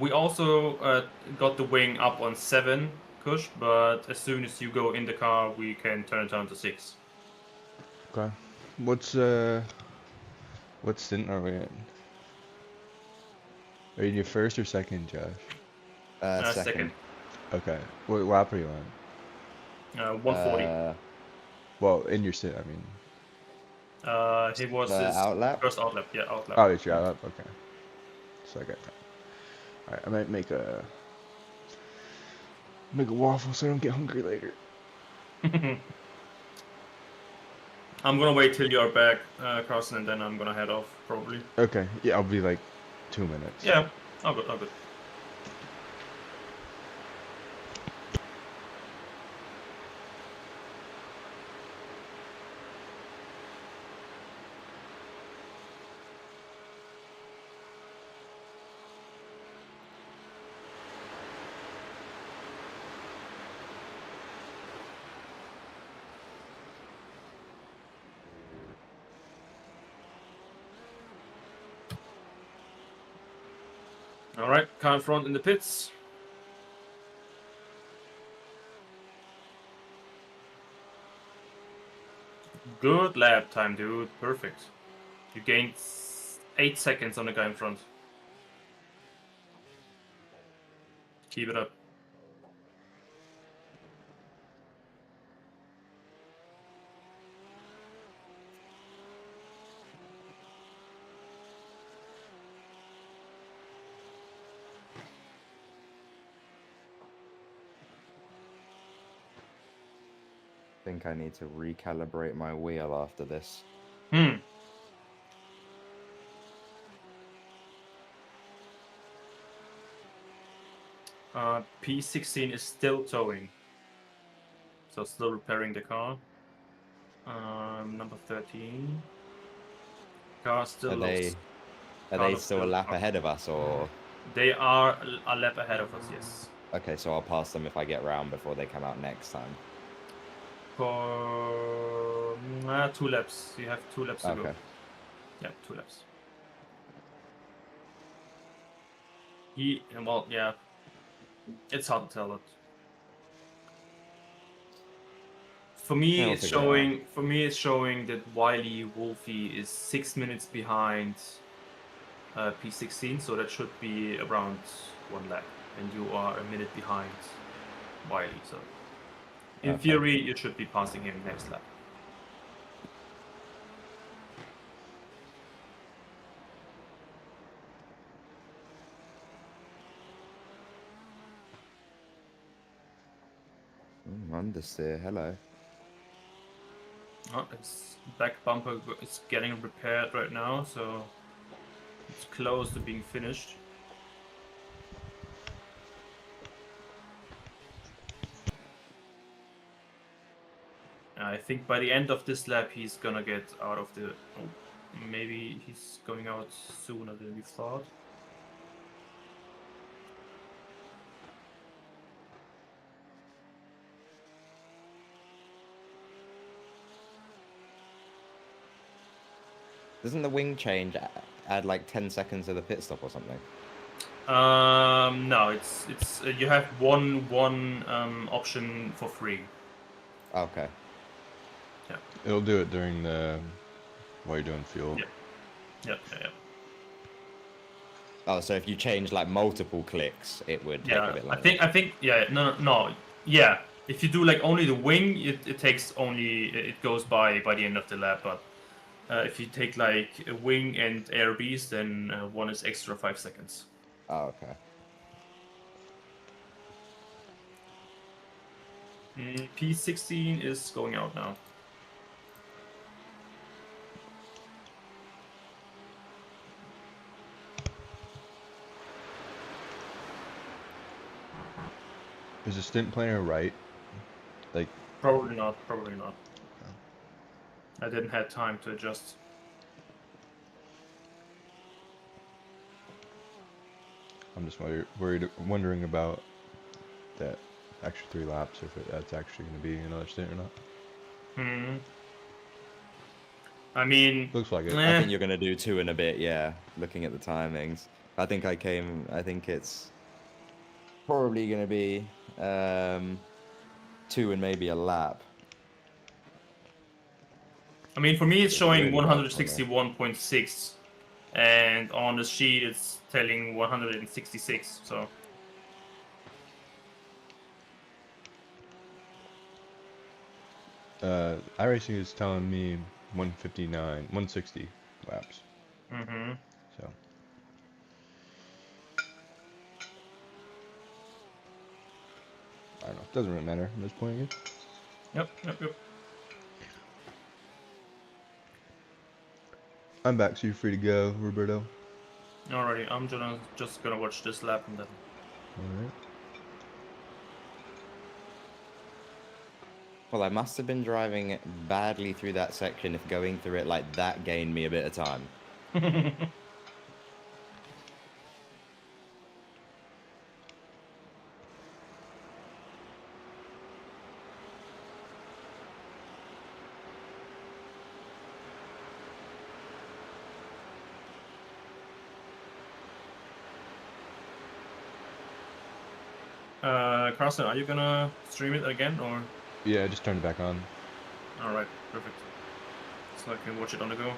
We also got the wing up on 7, Kush, but as soon as you go in the car, we can turn it down to 6. Okay. What's what stint are we in? Are you in your first or second, Josh? Second. Second. Okay. What lap are you on? 140. Well, in your stint, I mean. He was The his outlap. first outlap. Yeah, outlap. Oh, it's your lap. Okay. So I got time. All right. I might make a waffle so I don't get hungry later. I'm gonna wait till you're back, Carson, and then I'm gonna head off, probably. Okay. Yeah, I'll be like 2 minutes. Yeah, all good, all good. All right, car in front in the pits. Good lap time, dude. Perfect. You gained 8 seconds on the guy in front. Keep it up. I think I need to recalibrate my wheel after this. Hmm. P16 is still towing. So still repairing the car. Number 13. Car still Are looks. are Car they looks still a still. lap ahead of us, or They are a lap ahead of us, yes. okay? So I'll pass them if I get round before they come out next time. For 2 laps. You have 2 laps to go. Okay. Yeah, 2 laps. Well, yeah. It's hard to tell it. For Yeah, me, we'll it's figure it out. showing. For me, it's showing that Wiley Wolfie is 6 minutes behind P16, so that should be around 1 lap, and you are a minute behind Wiley. So, in Okay. theory, you should be passing him next lap. Understeer. Hello. Oh, its back bumper is getting repaired right now, so it's close to being finished. I think by the end of this lap, he's gonna get out of the. Oh, maybe he's going out sooner than we thought. Doesn't the wing change add like 10 seconds to the pit stop or something? No, it's you have one option for free. Okay. Yeah. It'll do it during the while you're doing fuel. Yeah. Oh, so if you change like multiple clicks, it would take a bit longer. I think yeah, no. Yeah. If you do like only the wing, it takes only it goes by the end of the lap, but if you take like a wing and ARBs, then one is extra 5 seconds. Oh, okay. P16 is going out now. Is the stint planner right? Like, Probably not. Probably not. I didn't have time to adjust. I'm just wondering about that extra 3 laps, if that's actually going to be another stint or not. I mean, Looks like it. I think you're gonna do 2 and a bit. Yeah, looking at the timings. I think it's probably gonna be 2 and maybe a lap. I mean, for me, it's It's showing really bad for me. 161.6, and on the sheet, it's telling 166. So iRacing is telling me 159, 160 laps. So I don't know. Doesn't really matter at this point. I guess. Yep. I'm back, so you're free to go, Roberto. Alrighty, I'm just gonna watch this lap and then. All right. Well, I must have been driving badly through that section if going through it like that gained me a bit of time. Carson, are you gonna stream it again or? Yeah, I just turned it back on. Alright, perfect. So I can watch it on the go.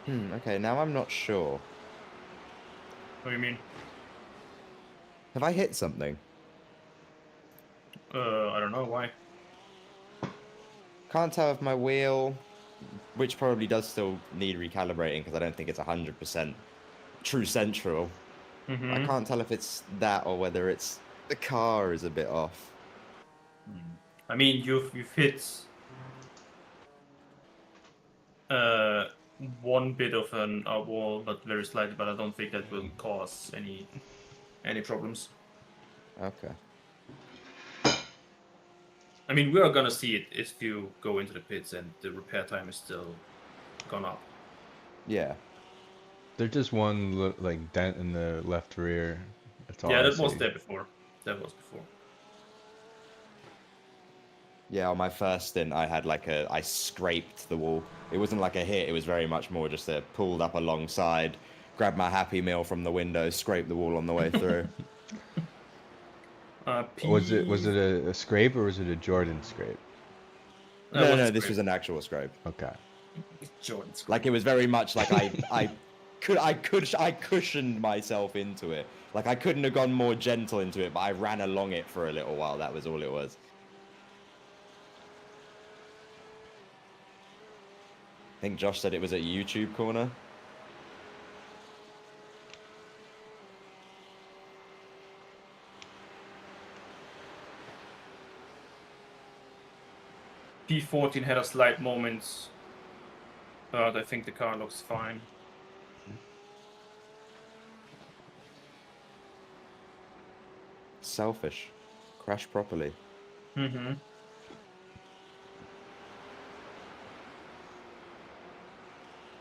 Okay, now I'm not sure. What do you mean? Have I hit something? I don't know why. Can't tell if my wheel, which probably does still need recalibrating because I don't think it's 100% true central. I can't tell if it's that or whether it's the car is a bit off. I mean, you've hit one bit of a wall, but very slightly. But I don't think that will cause any problems. Okay. I mean, we are gonna see it if you go into the pits and the repair time is still gone up. Yeah. There's just one like dent in the left rear. That's all Yeah, I that was see. there before. That was before. Yeah, on my first stint, I scraped the wall. It wasn't like a hit. It was very much more just a pulled up alongside, grabbed my Happy Meal from the window, scraped the wall on the way through. Was it a scrape or was it a Jordan scrape? No, this was an actual scrape. Okay. Jordan scrape. Like it was very much like I cushioned myself into it. Like I couldn't have gone more gentle into it, but I ran along it for a little while. That was all it was. I think Josh said it was at YouTube corner. P14 had a slight moment, but I think the car looks fine. Selfish. Crash properly.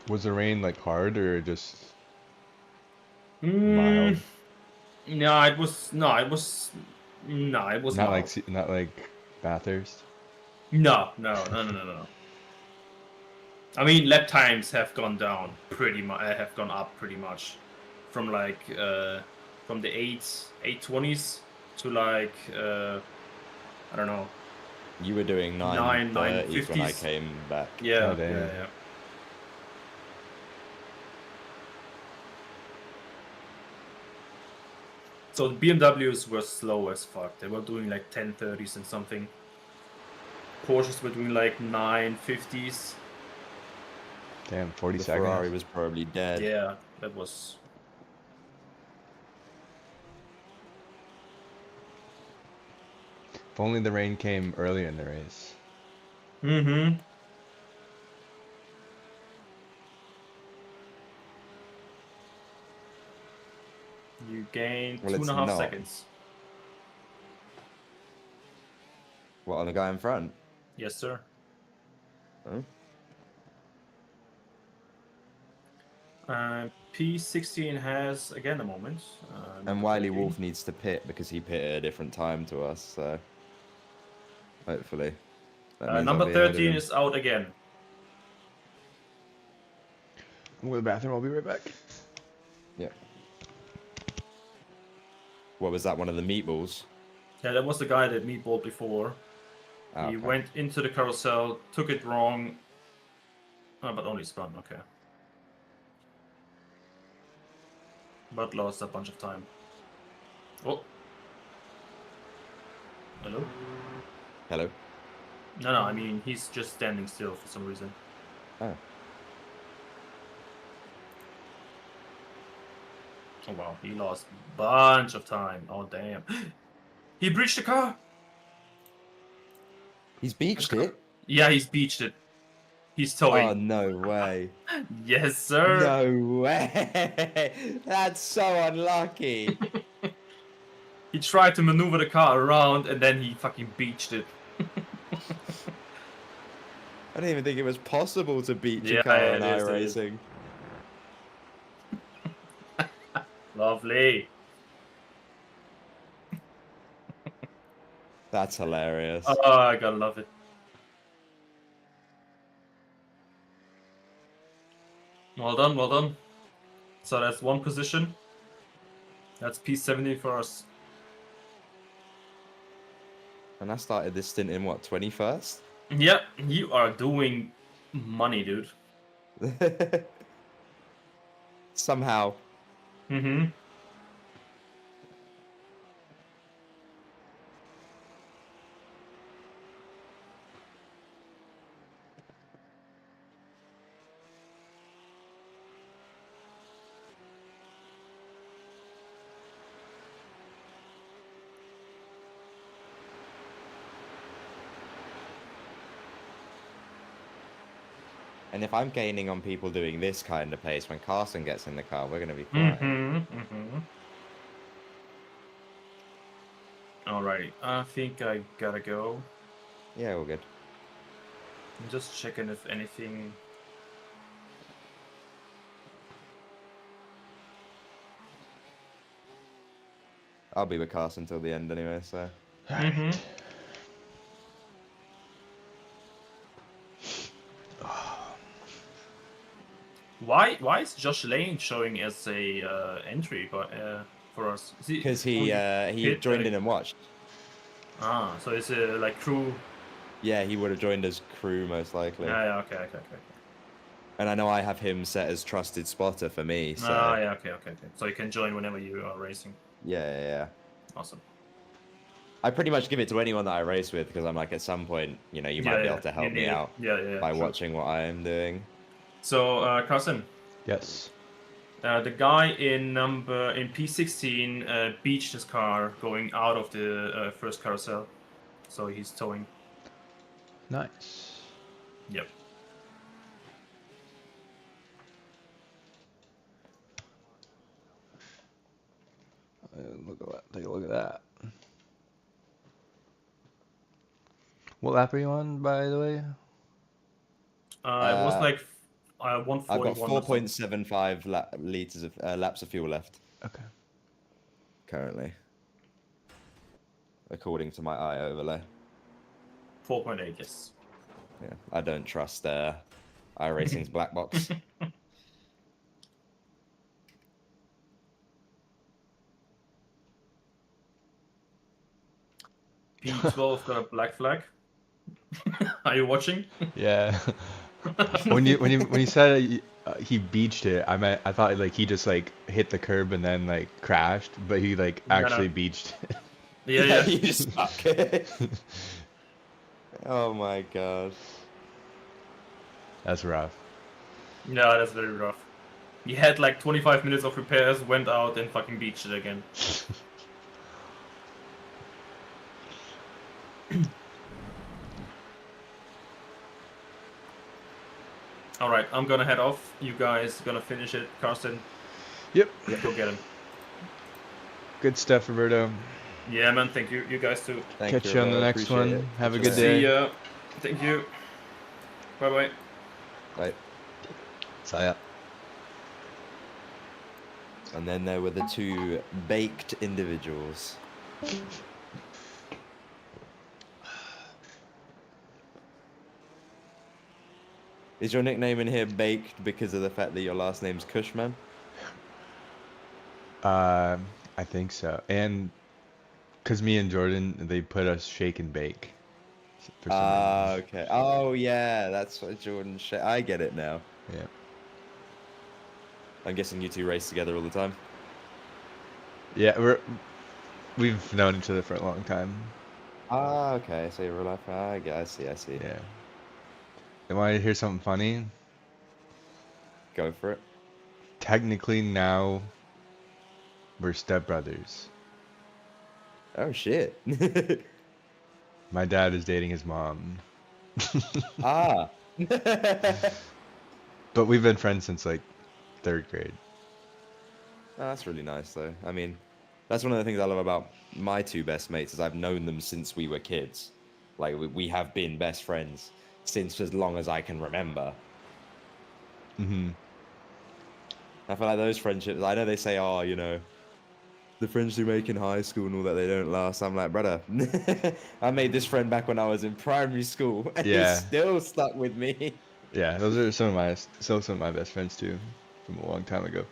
Was the rain like hard or just mild? No, it was not mild. Not like Bathurst. No. I mean, lap times have gone down have gone up pretty much, from like from the 820s to like I don't know. You were doing 930s when I 950s. came back. Yeah, Oh, damn. yeah. So the BMWs were slow as fuck. They were doing like 1030s and something. Porsches were doing like 950s. Damn, 40 The seconds. Ferrari was probably dead. Yeah, that was. If only the rain came early in the race. You gain Well, two it's and a half not. seconds. What, on the guy in front? Yes, sir. Oh. P16 has again a moment. And number Wiley 13. Wolf needs to pit because he pitted at a different time to us, so hopefully. That means I'll Number be ahead of 13 him. is out again. I'm going to the bathroom. I'll be right back. Yeah. What was that, one of the meatballs? Yeah, that was the guy that meatballed before. Ah, He okay. went into the carousel, took it wrong. Oh, but only spun, okay. But lost a bunch of time. Oh. Hello? Hello? No, I mean, he's just standing still for some reason. Oh. Oh, wow. He lost a bunch of time. Oh, damn. He breached the car! He's beached it? Yeah, he's beached it. He's Oh, towing. no way. Yes, sir! No way. That's so unlucky. He tried to maneuver the car around and then he fucking beached it. I didn't even think it was possible to beach Yeah, a car it on is. iRacing. Lovely. That's hilarious. Oh, I gotta love it. Well done, well done. So that's one position. That's P70 for us. And I started this stint in what, 21st? Yep, you are doing money, dude. Somehow. Mm-hmm. And if I'm gaining on people doing this kind of pace, when Carson gets in the car, we're going to be flying. Mm-hmm. Alrighty, I think I gotta go. Yeah, we're good. I'm just checking if anything... I'll be with Carson till the end anyway, so. Mm-hmm. Why is Josh Lane showing as a entry for us? Because he joined in and watched. Ah, so it's a like crew. Yeah, he would have joined as crew most likely. Yeah, okay. And I know I have him set as trusted spotter for me, so. Ah, yeah, okay. So you can join whenever you are racing. Yeah. Awesome. I pretty much give it to anyone that I race with because I'm like, at some point, you know, you might be able to help me out by true. watching what I am doing. So, Carson. Yes. The guy in P16 beached his car going out of the first carousel, so he's towing. Nice. Yep. Look at that. Take a look at that. What lap are you on, by the way? It was like 141. I've got 4.75 liters of laps of fuel left. Okay. Currently, according to my eye overlay. 4.8, yes. Yeah, I don't trust iRacing's black box. P12 got a black flag. Are you watching? Yeah. when you said he beached it, I thought like he just like hit the curb and then like crashed, but he like actually beached it. Yeah. You just suck. Oh my god. That's rough. Yeah, that's very rough. He had like 25 minutes of repairs, went out and fucking beached it again. Alright, I'm gonna head off. You guys gonna finish it. Carson, Yep. go get him. Good stuff, Roberto. Yeah, man. Thank you. You guys too. Thank Catch you, you on the Roberto. next Appreciate one. it. Have a Catch you good later. day. See ya. Thank you. Bye bye. Right. Saya. And then there were the two baked individuals. Is your nickname in here baked because of the fact that your last name's Cushman? I think so. And because me and Jordan, they put us shake and bake for some Ah, reason. okay. Oh, yeah, that's what Jordan. I get it now. Yeah. I'm guessing you two race together all the time. Yeah, we've known each other for a long time. Ah, okay. So you're real life. I see. I see. Yeah. You want to hear something funny? Go for it. Technically now we're stepbrothers. Oh shit. My dad is dating his mom. Ah. But we've been friends since like 3rd grade. Oh, that's really nice, though. I mean, that's one of the things I love about my two best mates is I've known them since we were kids. Like we have been best friends since as long as I can remember. Mm-hmm. I feel like those friendships. I know they say, "Oh, the friends you make in high school and all that, they don't last." I'm like, brother, I made this friend back when I was in primary school, and he's Yeah. still stuck with me. Yeah, those are some of my best friends too, from a long time ago.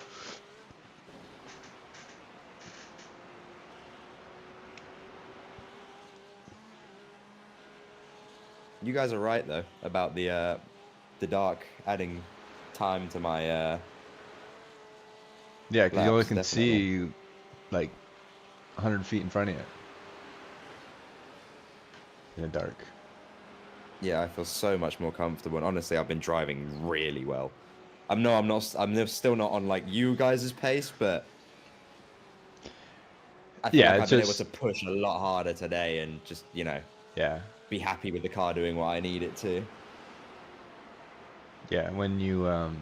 You guys are right though about the dark adding time to my Yeah, because you only laps, can definitely. see like 100 feet in front of you in the dark. Yeah, I feel so much more comfortable. And honestly, I've been driving really well. I'm still not on like you guys' pace, but I feel Yeah, like it's I've been able just to push a lot harder today and just, yeah, be happy with the car doing what I need it to. yeah. When you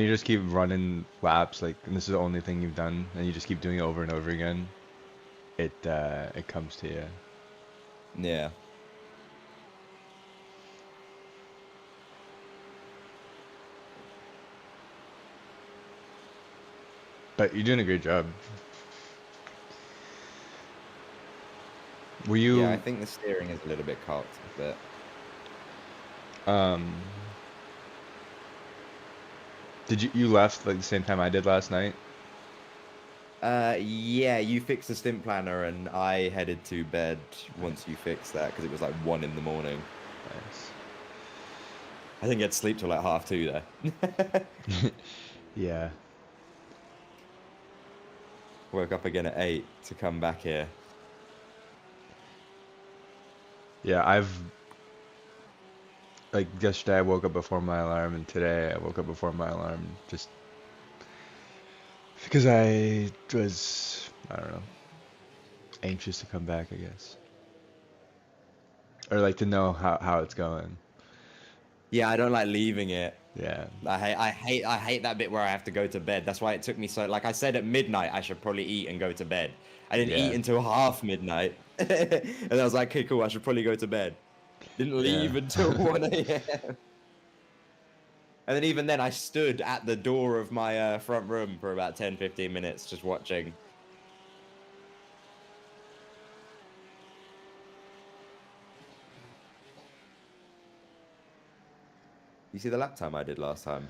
just keep running laps, like, and this is the only thing you've done, and you just keep doing it over and over again, it comes to you. Yeah. But you're doing a great job. Were Yeah, I you think the steering is a little bit cocked, but um did you left like the same time I did last night? yeah, you fixed the stint planner and I headed to bed once you fixed that because it was like 1 in the morning. Nice. I didn't get to sleep till like 2:30 there. Yeah. Woke up again at 8 to come back here. Yeah, I've like yesterday I woke up before my alarm, and today I woke up before my alarm just because I don't know, anxious to come back, I guess. Or like to know how it's going. Yeah, I don't like leaving it. Yeah. I hate that bit where I have to go to bed. That's why it took me so. Like I said, at midnight I should probably eat and go to bed. I didn't eat Yeah. until half midnight, and I was like, okay, cool. I should probably go to bed. Didn't Yeah. leave until 1 a.m. And then even then, I stood at the door of my front room for about 10, 15 minutes just watching. You see the lap time I did last time?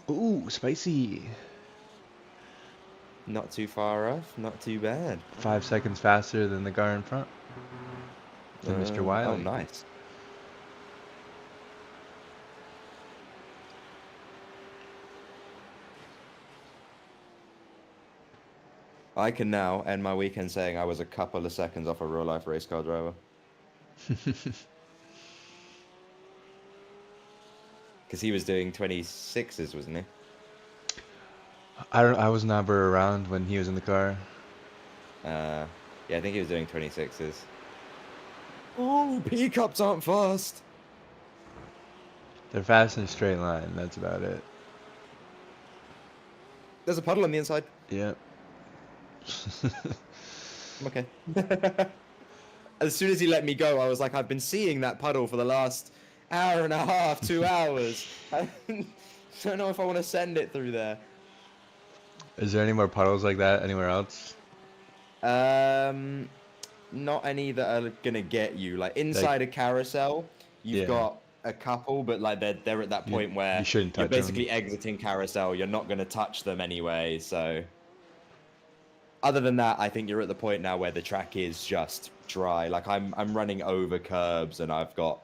Ooh, spicy. Not too far off. Not too bad. 5 seconds faster than the car in front. Than Mr. Oh, Wiley. nice. I can now end my weekend saying I was a couple of seconds off a real life race car driver. Because he was doing 26s, wasn't he? I was never around when he was in the car. Yeah, I think he was doing 26s. Oh, P-cups aren't fast. They're fast in a straight line. That's about it. There's a puddle on the inside. Yep. I'm okay. As soon as he let me go, I was like, I've been seeing that puddle for the last hour and a half, 2 hours. I don't know if I want to send it through there. Is there any more puddles like that anywhere else? Not any that are gonna get you. Like inside Like, a carousel, you've yeah, got a couple, but like they're at that point you where shouldn't you're touch them. basically exiting carousel. You're not gonna touch them anyway. So other than that, I think you're at the point now where the track is just dry. Like I'm running over curbs and I've got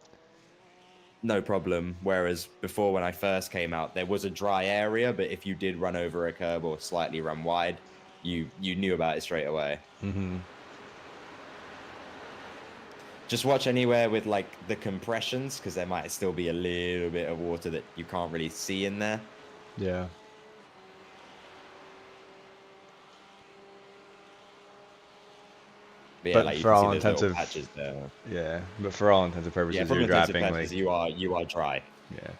no problem. Whereas before, when I first came out, there was a dry area, but if you did run over a curb or slightly run wide, you knew about it straight away. Mm-hmm. Just watch anywhere with like the compressions, because there might still be a little bit of water that you can't really see in there. Yeah. But yeah, But like you for can see all there's little intensive, patches there. yeah. But for all intents and purposes, Yeah, from you're intensive driving purposes, like, you are dry. yeah.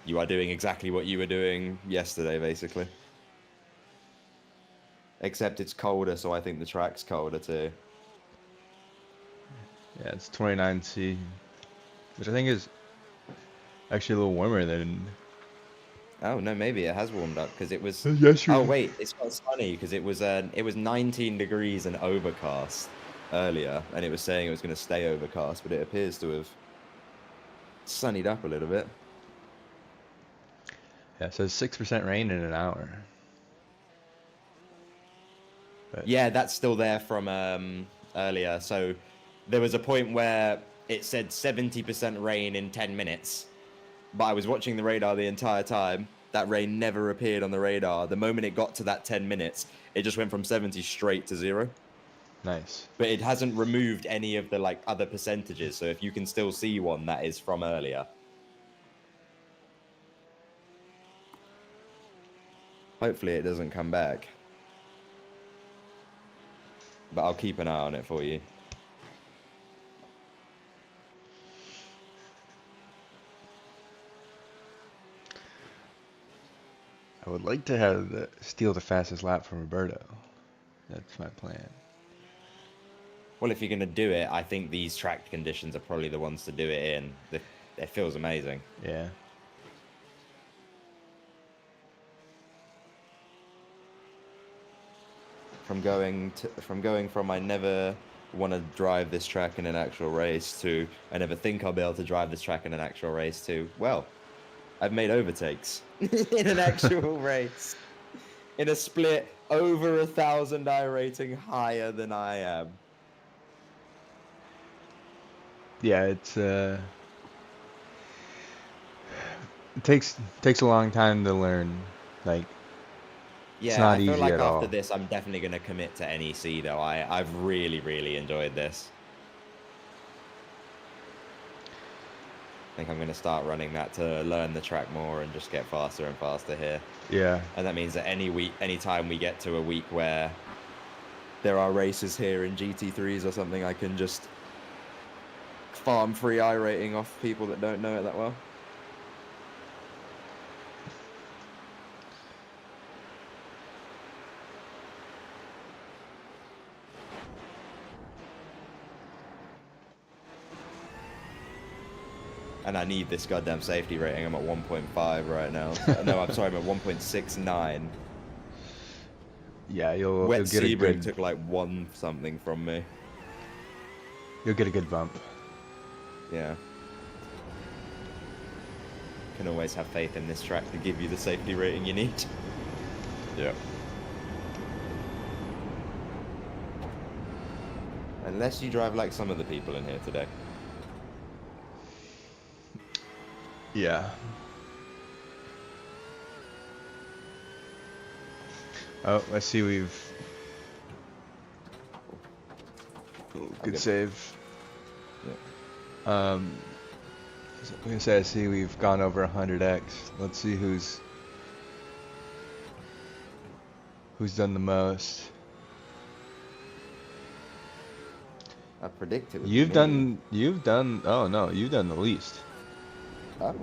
You are doing exactly what you were doing yesterday, basically. Except it's colder, so I think the track's colder too. Yeah, it's 29C, which I think is actually a little warmer than Oh no, maybe it has warmed up because it was. yesterday. Oh wait, it's got sunny because it was 19 degrees and overcast earlier, and it was saying it was going to stay overcast, but it appears to have sunnied up a little bit. Yeah, it says 6% rain in an hour. But Yeah, that's still there from earlier. So there was a point where it said 70% rain in 10 minutes. But I was watching the radar the entire time. That rain never appeared on the radar. The moment it got to that 10 minutes, it just went from 70 straight to 0. nice. But it hasn't removed any of the like other percentages. So if you can still see one, that is from earlier. Hopefully it doesn't come back. But I'll keep an eye on it for you. I would like to have steal the fastest lap from Roberto. That's my plan. Well, if you're going to do it, I think these track conditions are probably the ones to do it in. It feels amazing. Yeah. From going from I never want to drive this track in an actual race to I never think I'll be able to drive this track in an actual race to, well, I've made overtakes in an actual race. In a split over 1,000 iRating higher than I am. Yeah, it takes a long time to learn. Like, Yeah, it's not I feel easy like at after all. this, I'm definitely going to commit to NEC, though. I've really, really enjoyed this. I think I'm going to start running that to learn the track more and just get faster and faster here. Yeah. And that means that any time we get to a week where there are races here in GT3s or something, I can just farm free iRating off people that don't know it that well. And I need this goddamn safety rating. I'm at 1.5 right now. No, I'm sorry, I'm at 1.69. Yeah, you'll Wet get a Sebring good took like 1 something from me. you'll get a good bump. Yeah. Can always have faith in this track to give you the safety rating you need. Yep. Unless you drive like some of the people in here today. Yeah. Oh, I see we've good Okay. save. Yeah. So I'm gonna say I see we've gone over 100x. Let's see who's done the most. I predict it would You've be me. done oh no, you've done the least Oh.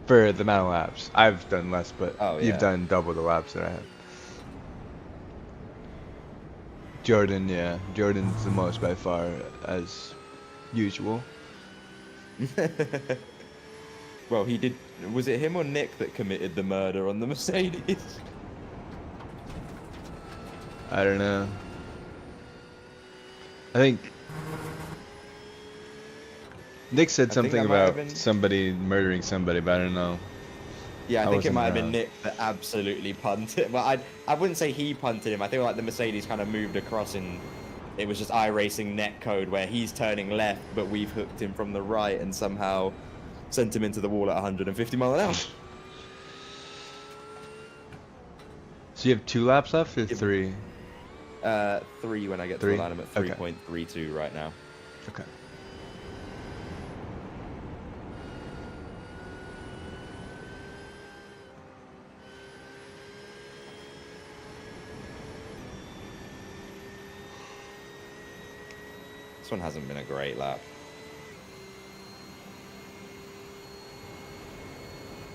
for the amount of laps. I've done less, but Oh, you've yeah. done double the laps that I have. Jordan, yeah. Jordan's the most by far, as usual. Well, he did. Was it him or Nick that committed the murder on the Mercedes? I don't know. I think Nick said I think something that might have about been. somebody murdering somebody, but I don't know. Yeah, I think it wasn't might have been around. Nick that absolutely punted. Well, I wouldn't say he punted him. I think like the Mercedes kind of moved across and it was just iRacing net code where he's turning left, but we've hooked him from the right and somehow sent him into the wall at 150 mile an hour. So you have 2 laps left or 3? 3 when I get to 3? the line. I'm at Okay. 3.32 right now. Okay. This one hasn't been a great lap.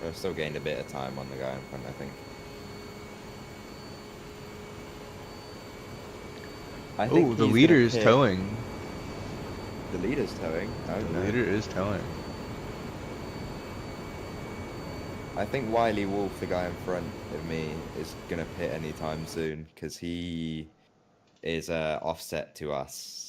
I've still gained a bit of time on the guy in front, I think. Oh, the he's leader gonna is pit. towing. The leader's towing. Oh, The no. leader is towing. I think Wiley Wolf, the guy in front of me, is gonna pit anytime soon because he is offset to us.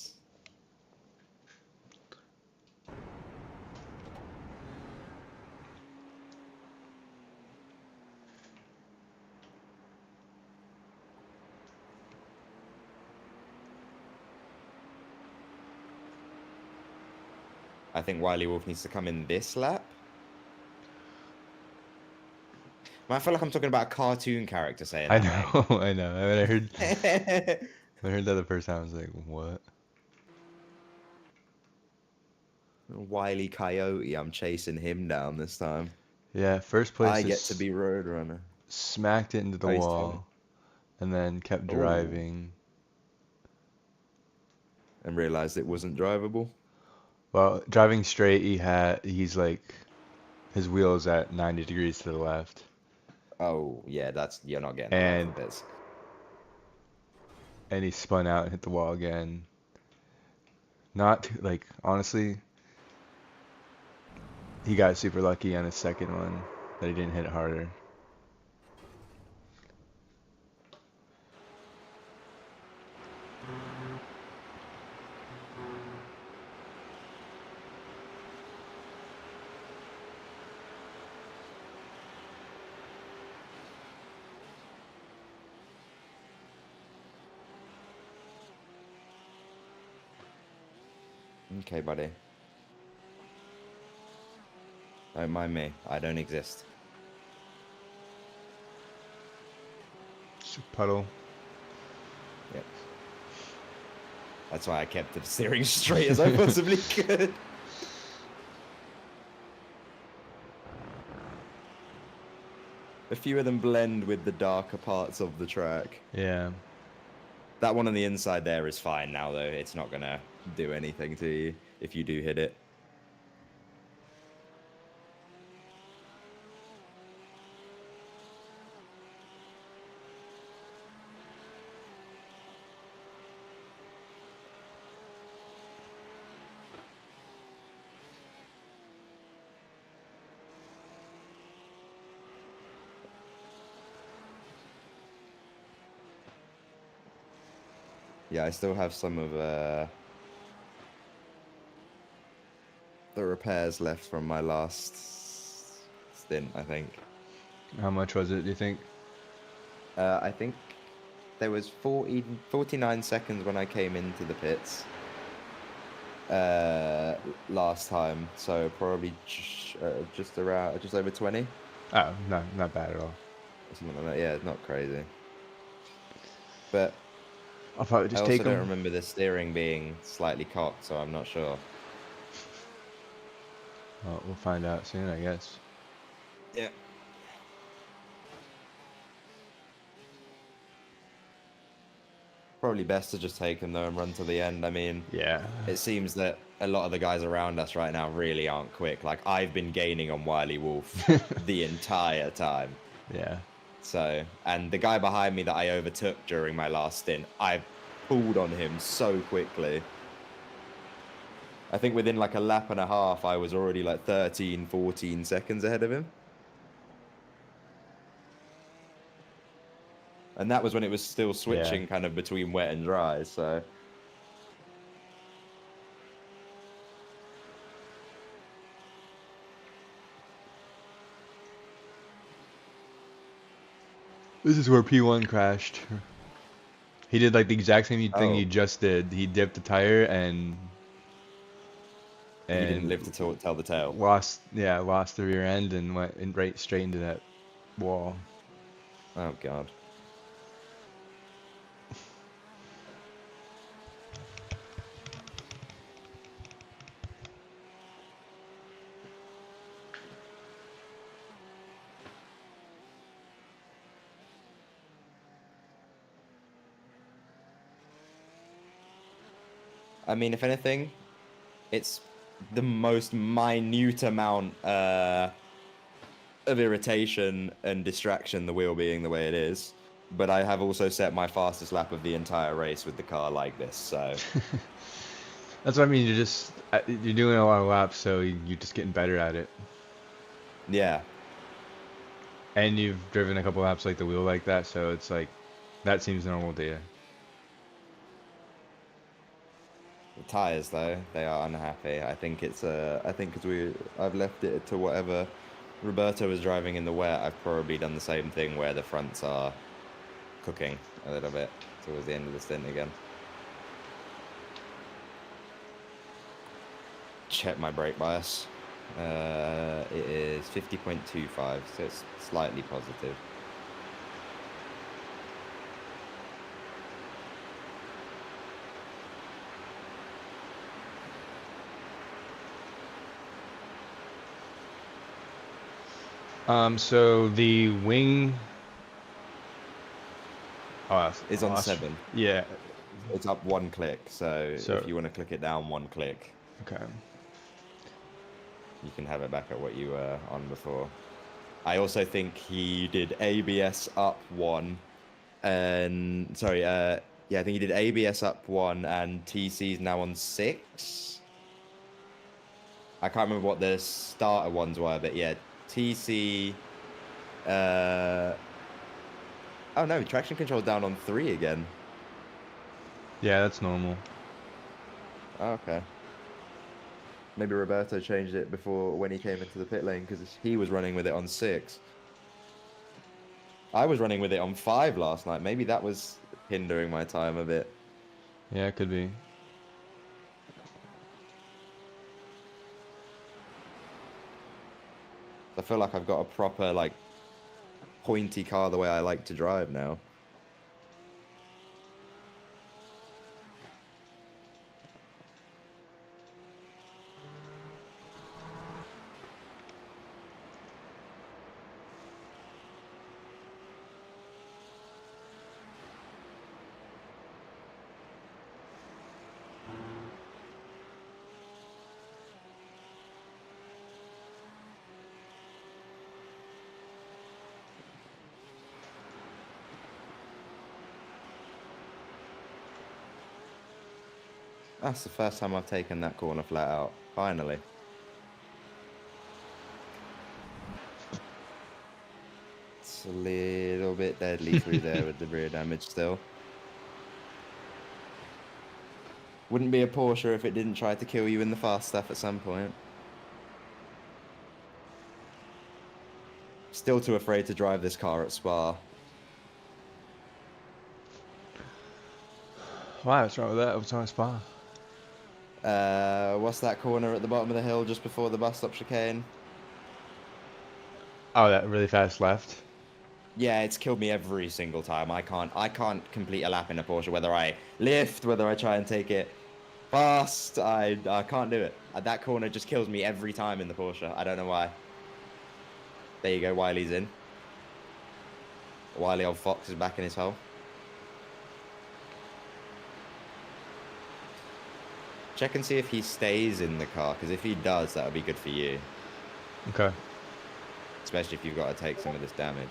I think Wiley Wolf needs to come in this lap. I feel like I'm talking about a cartoon character saying I that. know, I know. I mean, I heard Mate. when I heard that the first time, I was like, what? Wiley Coyote, I'm chasing him down this time. Yeah, first place I get is to be Roadrunner. smacked it into the Oh, he's wall and then kept Oh. driving. And realized it wasn't drivable. Well, driving straight, he's like his wheel's at 90 degrees to the left. Oh, yeah, you're not getting And half of this. and he spun out and hit the wall again. Not like honestly, he got super lucky on his second one that he didn't hit it harder. Okay, buddy. Don't mind me. I don't exist. Just a puddle. Yep. That's why I kept the steering straight as I possibly could. A few of them blend with the darker parts of the track. Yeah. That one on the inside there is fine now, though. It's not going to do anything to you if you do hit it. Yeah, I still have some of the repairs left from my last stint, I think. How much was it, do you think? I think there was 49 seconds when I came into the pits last time, so probably just over 20. Oh, not bad at all. Something like that. Yeah, it's not crazy. But I'll probably just I take also don't them. remember the steering being slightly cocked, so I'm not sure. Well, we'll find out soon, I guess. Yeah. Probably best to just take them though and run to the end. I mean, Yeah. it seems that a lot of the guys around us right now really aren't quick. Like, I've been gaining on Wiley Wolf the entire time. Yeah. So, and the guy behind me that I overtook during my last stint, I pulled on him so quickly. I think within like a lap and a half, I was already like 13, 14 seconds ahead of him. And that was when it was still switching kind of between wet and dry, so... This is where P1 crashed. He did like the exact same thing you just did. He dipped the tire and he didn't live to tell the tale. Lost the rear end and went right straight into that wall. Oh god. I mean, if anything, it's the most minute amount of irritation and distraction, the wheel being the way it is. But I have also set my fastest lap of the entire race with the car like this, so... That's what I mean, you're doing a lot of laps, so you're just getting better at it. Yeah. And you've driven a couple laps like the wheel like that, so it's like, that seems normal to you. The tires, though, they are unhappy. I think it's I think because I've left it to whatever Roberto was driving in the wet. I've probably done the same thing where the fronts are cooking a little bit towards the end of the stint again. Check my brake bias. It is 50.25, so it's slightly positive. So the wing is on 7. Yeah. It's up 1 click, so if you want to click it down 1 click. Okay. You can have it back at what you were on before. I also think he did ABS up 1, and sorry, yeah, I think he did ABS up 1, and TC's now on 6. I can't remember what the starter ones were, but yeah, TC. Oh no, traction control down on 3 again. Yeah, that's normal. Okay. Maybe Roberto changed it before when he came into the pit lane because he was running with it on 6. I was running with it on 5 last night. Maybe that was hindering my time a bit. Yeah, it could be. I feel like I've got a proper, like, pointy car the way I like to drive now. That's the first time I've taken that corner flat out. Finally. It's a little bit deadly through there with the rear damage still. Wouldn't be a Porsche if it didn't try to kill you in the fast stuff at some point. Still too afraid to drive this car at Spa. Why? What's wrong with that? What's wrong with Spa? What's that corner at the bottom of the hill just before the bus stop chicane? Oh, that really fast left? Yeah, it's killed me every single time. I can't complete a lap in a Porsche, whether I lift, whether I try and take it fast. I can't do it. That corner just kills me every time in the Porsche. I don't know why. There you go, Wiley's in. Wiley old Fox is back in his hole. Check and see if he stays in the car, because if he does, that would be good for you. Okay. Especially if you've got to take some of this damage.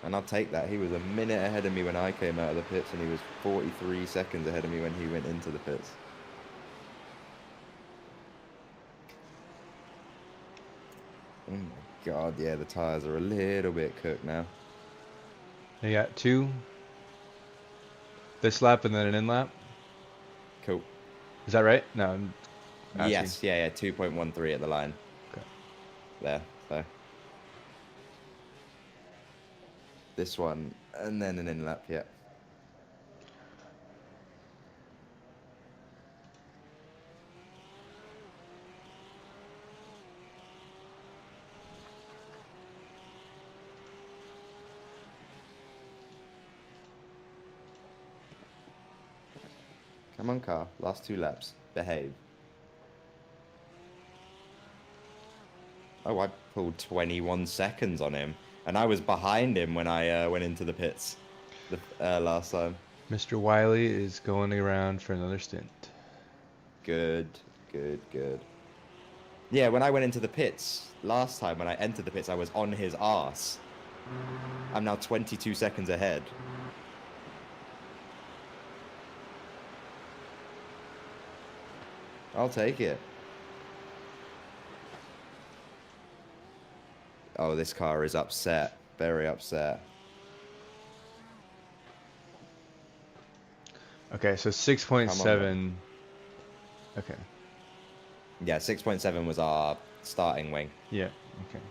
And I'll take that. He was a minute ahead of me when I came out of the pits, and he was 43 seconds ahead of me when he went into the pits. Oh my god, yeah, the tyres are a little bit cooked now. They got 2 this lap and then an in lap. Cool. Is that right? No, I'm asking. Yes, yeah, 2.13 at the line. Okay. There, so. This one, and then an in lap, yeah. Come on, car. Last 2 laps. Behave. Oh, I pulled 21 seconds on him. And I was behind him when I went into the pits the last time. Mr. Wiley is going around for another stint. Good, good, good. Yeah, when I went into the pits last time, when I entered the pits, I was on his arse. I'm now 22 seconds ahead. I'll take it. Oh, this car is upset. Very upset. Okay, so 6.7. Okay. Yeah, 6.7 was our starting wing. Yeah, okay.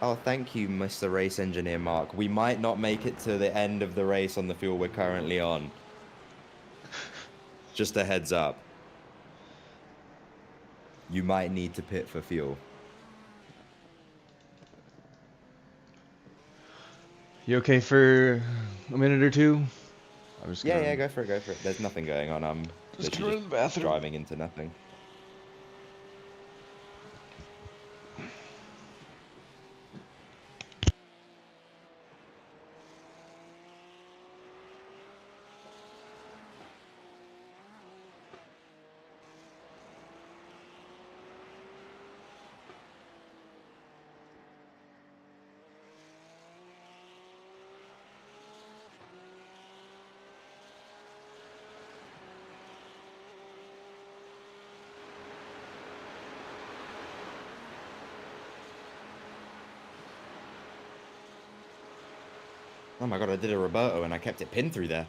Oh, thank you, Mr. Race Engineer Mark. We might not make it to the end of the race on the fuel we're currently on. Just a heads up. You might need to pit for fuel. You okay for a minute or two? I'm just Yeah, go for it, go for it. There's nothing going on. I'm Just literally go to the bathroom. driving into nothing. Oh my god, I did a Roberto and I kept it pinned through there.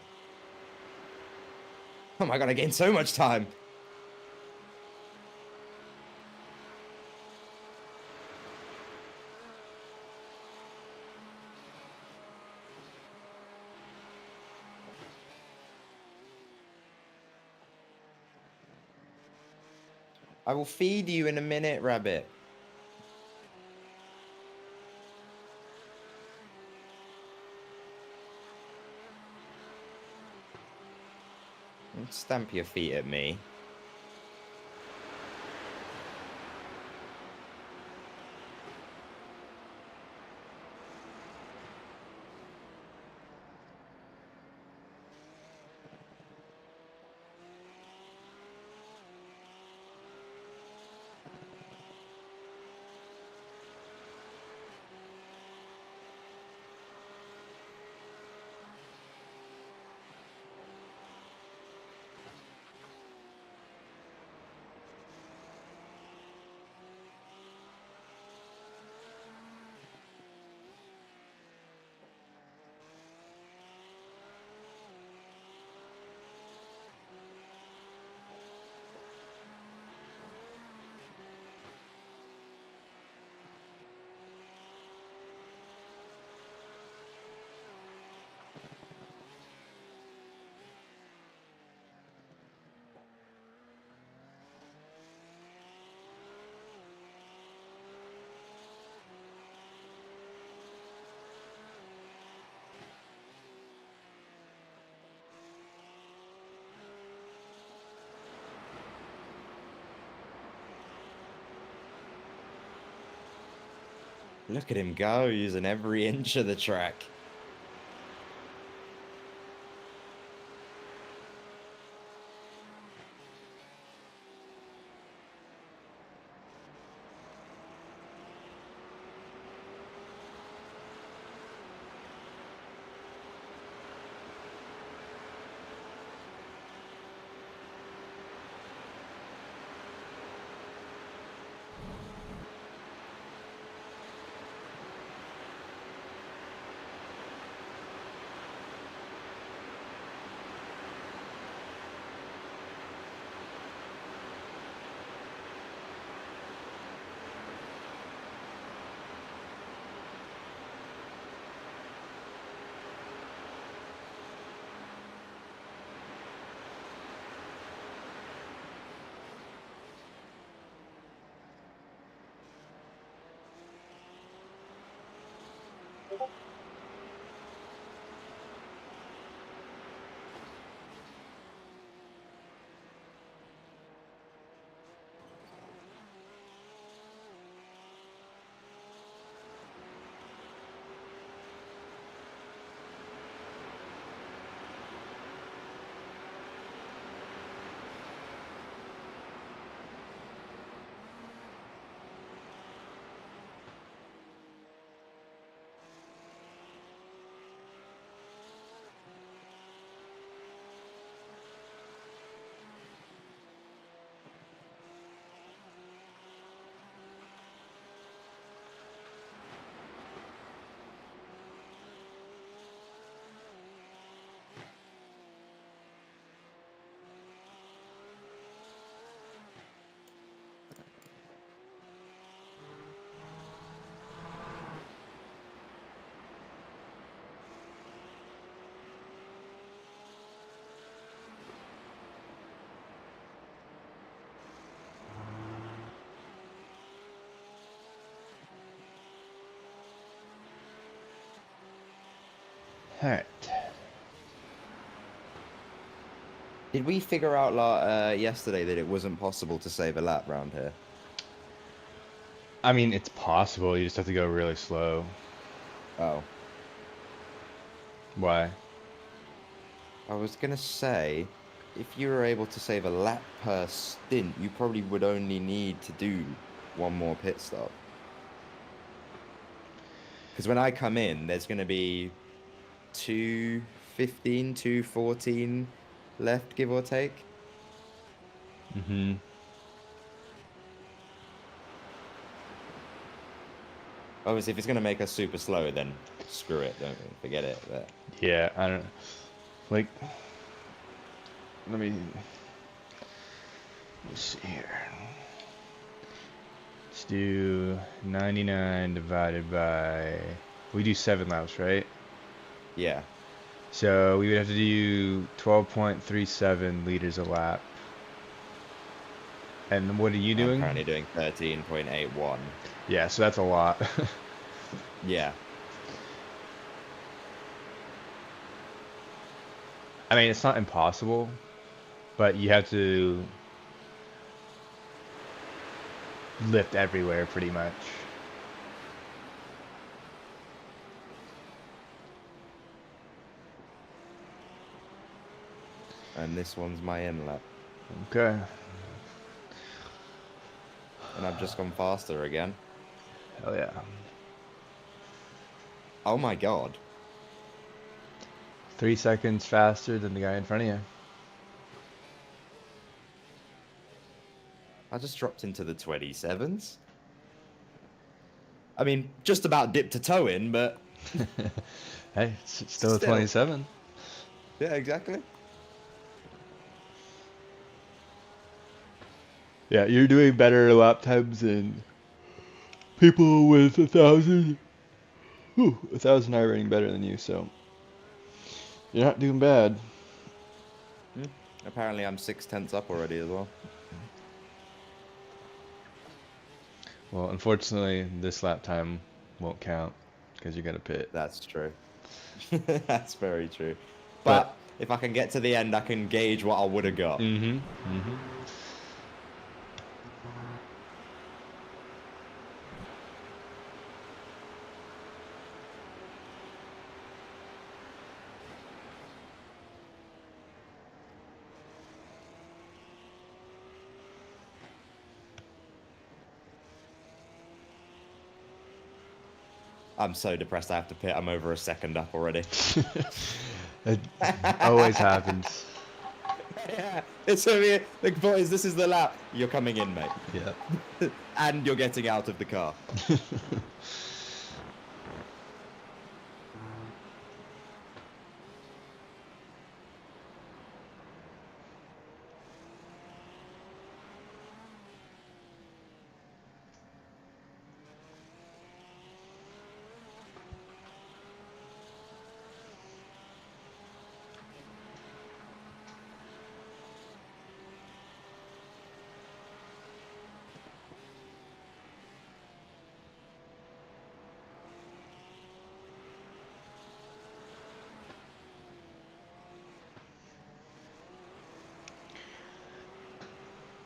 Oh my god, I gained so much time. I will feed you in a minute, rabbit. Don't stamp your feet at me. Look at him go, using every inch of the track. All right. Did we figure out yesterday that it wasn't possible to save a lap round here? I mean, it's possible. You just have to go really slow. Oh, Why? I was gonna say, if you were able to save a lap per stint, you probably would only need to do one more pit stop. Because when I come in, there's gonna be 2:15, 2:14 left, give or take. Mm-hmm. Obviously, if it's gonna make us super slow, then screw it, don't forget it. But Yeah, I don't like. Let me see here. Let's do 99 divided by. We do 7 laps, right? yeah, So we would have to do 12.37 liters a lap. And what are you I'm doing? currently doing 13.81. Yeah, so that's a lot. Yeah. I mean, it's not impossible, but you have to lift everywhere pretty much. And this one's my in lap. Okay. And I've just gone faster again. Hell yeah. Oh my god. 3 seconds faster than the guy in front of you. I just dropped into the 27s. I mean, just about dipped a toe in, but Hey, it's still a still. 27. Yeah, exactly. Yeah, you're doing better lap times than people with 1,000. 1,000 are running better than you, so you're not doing bad. Apparently I'm 6/10 up already as well. Well, unfortunately, this lap time won't count because you're gonna pit. That's true. That's very true. But But if I can get to the end, I can gauge what I would have got. I'm so depressed I have to pit. I'm over a second up already. It always happens. Yeah, it's so weird. Like, boys, this is the lap. You're coming in, mate. Yeah. And you're getting out of the car.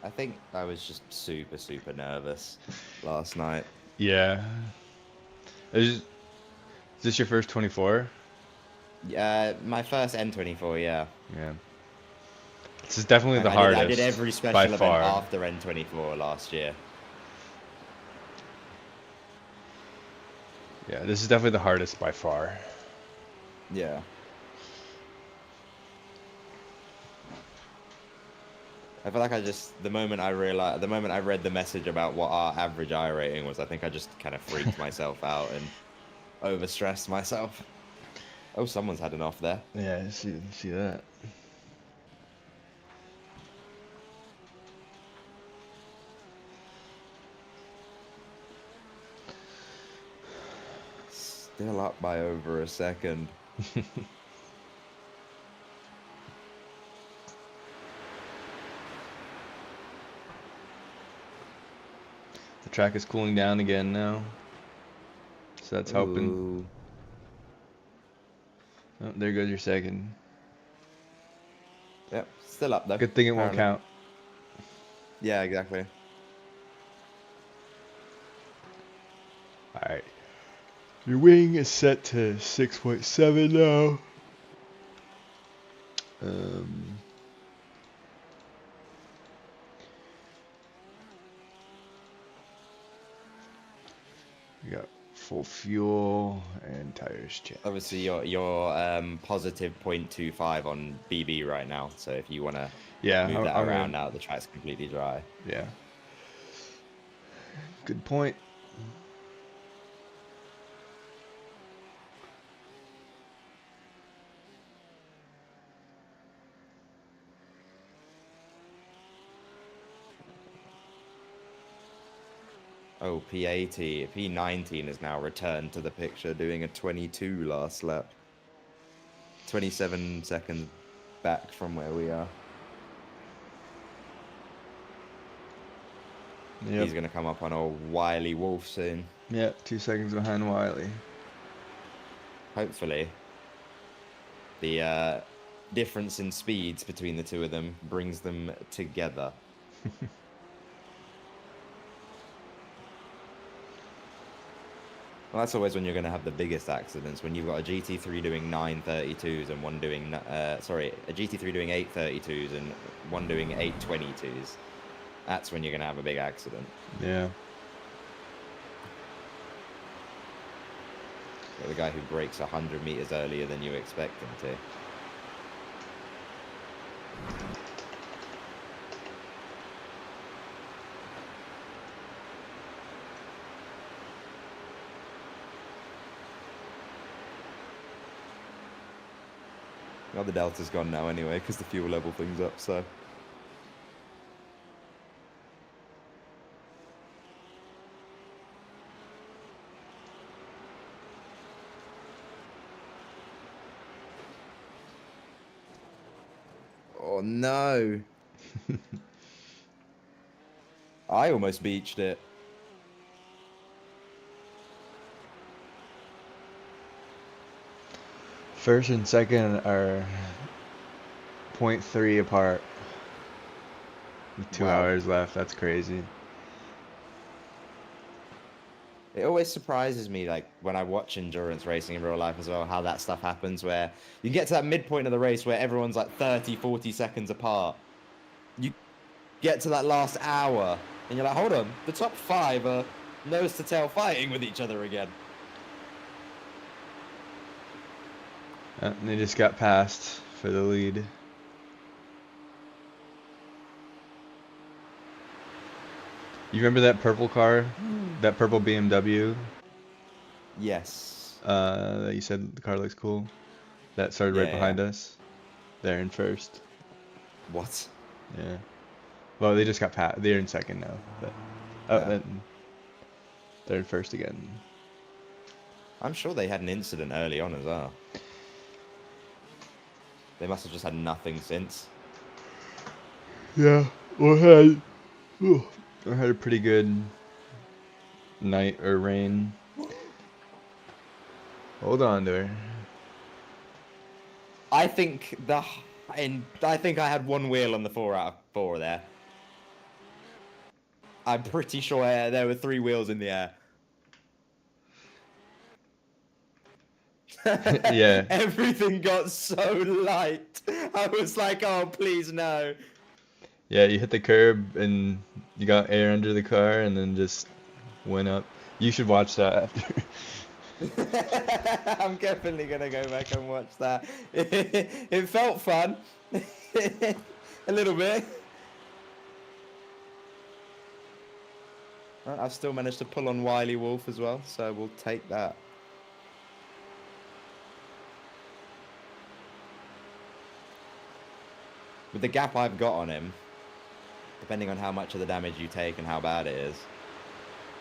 I think I was just super nervous last night. Yeah. Is this your first 24? My first N24, yeah. Yeah. This is definitely Like the I did hardest every by special event far. after N24 last year. Yeah, this is definitely the hardest by far. Yeah. I feel like the moment I read the message about what our average I rating was, I think I just kind of freaked myself out and overstressed myself. Oh, someone's had an off there. Yeah, see that. Still up by over a second. The track is cooling down again now, so that's helping. Ooh. Oh, there goes your second. Yep, still up though. Good thing it won't apparently. count. Yeah, exactly. Alright. Your wing is set to 6.7 now. You got full fuel and tires checked. Obviously, you're positive 0.25 on BB right now. So if you want to move that I'm around gonna, now, the track's completely dry. yeah. Good point. Oh, P80, P19 has now returned to the picture, doing a 22 last lap. 27 seconds back from where we are. Yep. He's going to come up on old Wiley Wolf soon. Yep, 2 seconds behind Wiley. Hopefully. The difference in speeds between the two of them brings them together. Well, that's always when you're going to have the biggest accidents, when you've got a GT3 doing 932s and one doing, a GT3 doing 832s and one doing 822s. That's when you're going to have a big accident. Yeah. You're the guy who brakes 100 meters earlier than you expect him to. Well, the Delta's gone now anyway, because the fuel level thing's up, so... Oh, no! I almost beached it. First and second are 0.3 apart. With 2 Wow. hours left. That's crazy. It always surprises me, like, when I watch endurance racing in real life as well, how that stuff happens, where you get to that midpoint of the race where everyone's like 30, 40 seconds apart. You get to that last hour, and you're like, hold on, the top 5 are nose-to-tail fighting with each other again. And they just got passed for the lead. You remember that purple car? That purple BMW? Yes. That you said the car looks cool? That started right Yeah, behind yeah. us? They're in first. What? Yeah. Well, they just got passed. They're in second now. But, oh, Yeah. then they're in first again. I'm sure they had an incident early on as well. They must have just had nothing since. Yeah, I had a pretty good night or rain. Hold on there. I think I had one wheel on the 4 out of 4 there. I'm pretty sure there were 3 wheels in the air. Yeah. Everything got so light. I was like, oh, please no. Yeah, you hit the curb and you got air under the car and then just went up. You should watch that after. I'm definitely gonna go back and watch that. It felt fun. A little bit. I've still managed to pull on Wily Wolf as well, so we'll take that. With the gap I've got on him, depending on how much of the damage you take and how bad it is,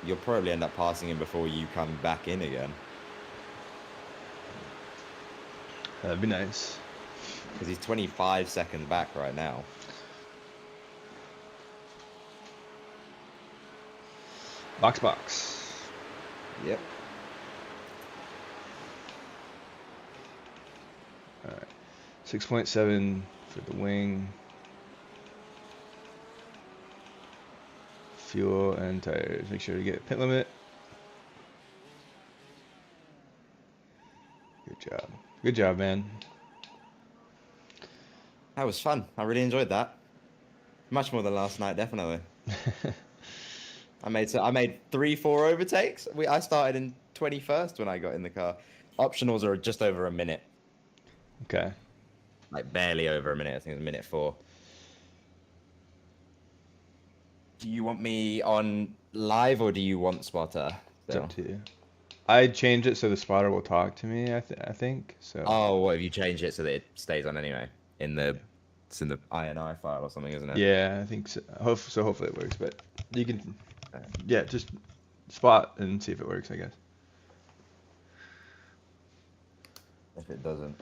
you'll probably end up passing him before you come back in again. That'd be nice. Because he's 25 seconds back right now. Box. Yep. Alright. 6.7 for the wing. Fuel and tires. Make sure to get pit limit. Good job. Good job, man. That was fun. I really enjoyed that. Much more than last night, definitely. I made 3-4 overtakes. I started in 21st when I got in the car. Optionals are just over a minute. Okay. Like barely over a minute. I think it was minute 4. Do you want me on live or do you want spotter? It's up to you. I changed it so the spotter will talk to me. I think so. Oh, what have you changed it so that it stays on anyway? It's in the INI file or something, isn't it? Yeah, I think so. Hopefully it works. But you can, yeah, just spot and see if it works. I guess. If it doesn't,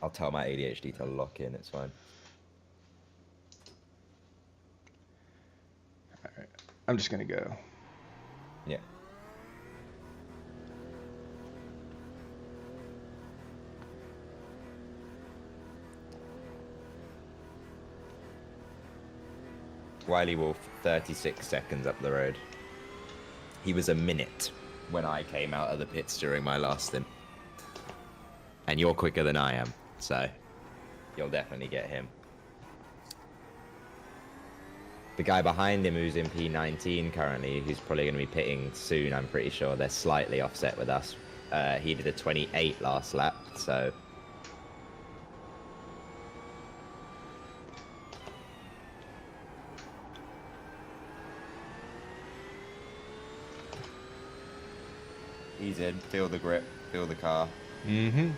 I'll tell my ADHD to lock in. It's fine. All right. I'm just gonna go. Yeah. Wily Wolf, 36 seconds up the road. He was a minute when I came out of the pits during my last stint. And you're quicker than I am, so you'll definitely get him. The guy behind him who's in P19 currently, who's probably going to be pitting soon, I'm pretty sure. They're slightly offset with us. He did a 28 last lap, so... He's in. Feel the grip. Feel the car. Mm-hmm.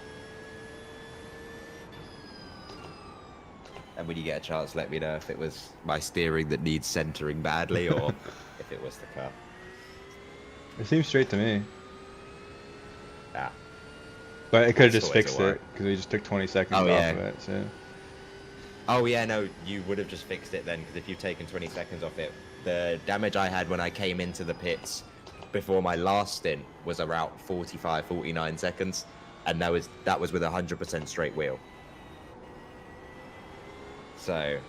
And when you get a chance, let me know if it was my steering that needs centering badly or if it was the car. It seems straight to me. Ah. But it could have That's just always a fixed worry. it because we just took 20 seconds off yeah. of it. So. Oh, yeah, no, you would have just fixed it then, because if you've taken 20 seconds off it, the damage I had when I came into the pits before my last stint was around 45, 49 seconds, and that was with 100% straight wheel. So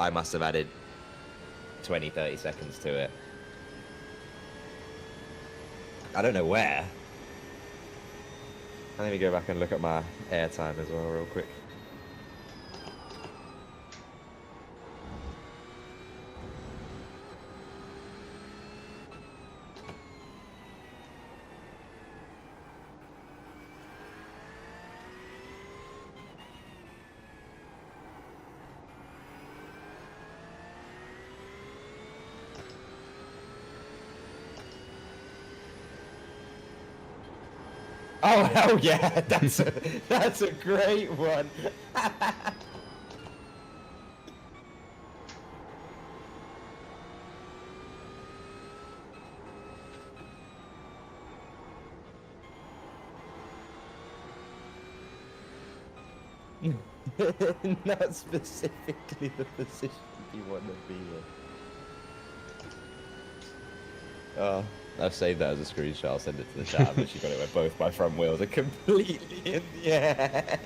I must have added 20, 30 seconds to it. I don't know where. Let me go back and look at my airtime as well real quick. Oh hell yeah, that's a great one. Not specifically the position you want to be in. Oh, I've saved that as a screenshot. I'll send it to the chat. But she got it where both my front wheels are completely in the air.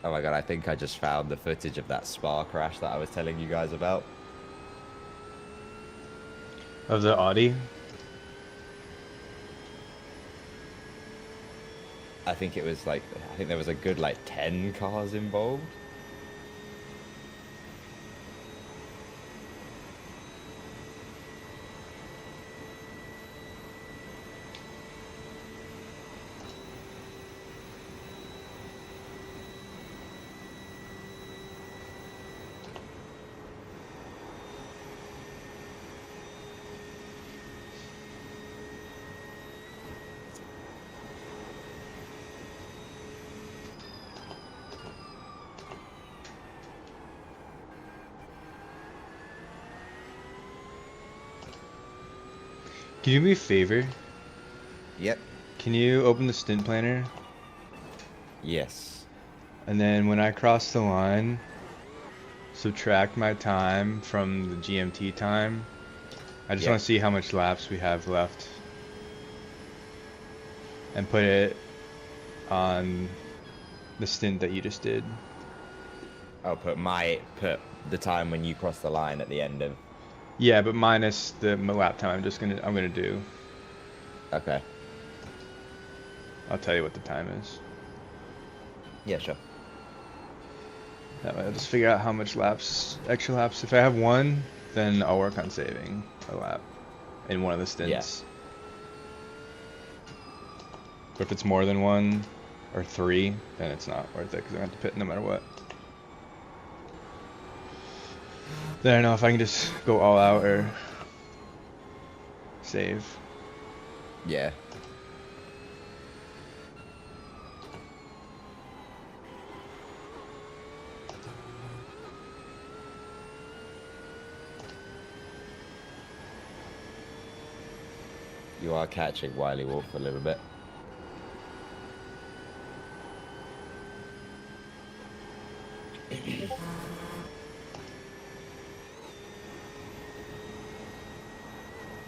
Oh my god, I think I just found the footage of that Spa crash that I was telling you guys about. Of the Audi? I think it was like, I think there was a good like 10 cars involved. Can you do me a favor? Yep. Can you open the stint planner? Yes. And then when I cross the line, subtract my time from the GMT time. I just Yeah. want to see how much laps we have left. And put it on the stint that you just did. I'll put the time when you cross the line at the end of. Yeah, but minus the lap time I'm gonna do. Okay. I'll tell you what the time is. Yeah, sure. That way I'll just figure out how much extra laps. If I have one, then I'll work on saving a lap in one of the stints. But if it's more than one or three, then it's not worth it because I have to pit no matter what. Then I know if I can just go all out or save. Yeah. You are catching Wiley Wolf a little bit.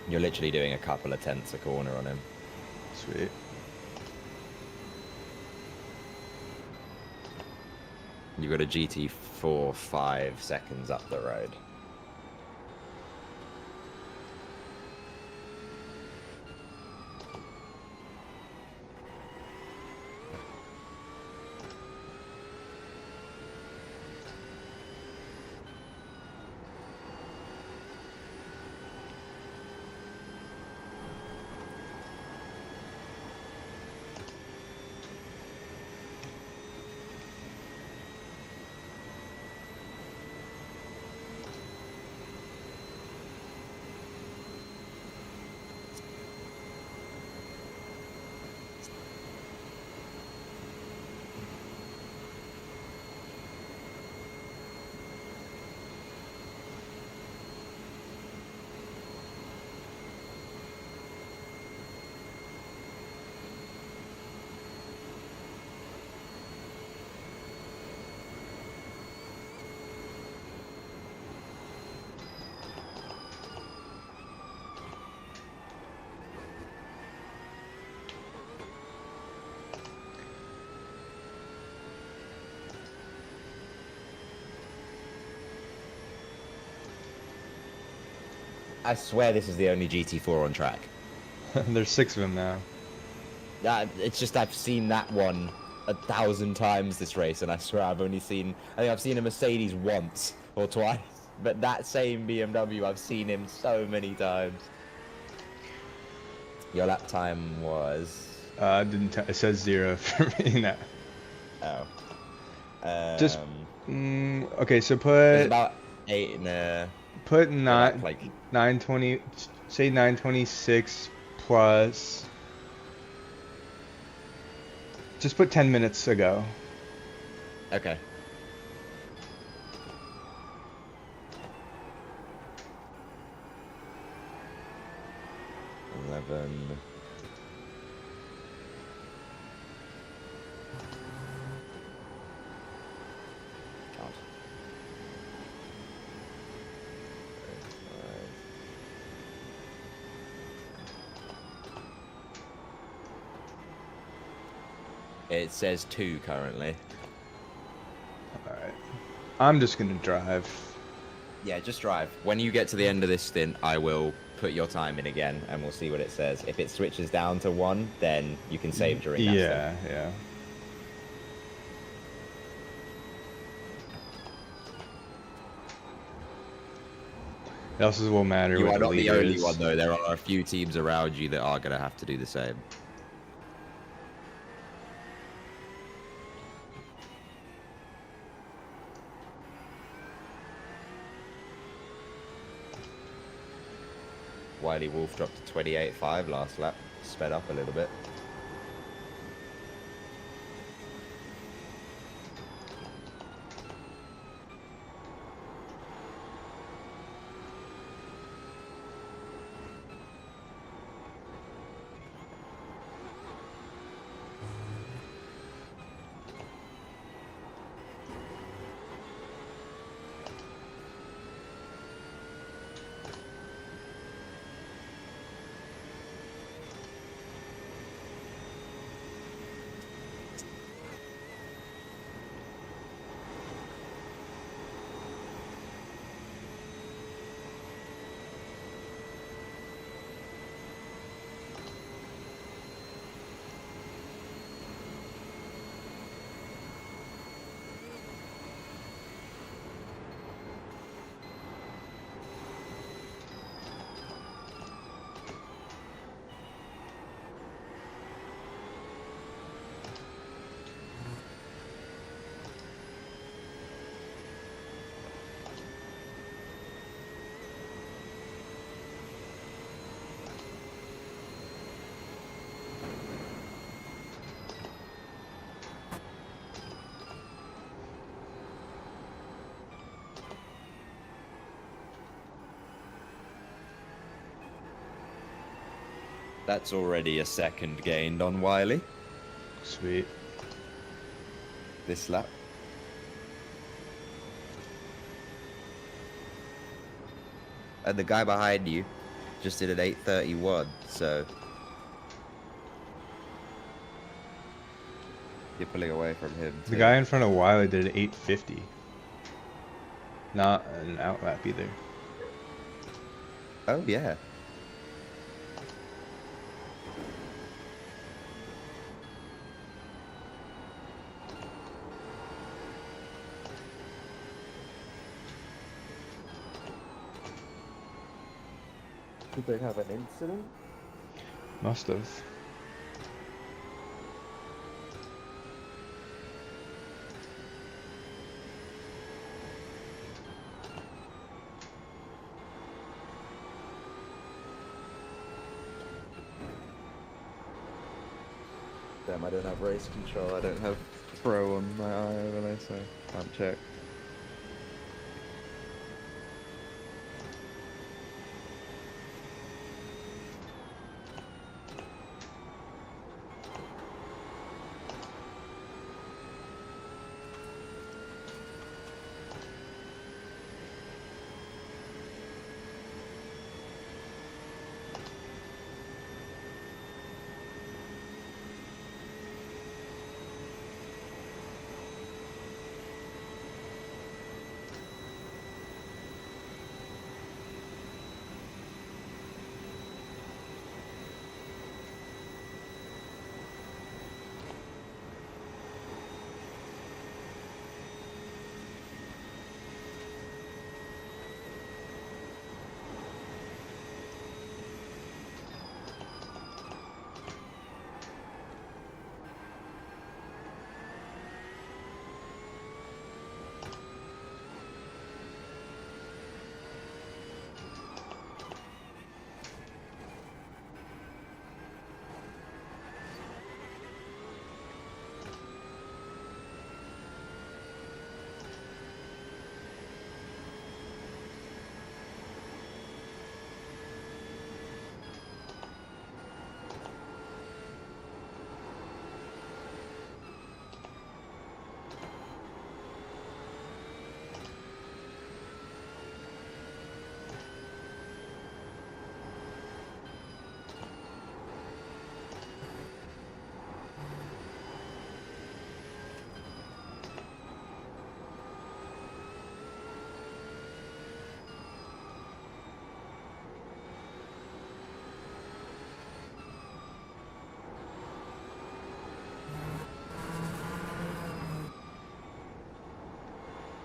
You're literally doing a couple of tenths a corner on him. Sweet. You've got a GT4 5 seconds up the road. I swear this is the only GT4 on track. There's 6 of them now. It's just I've seen that one 1,000 times this race, and I swear I think I've seen a Mercedes once or twice, but that same BMW I've seen him so many times. Your lap time was. Didn't it says 0 for me now. Oh. Just okay. So It was put about 8 in a. put Your lap, 920. Say 926 plus. Just put 10 minutes ago. Okay. $11. God. 35. It says 2 currently. Alright. I'm just gonna drive. Yeah, just drive. When you get to the end of this stint, I will put your time in again, and we'll see what it says. If it switches down to 1, then you can save during that stint. Yeah. It also will matter You what are the not the leader only is. one, though. There are a few teams around you that are going to have to do the same. Wiley Wolf dropped to 28.5 last lap. Sped up a little bit. That's already a second gained on Wiley Sweet. this lap. And the guy behind you just did an 8:31, so you're pulling away from him. The guy in front of Wiley did 850. Not an outlap either. Oh, yeah. Did they have an incident? Must have. Damn, I don't have race control. I don't have pro on my eye overlay, so can't check.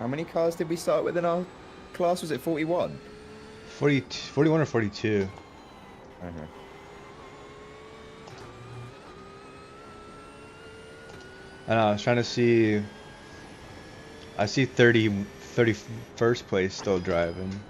How many cars did we start with in our class? Was it 41? 41 or 42. Okay. I know, I was trying to see. I see 31st place still driving.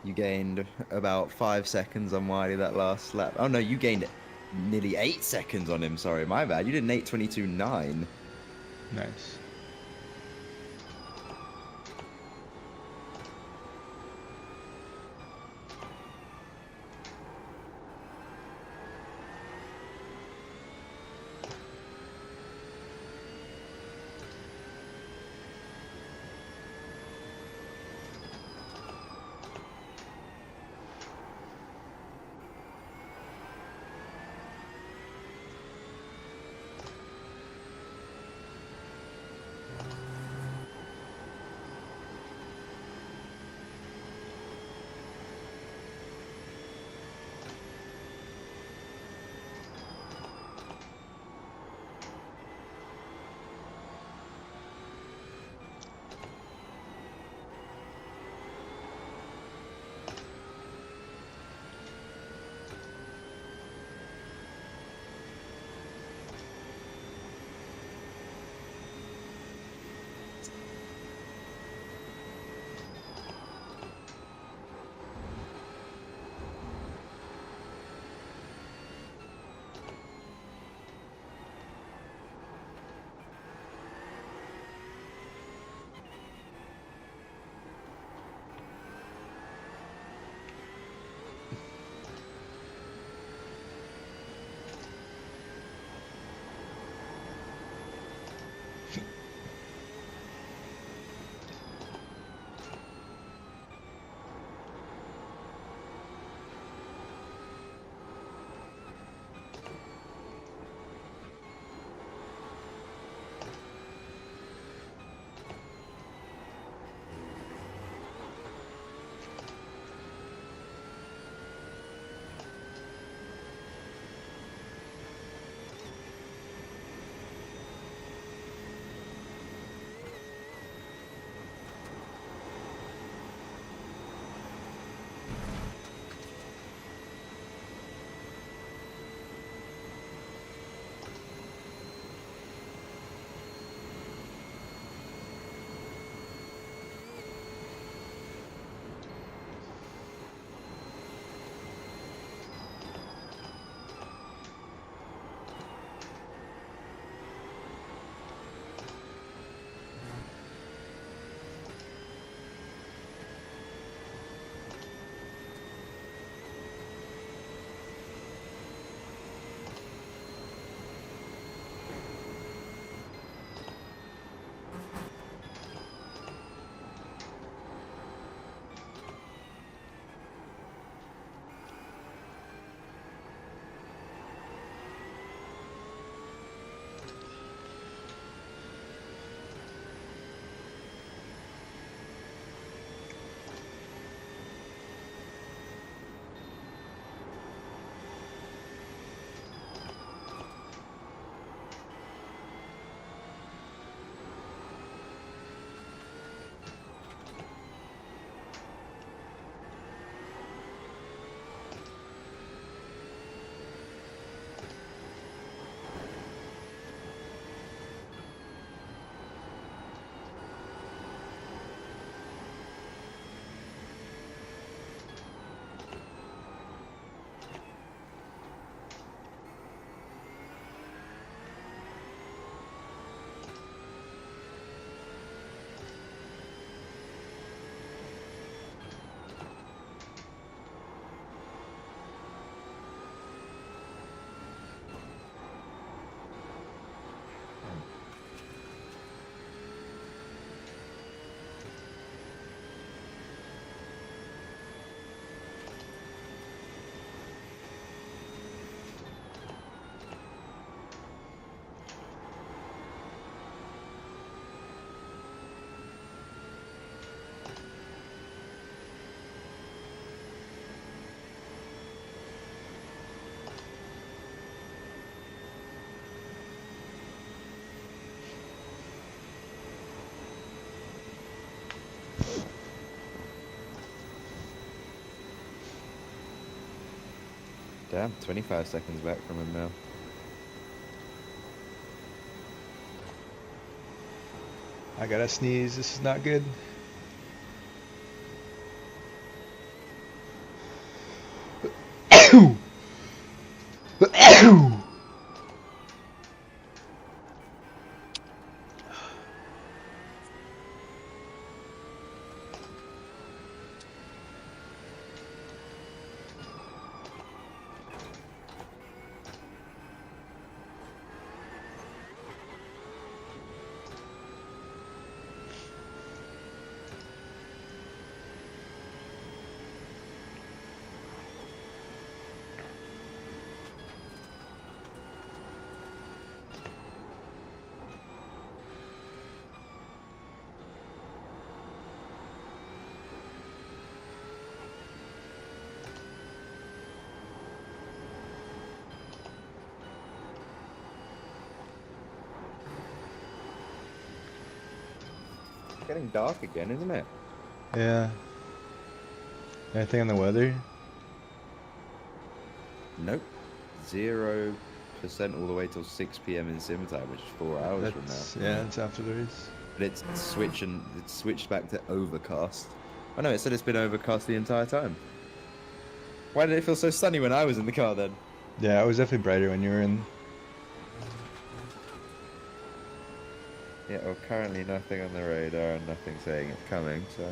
You gained about 5 seconds on Wiley that last lap. Oh no, you gained nearly 8 seconds on him. Sorry, my bad. You did an 8:22.9. Nice. Damn, 25 seconds back from him now. I gotta sneeze. This is not good. It's getting dark again, isn't it? Yeah. Anything on the weather? Nope. 0% all the way till 6 p.m. in sim time, which is 4 hours from now. Yeah, it's after the race. But it's switched back to overcast. I know, it said it's been overcast the entire time. Why did it feel so sunny when I was in the car then? Yeah, it was definitely brighter when you were in. Yeah, well, currently nothing on the radar and nothing saying it's coming, so...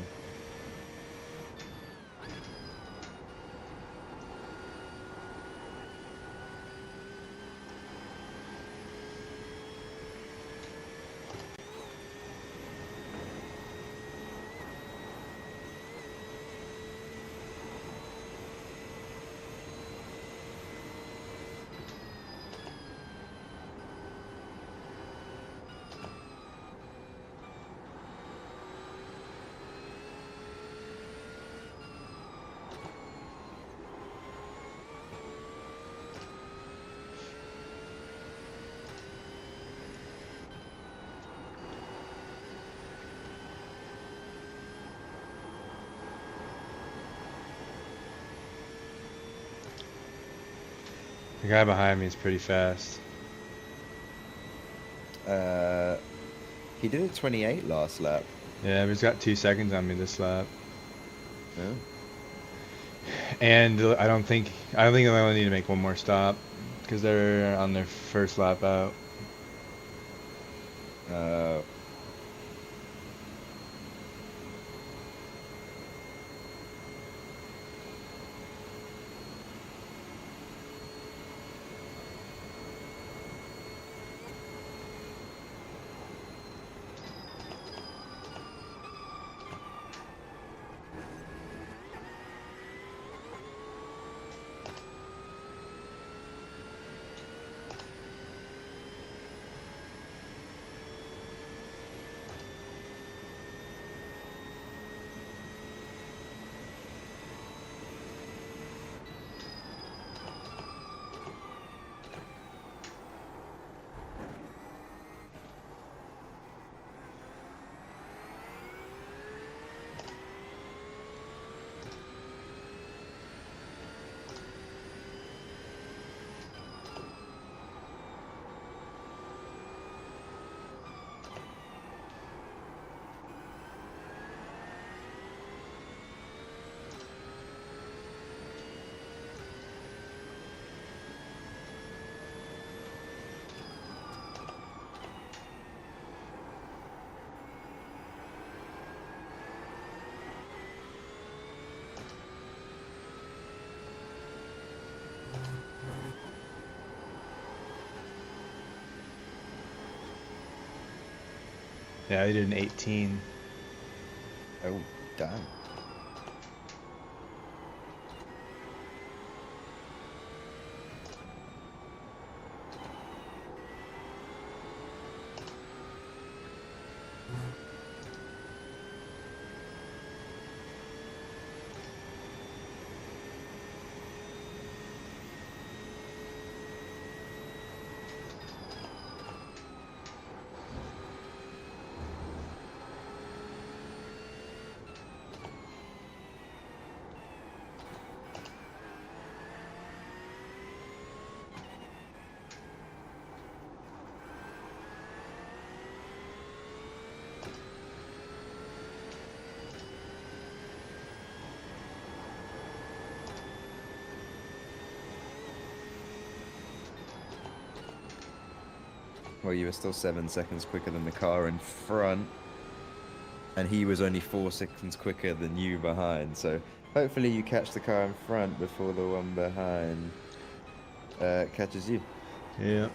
The guy behind me is pretty fast. He did a 28 last lap. Yeah, but he's got 2 seconds on me this lap. Oh. And I don't think they only need to make one more stop because they're on their first lap out. Yeah, he did an 18. Oh, damn. Well, you were still 7 seconds quicker than the car in front, and he was only 4 seconds quicker than you behind. So hopefully you catch the car in front before the one behind catches you. Yeah.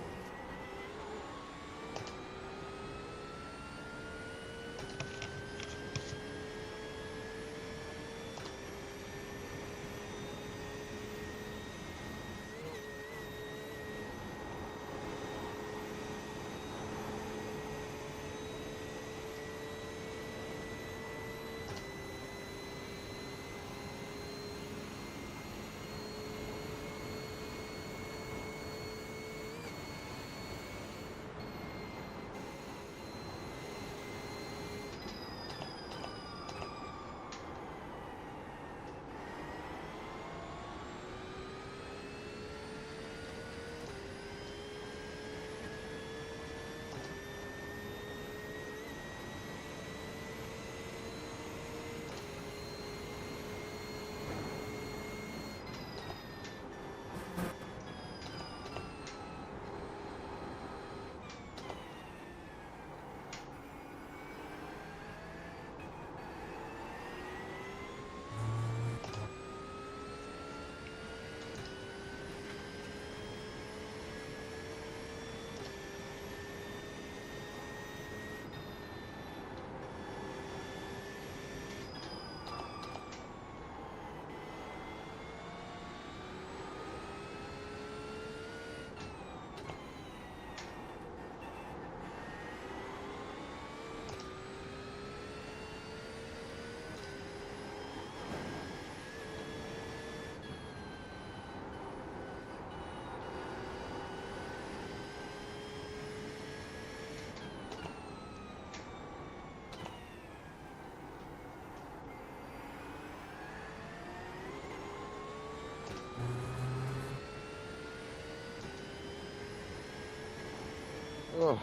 Oh,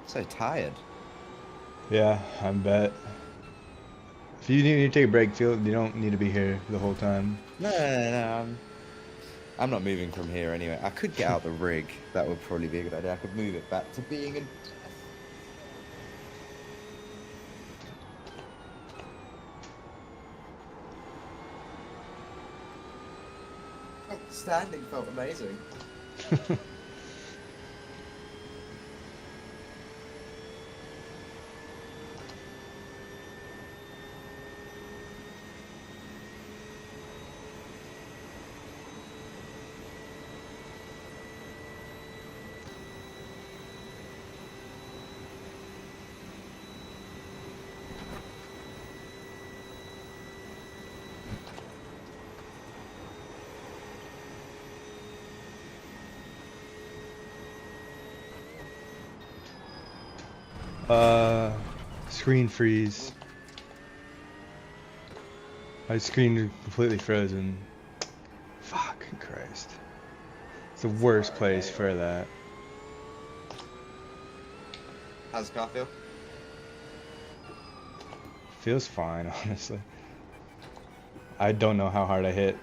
so tired. Yeah, I bet. If you need to take a break, you don't need to be here the whole time. No, I'm not moving from here anyway. I could get out the rig. That would probably be a good idea. I could move it back to being in. Standing felt amazing. Screen freeze. My screen completely frozen. Fucking Christ. It's the worst place for that. How's the car feel? Feels fine, honestly. I don't know how hard I hit.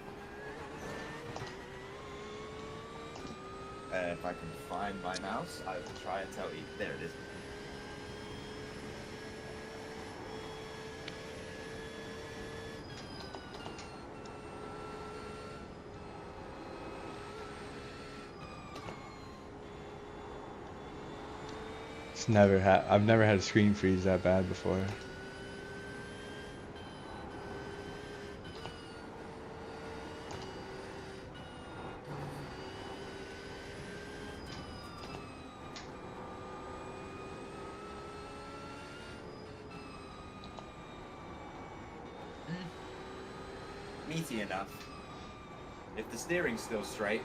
If I can find my mouse, I will try and tell you. There it is. I've never had a screen freeze that bad before. Meaty enough. If the steering's still straight,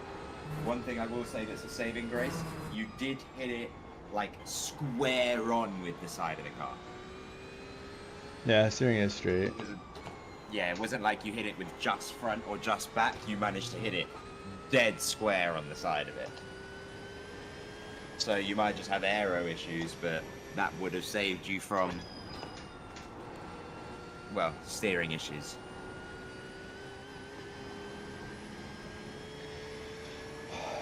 one thing I will say that's a saving grace, you did hit it like square on with the side of the car. Yeah, steering is straight. It wasn't like you hit it with just front or just back. You managed to hit it dead square on the side of it. So you might just have aero issues, but that would have saved you from, well, steering issues.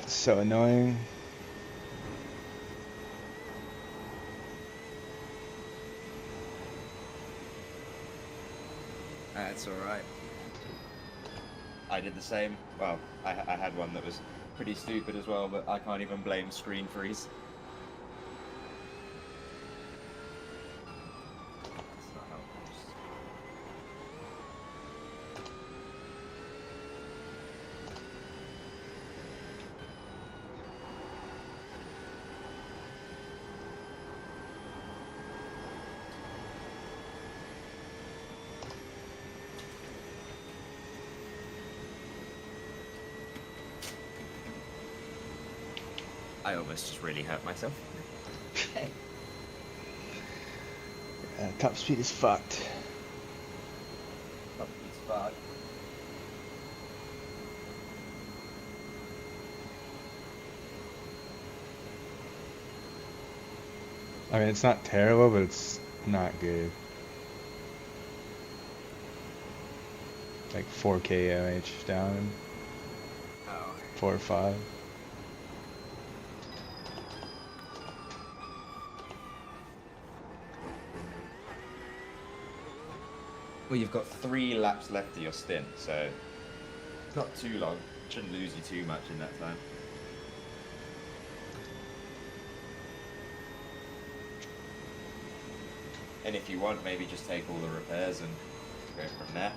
It's so annoying. That's all right. I did the same. Well, I had one that was pretty stupid as well, but I can't even blame screen freeze. That's not how it works. I almost just really hurt myself. Top speed is fucked. It's fun. I mean, it's not terrible, but it's not good. Like 4K MH down, Oh. 4 or 5. Well, you've got 3 laps left of your stint, so it's not too long. Shouldn't lose you too much in that time. And if you want, maybe just take all the repairs and go from there.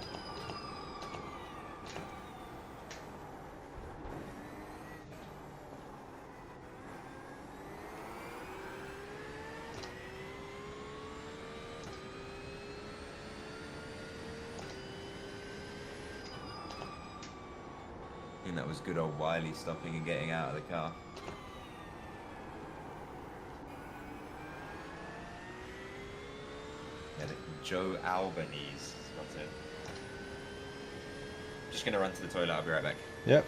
I think that was good old Wiley stopping and getting out of the car. Yeah, Joe Albanese got it. Just gonna run to the toilet, I'll be right back. Yep.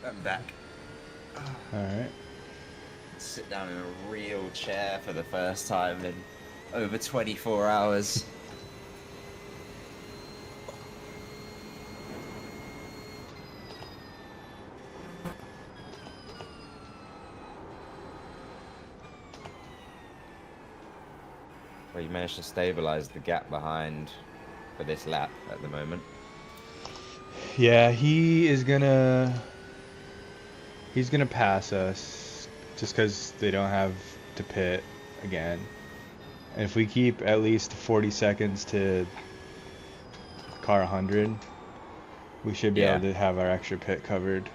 I'm back. Alright. Sit down in a real chair for the first time in over 24 hours. Well, you managed to stabilize the gap behind for this lap at the moment. Yeah, he's gonna pass us just because they don't have to pit again. And if we keep at least 40 seconds to car 100, we should be Yeah. able to have our extra pit covered.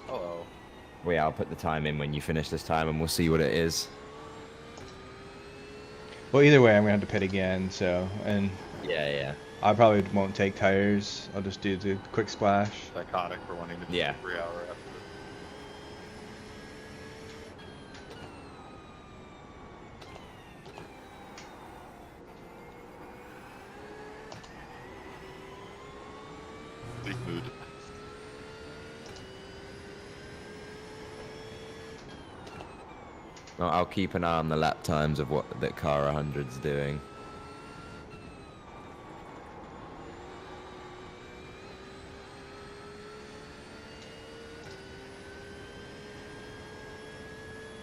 Hello. Well, yeah, I'll put the time in when you finish this time, and we'll see what it is. Well, either way, I'm gonna have to pit again. So, and Yeah, yeah. I probably won't take tires. I'll just do the quick splash. Psychotic for wanting to do Yeah. a 3-hour after. Big mood. Well, I'll keep an eye on the lap times of what that car 100's doing.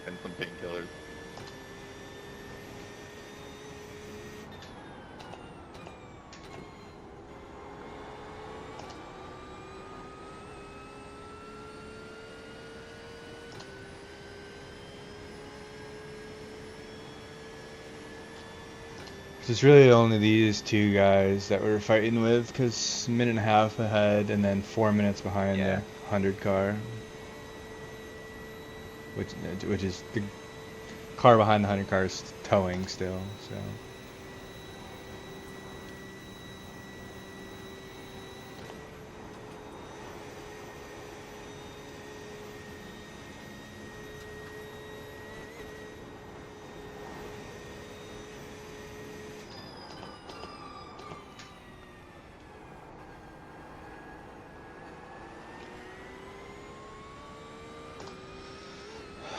And some painkillers. It's really only these two guys that we're fighting with, because minute and a half ahead and then 4 minutes behind Yeah. the 100 car. Which is the car behind the 100 car is towing still, so.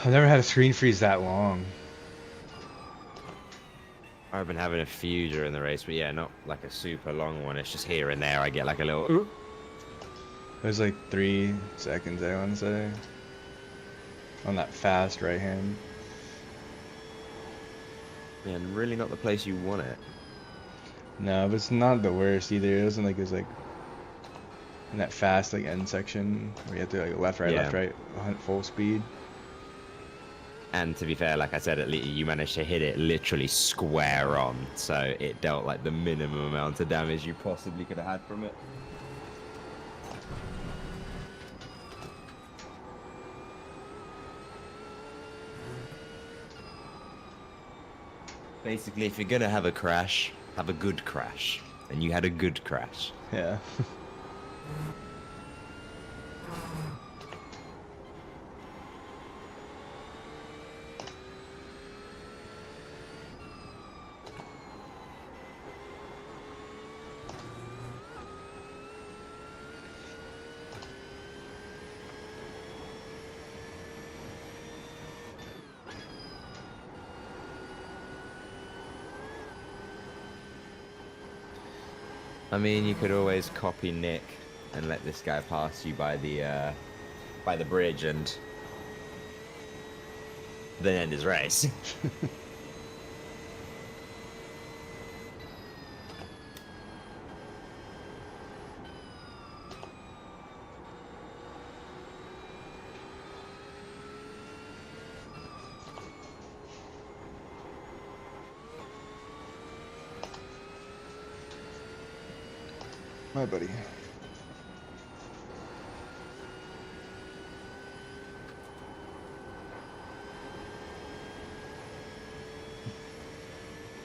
I've never had a screen freeze that long. I've been having a few during the race, but yeah, not like a super long one. It's just here and there I get like a little... It was like 3 seconds, I want to say. On that fast right hand. Yeah, and really not the place you want it. No, but it's not the worst either. It wasn't like it was like in that fast like end section where you have to like left, right, Yeah. full speed. And to be fair, like I said, at least you managed to hit it literally square on, so it dealt like the minimum amount of damage you possibly could have had from it. Basically, if you're gonna have a crash, have a good crash. And you had a good crash. Yeah. I mean, you could always copy Nick and let this guy pass you by the bridge and then end his race. My buddy.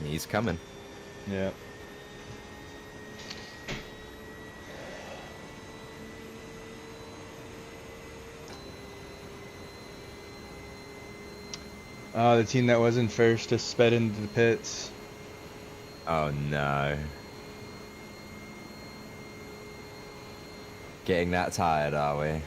He's coming. Yeah. The team that was in first just sped into the pits. Oh no. Getting that tired, are we?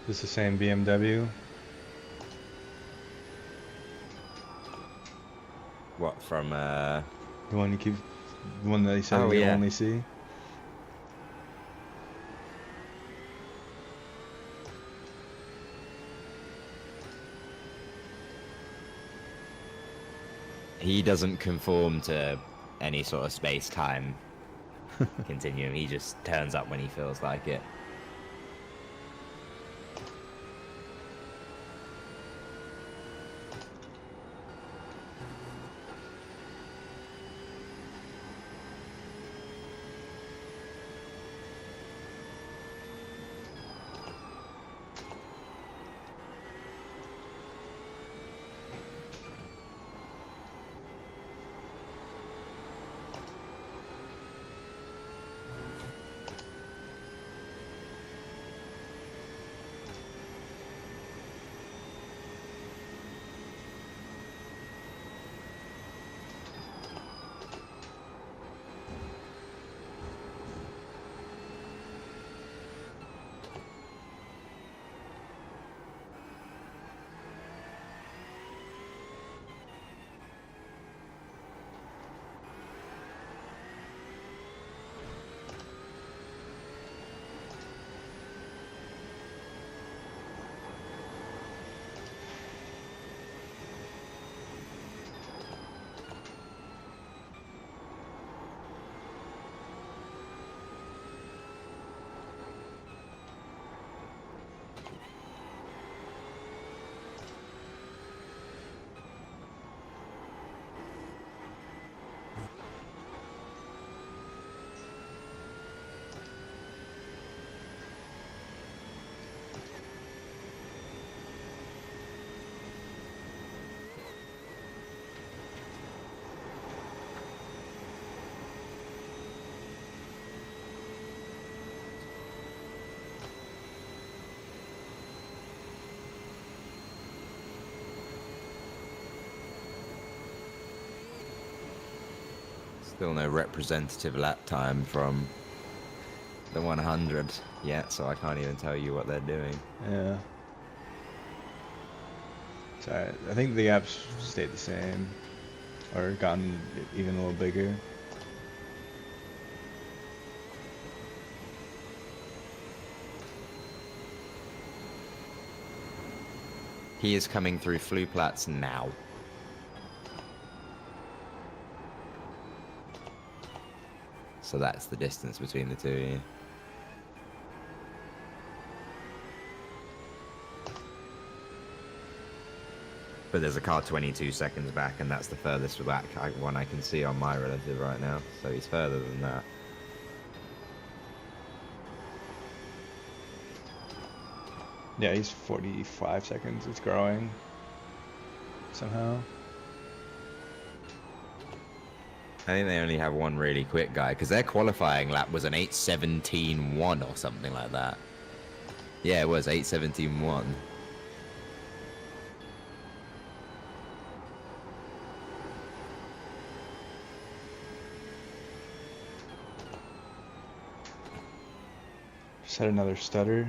Just the same BMW. What from? The one you keep, the one that you said Oh, you yeah. only see. He doesn't conform to any sort of space-time continuum. He just turns up when he feels like it. Still no representative lap time from the 100 yet, so I can't even tell you what they're doing. Yeah. Sorry, I think the apps stayed the same, or gotten even a little bigger. He is coming through Fluplatz now. So that's the distance between the two. Yeah. But there's a car 22 seconds back, and that's the furthest back one I can see on my relative right now. So he's further than that. Yeah, he's 45 seconds. It's growing somehow. I think they only have one really quick guy, because their qualifying lap was an 8:17.1 or something like that. Yeah, it was 8:17.1. Just had another stutter.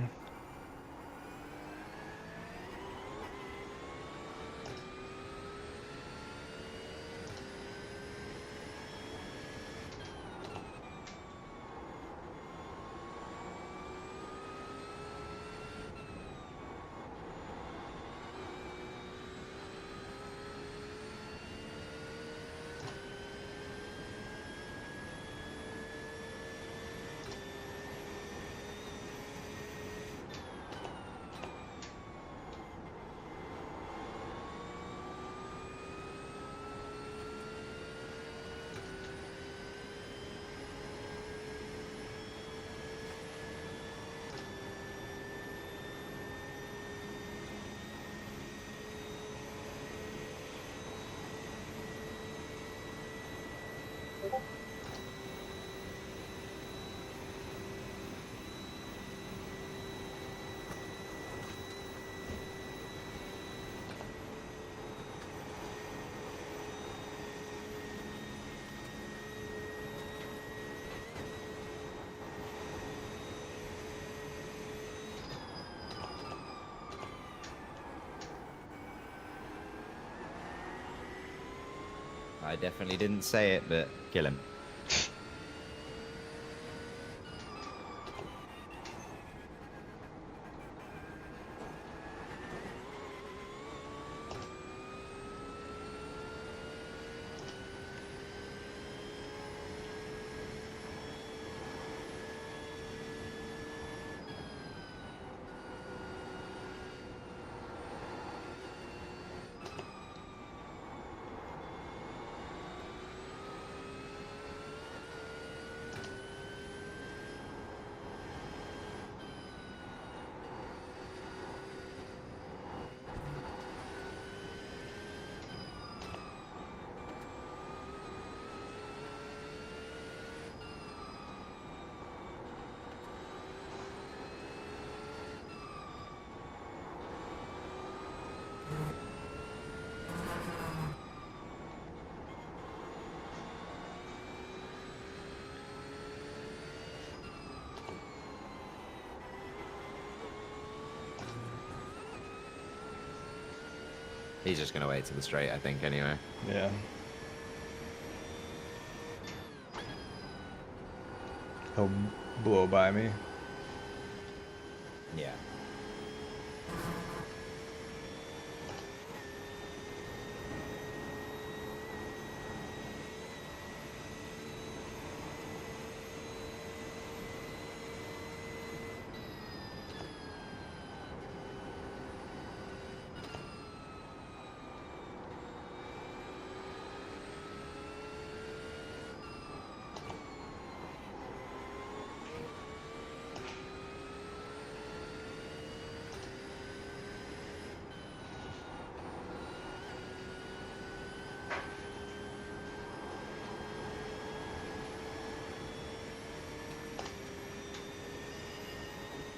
I definitely didn't say it, but kill him. He's just gonna wait to the straight, I think, anyway. Yeah. He'll blow by me. Yeah.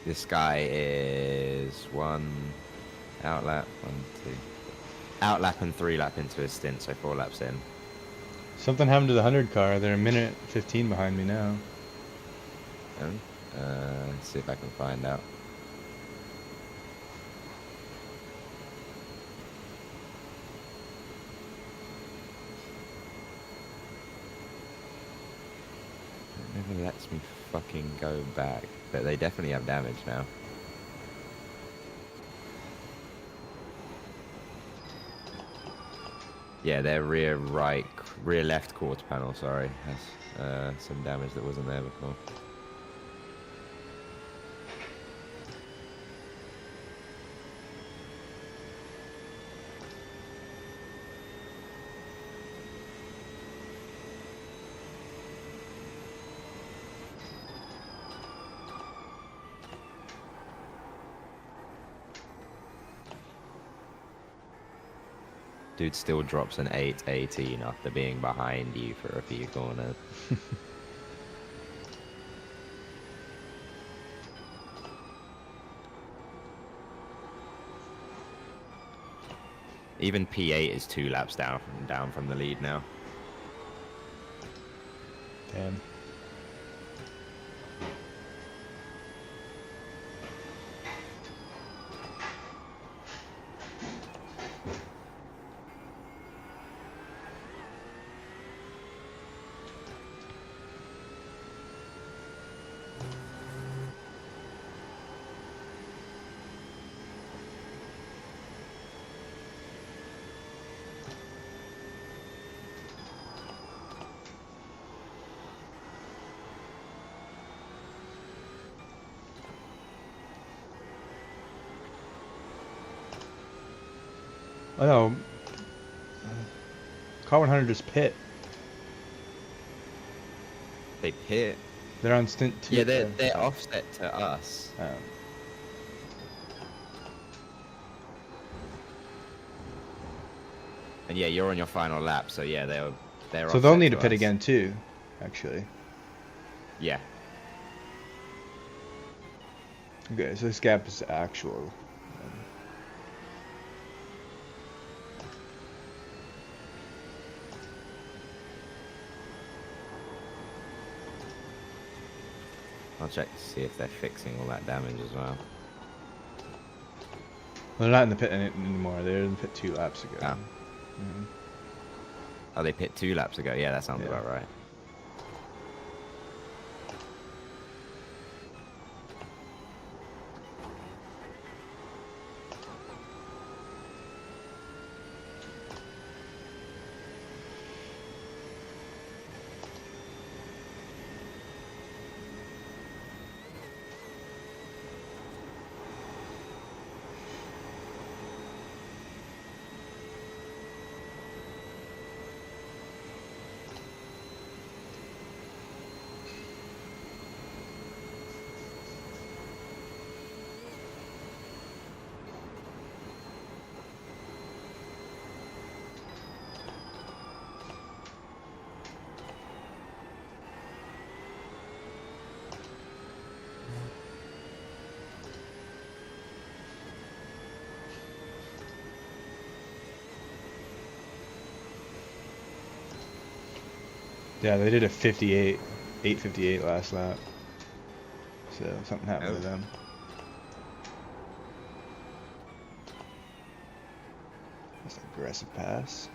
This guy is outlap, 3 lap into his stint, so 4 laps in. Something happened to the 100 car. They're a minute 15 behind me now. Let's see if I can find out. It never lets me fucking go back, but they definitely have damage now. Yeah, their rear left quarter panel, sorry, has some damage that wasn't there before. Dude still drops an 8.18 after being behind you for a few corners. Even P8 is 2 laps down from the lead now. Damn. Oh no. Car 100 just pit. They pit. They're on stint 2. Yeah, they're offset to us. Oh. And yeah, you're on your final lap, so yeah, they're So they'll offset need to to pit us. again too, actually. Yeah. Okay, so this gap is actual. I'll check to see if they're fixing all that damage as well. They're not in the pit anymore. They were in the pit 2 laps ago. Oh. Mhm. Oh, they pit 2 laps ago. Yeah, that sounds Yeah. about right. Yeah, they did a 58, 8:58 last lap. So something happened to Oh. them. That's an aggressive pass.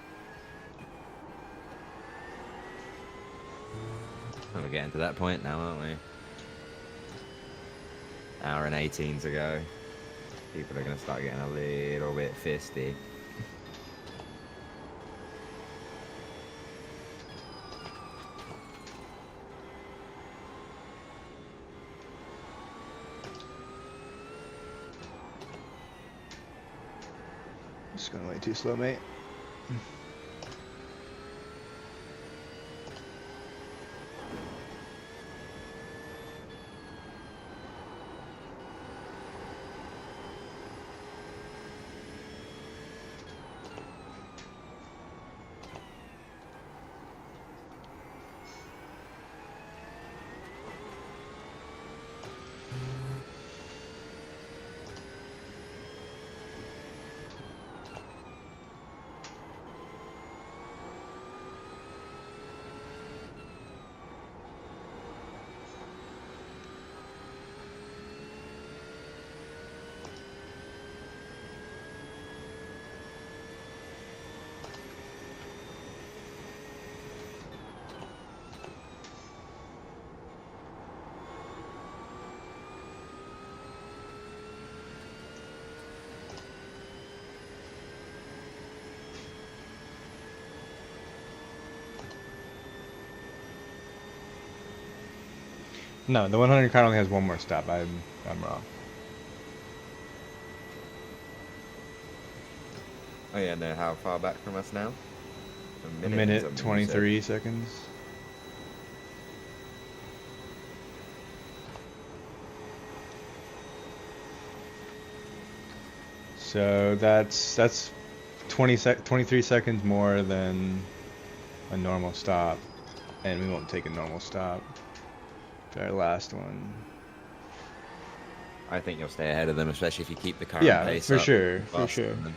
We're getting to that point now, aren't we? Hour and 18 to go. People are going to start getting a little bit fisty. Just going way too slow, mate. No, the 100 car only has one more stop. I'm wrong. Oh yeah, no, how far back from us now? A or minute something, you 23 seconds. So that's 23 seconds more than a normal stop, and we won't take a normal stop for our last one. I think you'll stay ahead of them, especially if you keep the current Yeah, pace for up sure, for faster sure. than them.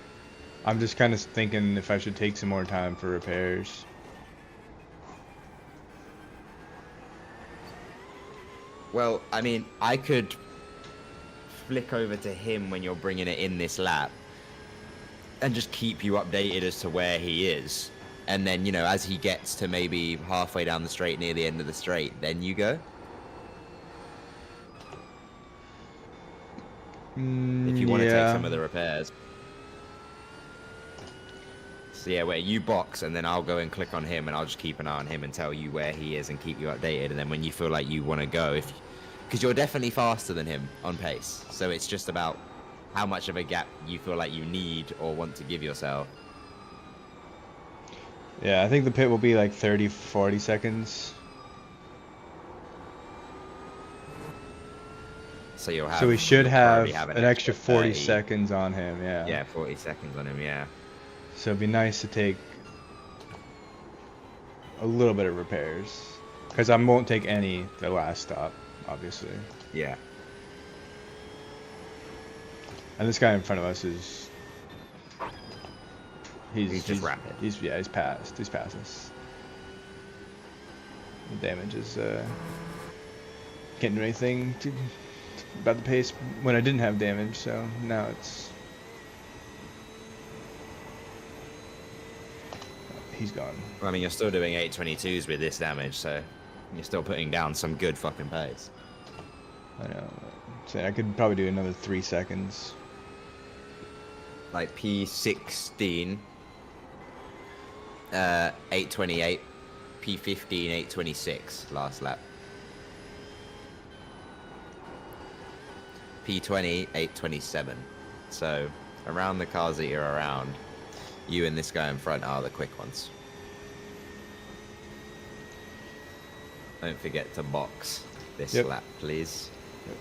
I'm just kind of thinking if I should take some more time for repairs. Well, I mean, I could flick over to him when you're bringing it in this lap and just keep you updated as to where he is. And then, you know, as he gets to maybe halfway down the straight, near the end of the straight, then you go. If you want to take some of the repairs. So yeah, where you box and then I'll go and click on him and I'll just keep an eye on him and tell you where he is and keep you updated. And then when you feel like you want to go, because you're definitely faster than him on pace. So it's just about how much of a gap you feel like you need or want to give yourself. Yeah, I think the pit will be like 30, 40 seconds. So you'll have. So we should you'll have probably have an extra 40 30. seconds on him, yeah. Yeah, 40 seconds on him, yeah. So it'd be nice to take a little bit of repairs. Because I won't take any the last stop, obviously. Yeah. And this guy in front of us is... He's just rapid. He's passed. He's passed us. The damage is... can't do anything about the pace when I didn't have damage, so now it's... he's gone. I mean, you're still doing 822s with this damage, so you're still putting down some good fucking pace. I know. So I could probably do another 3 seconds. Like P16, 828, P15, 826 last lap. P20, 827. So around the cars that you're around, you and this guy in front are the quick ones. Don't forget to box this lap, please. Yep.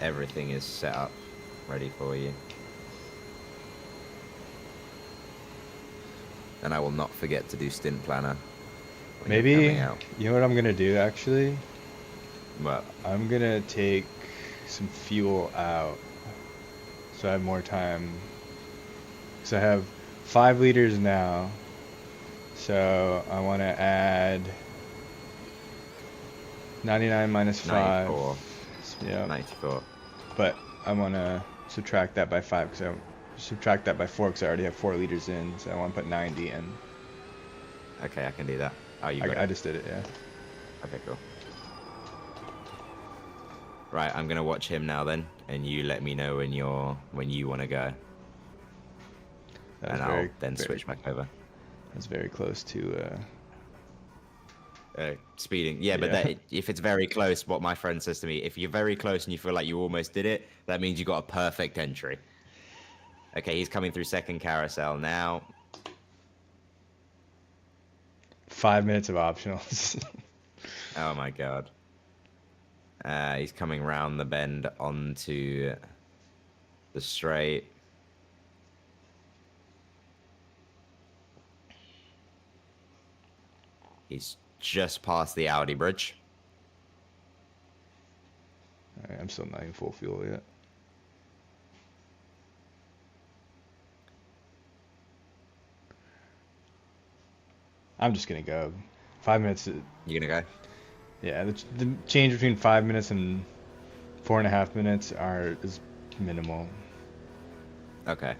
Everything is set up, ready for you. And I will not forget to do stint planner. when you're Maybe, coming out. you know what I'm going to do, actually? What? I'm going to take some fuel out so I have more time. So I have 5 liters now. So I want to add 99 minus 5. 94. Yeah. 94. But I want to subtract that by 5 because I subtract that by 4 because I already have 4 liters in. So I want to put 90 in. Okay, I can do that. Oh, you got I it. just did it, yeah. Okay, cool. Right, I'm gonna watch him now then, and you let me know when you want to go, That and was I'll then switch back over. That's very close to. Speeding, yeah, but Yeah. if it's very close, what my friend says to me, if you're very close and you feel like you almost did it, that means you got a perfect entry. Okay, he's coming through second carousel now. 5 minutes of optionals. Oh my god. He's coming round the bend onto the straight. He's just past the Audi bridge. Alright, I'm still not in full fuel yet. I'm just gonna go. 5 minutes. You gonna go? Yeah, the change between 5 minutes and 4.5 minutes is minimal. Okay.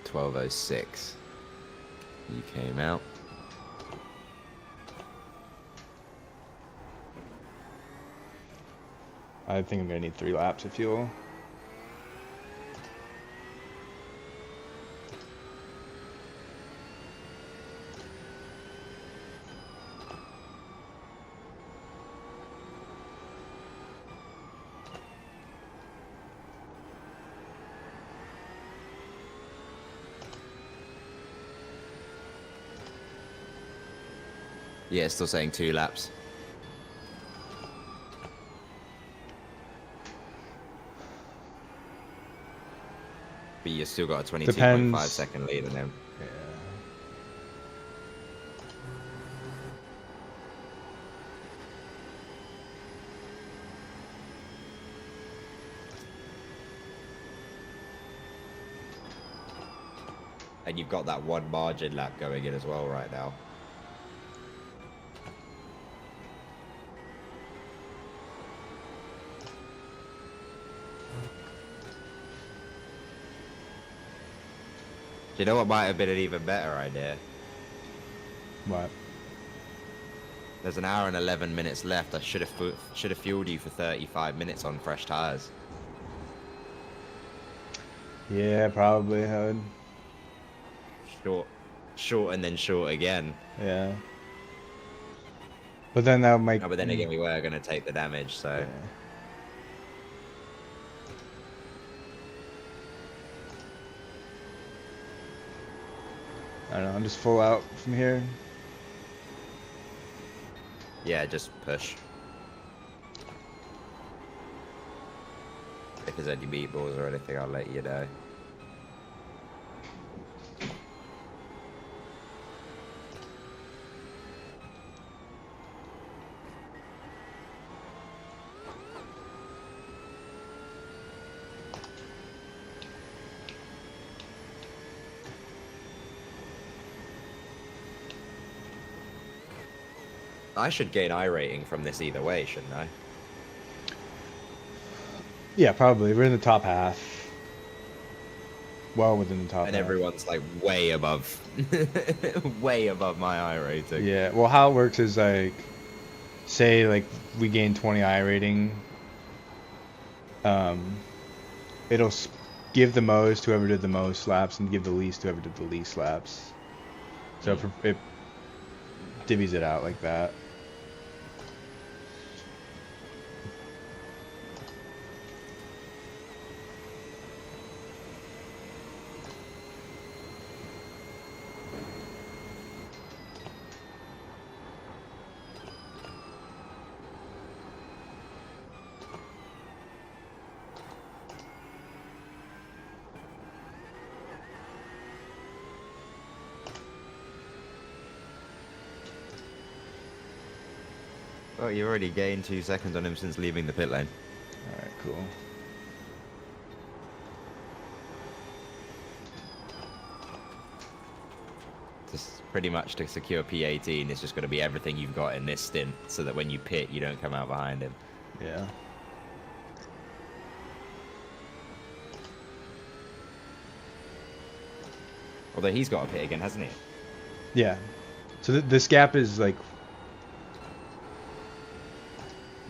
$12.06. You came out. I think I'm gonna need 3 laps of fuel. Yeah, it's still saying 2 laps. But you still got a 22.5 Depends. second lead on him. Yeah. And you've got that 1 margin lap going in as well right now. Do you know what might have been an even better idea? What? There's an hour and 11 minutes left. I should have fueled you for 35 minutes on fresh tires. Yeah, probably I would. Short and then short again. Yeah. But then that might. Oh, but then again, we were gonna take the damage, so. Yeah. I don't know. I'm just full out from here. Yeah, just push. If there's any meatballs or anything, I'll let you know. I should gain iRating from this either way, shouldn't I? Yeah, probably. We're in the top half. well within the top And half. everyone's like way above, way above my I rating. Yeah. Well, how it works is like, say like we gain 20 I rating. It'll give the most to whoever did the most laps and give the least to whoever did the least laps. So it divvies it out like that. Oh, you already gained 2 seconds on him since leaving the pit lane. All right, cool. Just pretty much to secure P18, it's just going to be everything you've got in this stint, so that when you pit, you don't come out behind him. Yeah. Although he's got a pit again, hasn't he? Yeah. So this gap is like.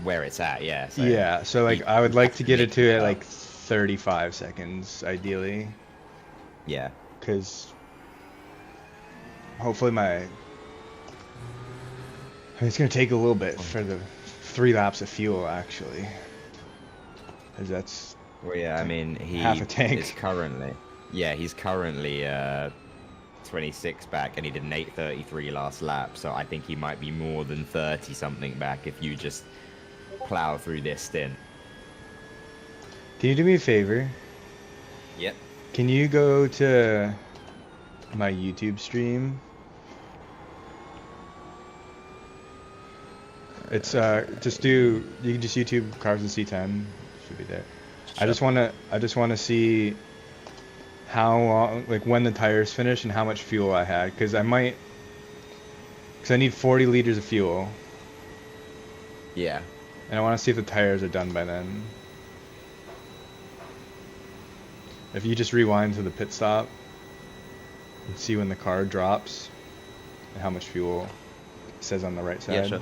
Where it's at, yeah. So Yeah. So like he- I would like to get it make to it at up. like 35 seconds ideally, Yeah. because hopefully it's gonna take a little bit for the 3 laps of fuel actually, because that's Well, yeah, I mean, he half a tank. is currently... Yeah, he's currently 26 back, and he did an 8:33 last lap, so I think he might be more than 30-something back if you just plow through this stint. Can you do me a favor? Yep. Can you go to my YouTube stream? It's just you can just YouTube Cars and C10, should be there. I just wanna see how long, like when the tires finish and how much fuel I had, because I need 40 liters of fuel, Yeah. and I want to see if the tires are done by then. If you just rewind to the pit stop and see when the car drops and how much fuel it says on the right side. Yeah, sure.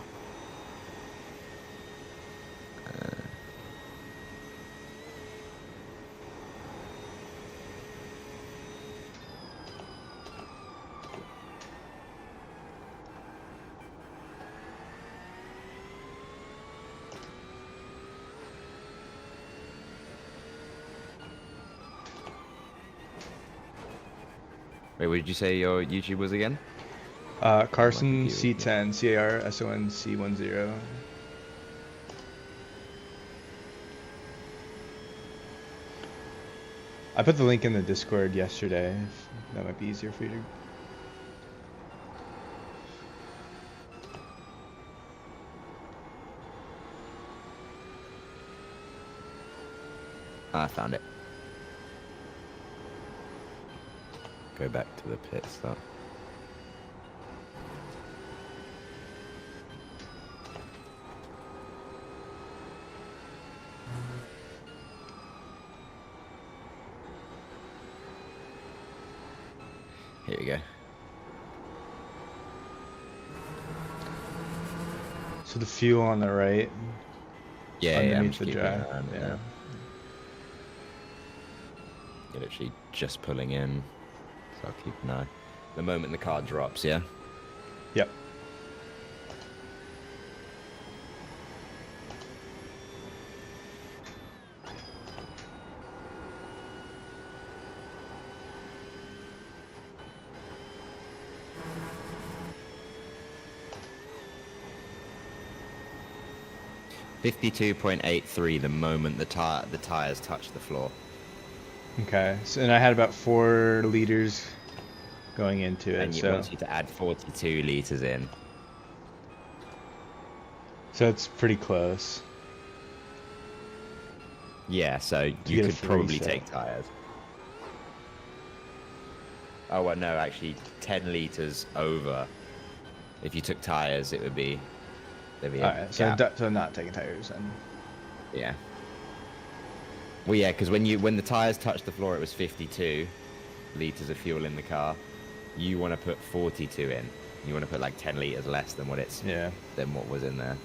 Wait, what did you say your YouTube was again? Carson Like you, C10, CARSON C10. I put the link in the Discord yesterday. That might be easier for you to. I found it. Go back to the pit stop. Here we go. So the fuel on the right, Yeah, yeah, I'm underneath just the keeping drive. an eye on it Yeah. now. You're literally just pulling in, so I'll keep an eye. The moment the car drops, yeah? Yep. .83 the moment the tires touch the floor. Okay. So, and I had about 4 liters going into it. And you So want you to add 42 liters in. it's pretty close. Yeah, so get you a could probably reset. take tires. Oh, well, no, actually, 10 liters over. If you took tires, it would be... There'd be a Alright, so gap. so I'm not taking tires then. Yeah. Well, yeah, because when the tires touched the floor, it was 52, liters of fuel in the car. You want to put 42 in. You want to put like 10 liters less than what was in there.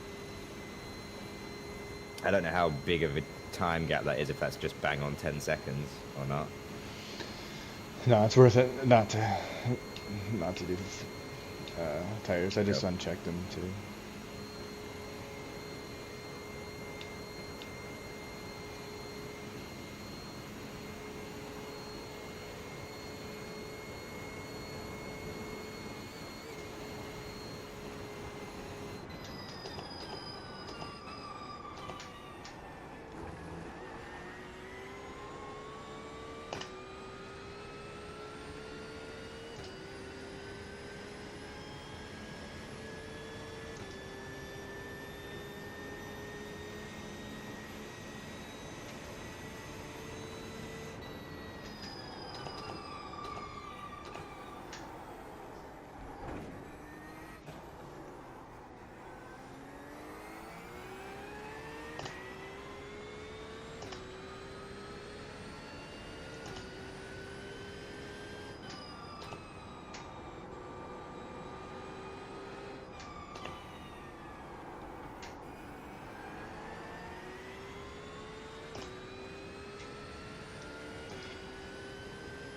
I don't know how big of a time gap that is, if that's just bang on 10 seconds or not. No, it's worth it not to do tires. I just unchecked them too.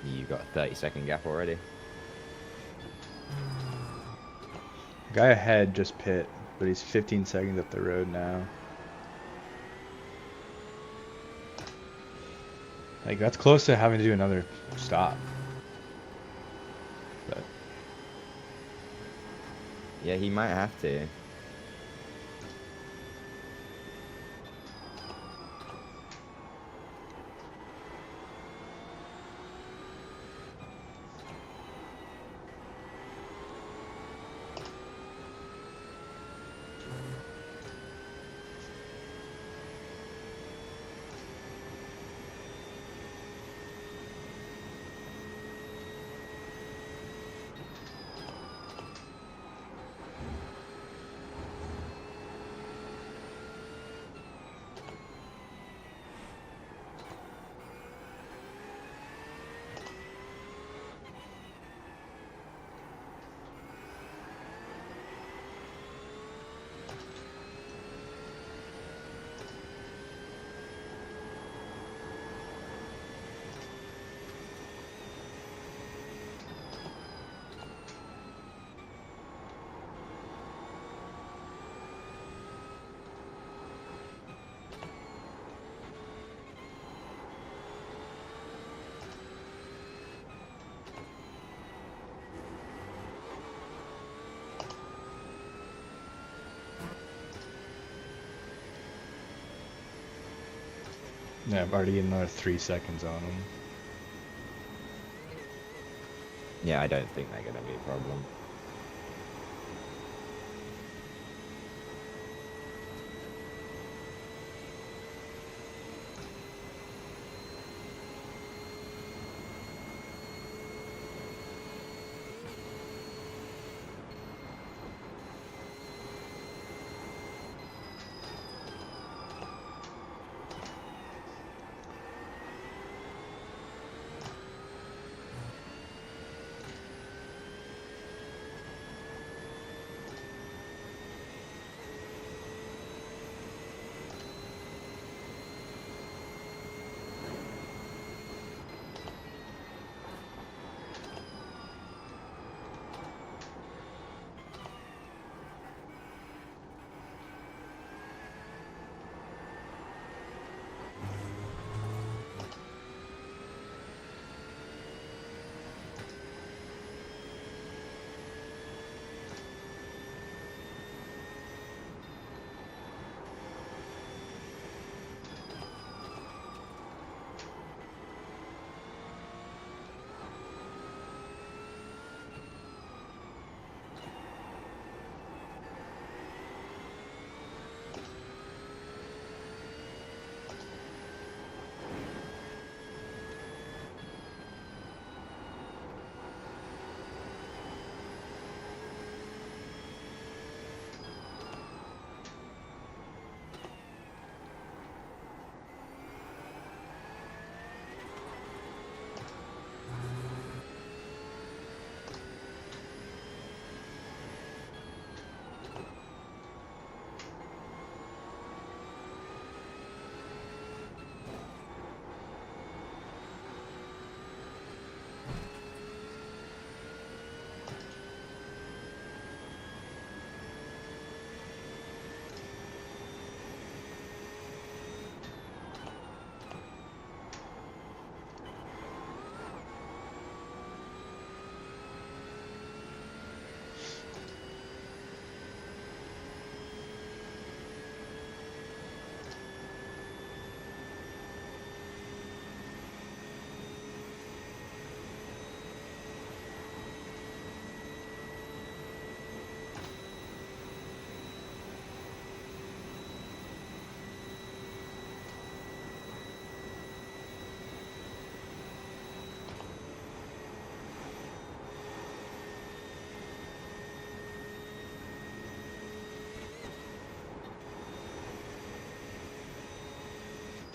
You got a 30-second gap already. Guy ahead just pit, but he's 15 seconds up the road now. Like, that's close to having to do another stop. But Yeah, he might have to. yeah, I've already another 3 seconds on him. Yeah, I don't think they're going to be a problem.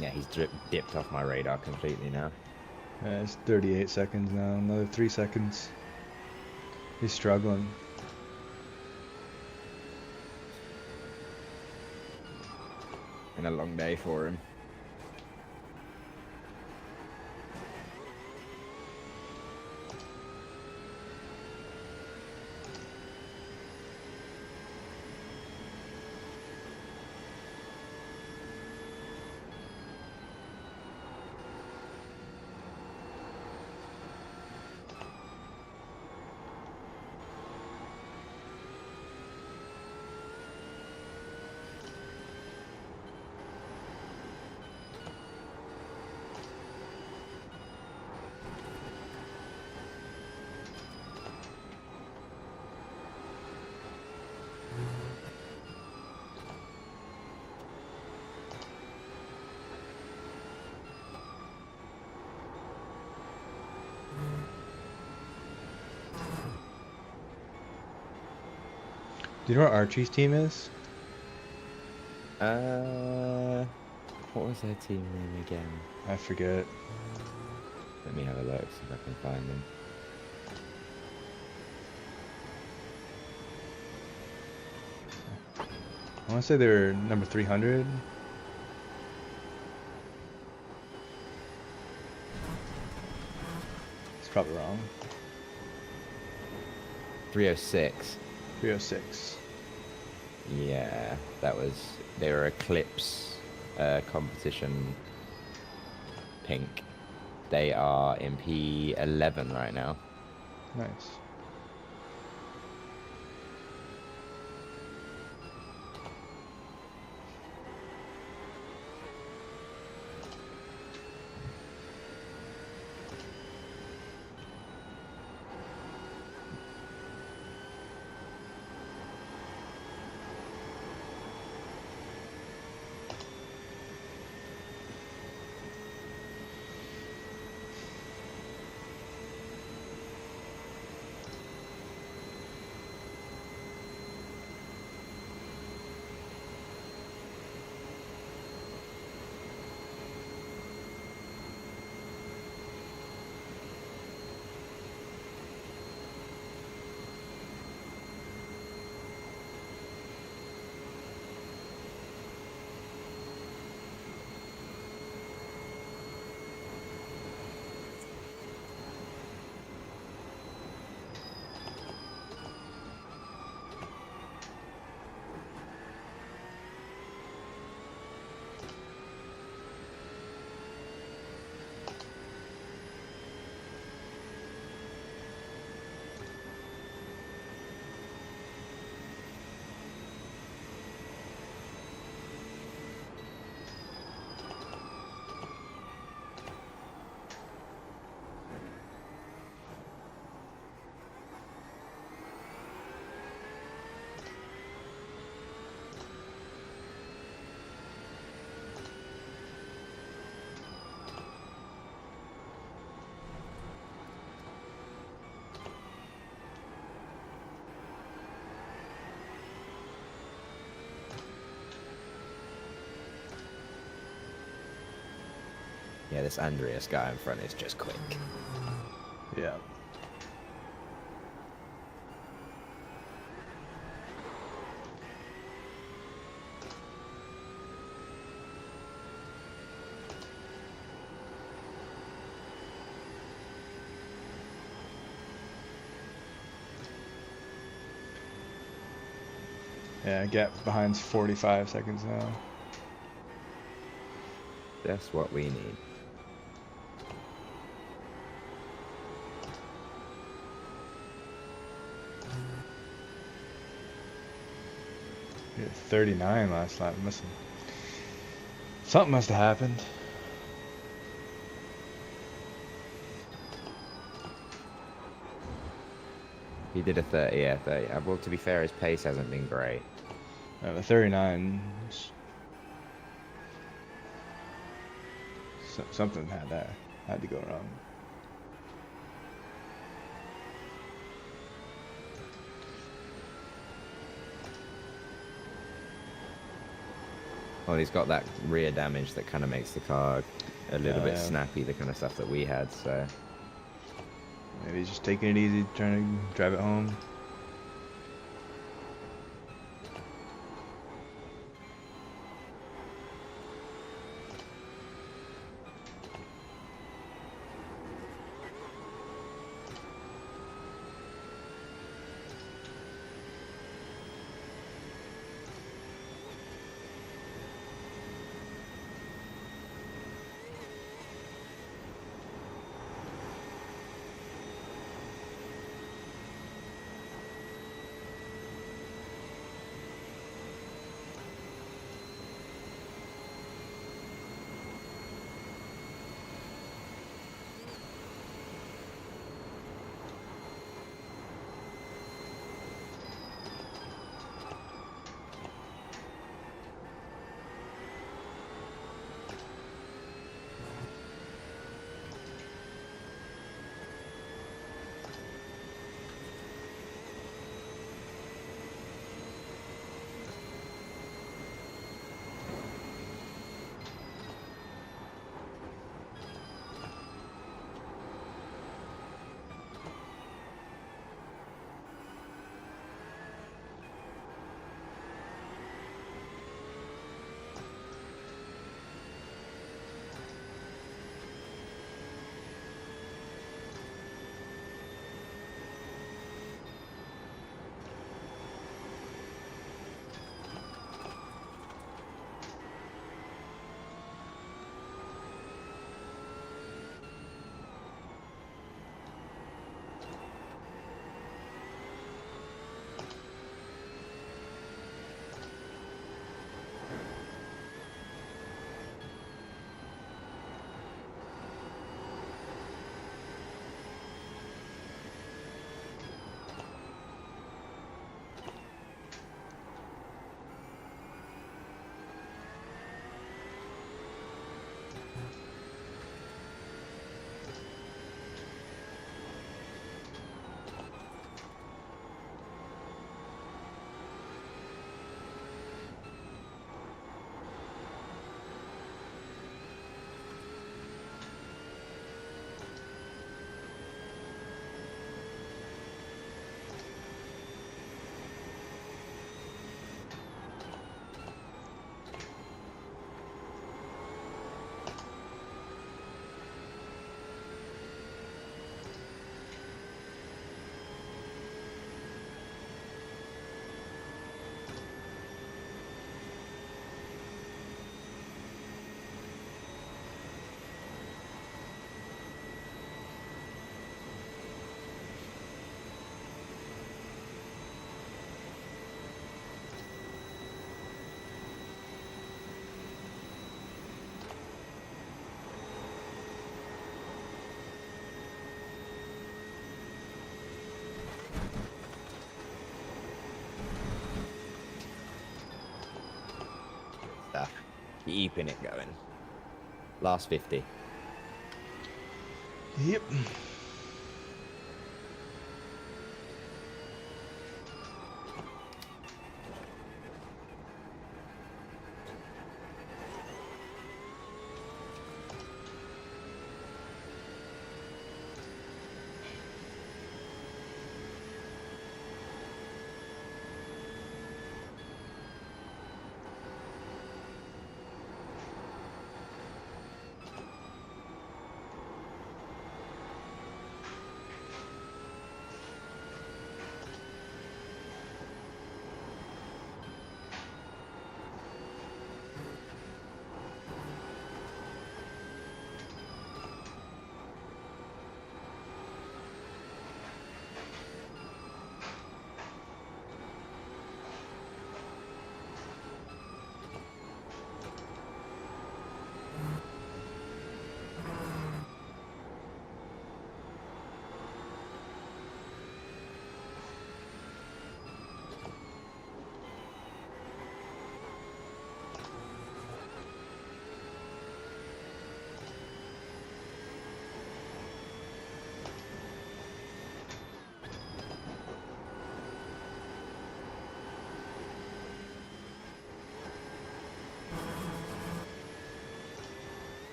Yeah, he's dipped off my radar completely now. It's 38 seconds now. Another 3 seconds. He's struggling. Been a long day for him. Do you know what Archie's team is? What was their team name again? I forget. Let me have a look, see if I can find them. I want to say they're number 300. It's probably wrong. 306. 306. Yeah, they were Eclipse competition pink. They are in P11 right now. Nice. Yeah, this Andreas guy in front is just quick. Yeah. Yeah, gap behind's 45 seconds now. That's what we need. We had 39 last lap. Something must have happened. He did a 30, yeah, 30. Well, to be fair, his pace hasn't been great. The 39. Something had to go wrong. Well, he's got that rear damage that kind of makes the car a little bit Yeah. snappy, the kind of stuff that we had. So Maybe he's just taking it easy, trying to drive it home. stuff. Keeping it going. Last 50. Yep.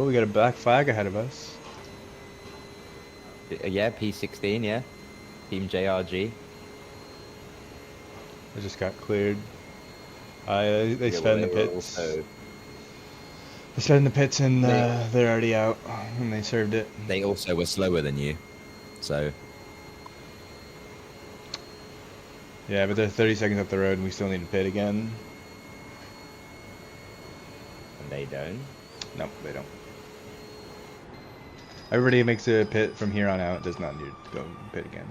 Oh, we got a black flag ahead of us. Yeah, P16, yeah. Team JRG. I just got cleared. They Yeah, sped well, in the they were pits. also They sped in the pits and They- they're already out and they served it. they also were slower than you, so Yeah, but they're 30 seconds up the road and we still need to pit again. and they don't. No, they don't. Everybody who makes a pit from here on out does not need to go pit again.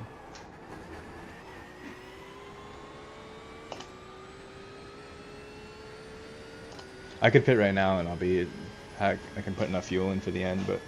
I could pit right now and I'll be I can put enough fuel in for the end, but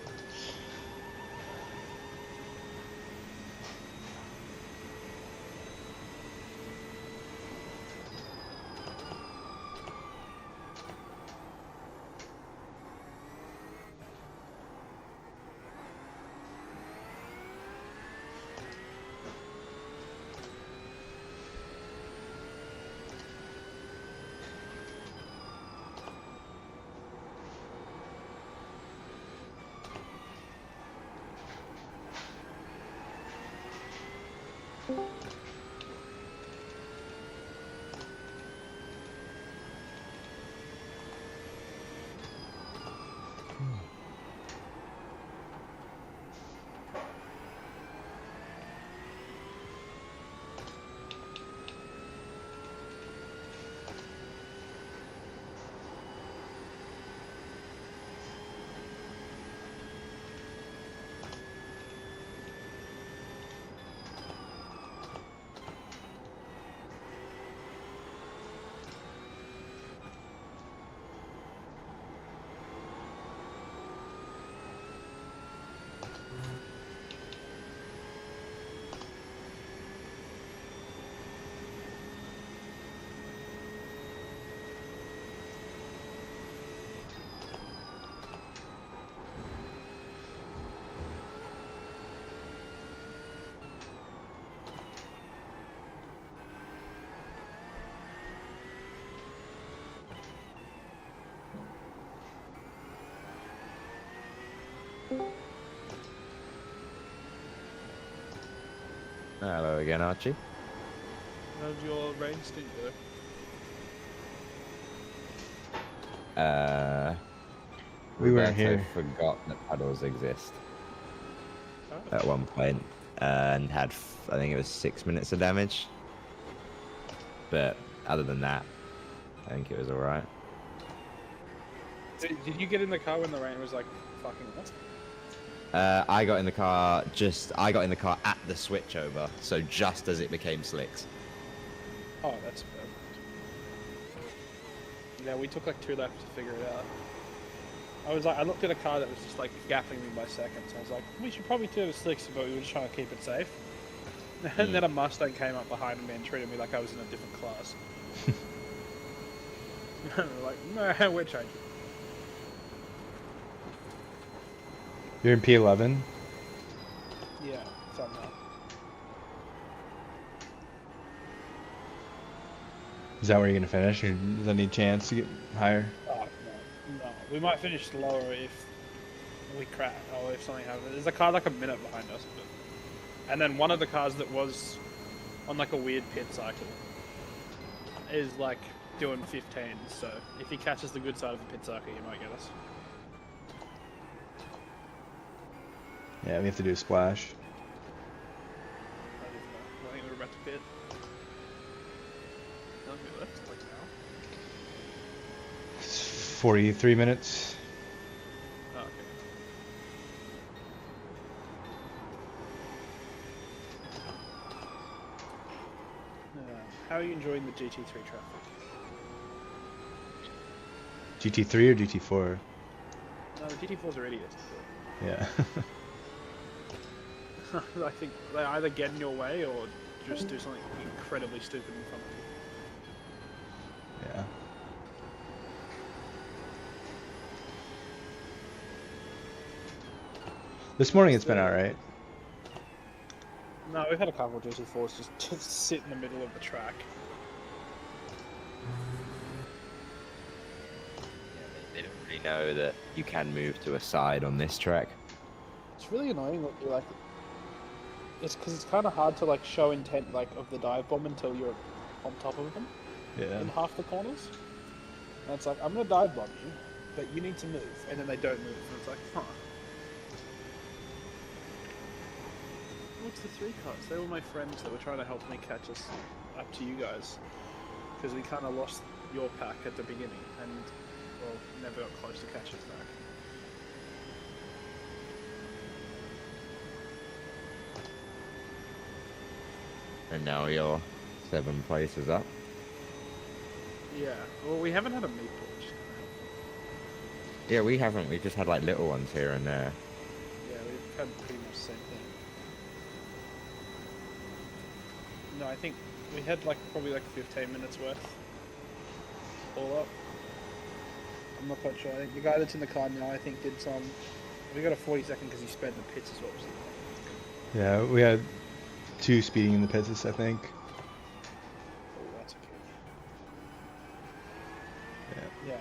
Hello again, Archie. How's your rain stint go? We weren't Roberto here. forgot that puddles exist Oh. at one point, and had I think it was 6 minutes of damage. But other than that, I think it was all right. Did you get in the car when the rain was like fucking what? I got in the car at the switchover, so just as it became slicks. Oh, that's perfect. Yeah, we took like 2 laps to figure it out. I looked at a car that was just like gapping me by seconds. I was like, we should probably do the slicks, but we were just trying to keep it safe. And then a Mustang came up behind me and treated me like I was in a different class. We're like, no, we're changing. You're in P11? Yeah, somehow. Is that where you're gonna finish, or does that need chance to get higher? Oh, no. We might finish lower if we crash or if something happens. There's a car like a minute behind us, and then one of the cars that was on like a weird pit cycle is like doing 15. So if he catches the good side of the pit cycle, he might get us. Yeah, we have to do a splash. I think we're about to pit. How long have we left? Like an hour? It's 43 minutes. Oh, okay. How are you enjoying the GT3 traffic? GT3 or GT4? No, the GT4's already Yeah. I think they either get in your way or just do something incredibly stupid in front of you. Yeah. This morning it's been alright. No, we've had a couple of GT4s just sit in the middle of the track. Yeah, they don't really know that you can move to a side on this track. It's really annoying that you like. It's because it's kind of hard to like show intent like of the dive bomb until you're on top of them Yeah. in half the corners. And it's like, I'm gonna dive bomb you, but you need to move, and then they don't move, and it's like, huh. What's the 3 cars? They were my friends that were trying to help me catch us up to you guys, because we kind of lost your pack at the beginning, and well, never got close to catch us back. And now you're 7 places up. Yeah. Well, we haven't had a meat ball, which is kind of helpful. Yeah, we haven't. We've just had like little ones here and there. Yeah, we've had pretty much the same thing. No, I think we had like probably like 15 minutes worth all up. I'm not quite sure. I think the guy that's in the car now, I think, did some. We got a 40-second because he sped the pits as well. Yeah, we had 2 speeding in the pits, I think. Oh, that's okay. Yeah. Yeah.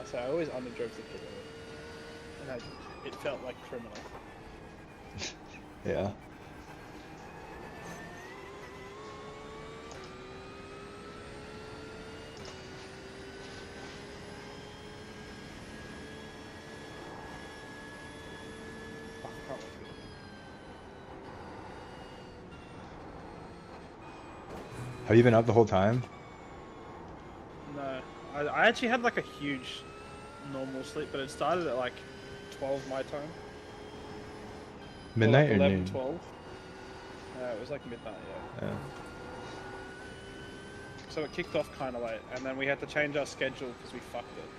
I say I always underdrove the pit, and it felt like criminal. Yeah. Oh, I can't wait. Have you been up the whole time? No, I actually had like a huge normal sleep, but it started at like 12 my time. Midnight like or 11, noon? 12. It was like midnight, yeah. Yeah. So it kicked off kind of late, and then we had to change our schedule because we fucked it.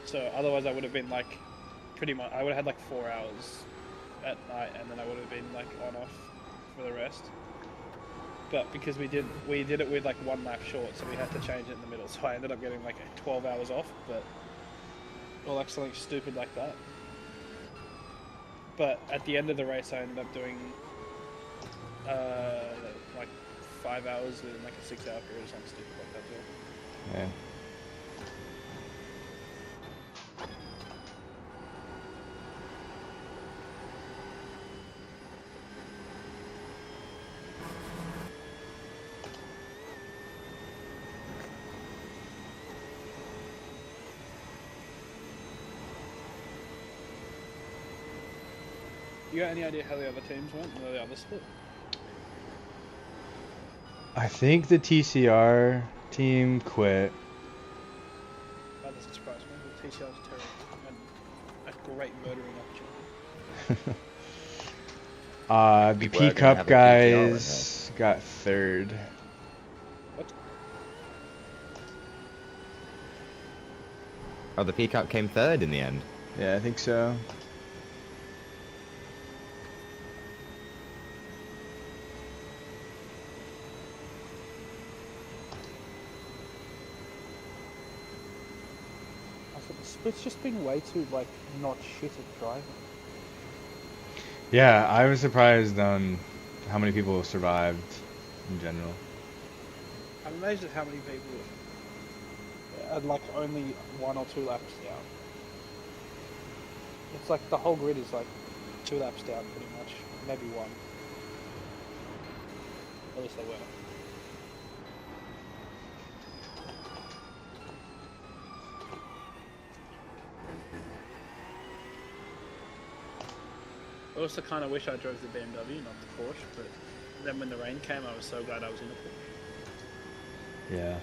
So otherwise I would have been like, pretty much, I would have had like 4 hours at night, and then I would have been like on off for the rest. But because we did it with like 1 lap short, so we had to change it in the middle. So I ended up getting like 12 hours off, or like something stupid like that. But at the end of the race, I ended up doing like 5 hours in like a 6-hour period or something stupid like that. Yeah. You got any idea how the other teams went, or the other split? I think the TCR team quit. That doesn't surprise me. The TCR is terrible, and a great murdering opportunity. The We were P gonna Cup have a PTR right guys got 3rd. What? Oh, the P Cup came 3rd in the end. Yeah, I think so. I thought the split's just been way too like not shit at driving. Yeah, I was surprised on how many people survived in general. I'm amazed at how many people had like only 1 or 2 laps down. It's like the whole grid is like 2 laps down pretty much, maybe 1. At least they were. I also kind of wish I drove the BMW, not the Porsche, but then when the rain came, I was so glad I was in a Porsche. Yeah.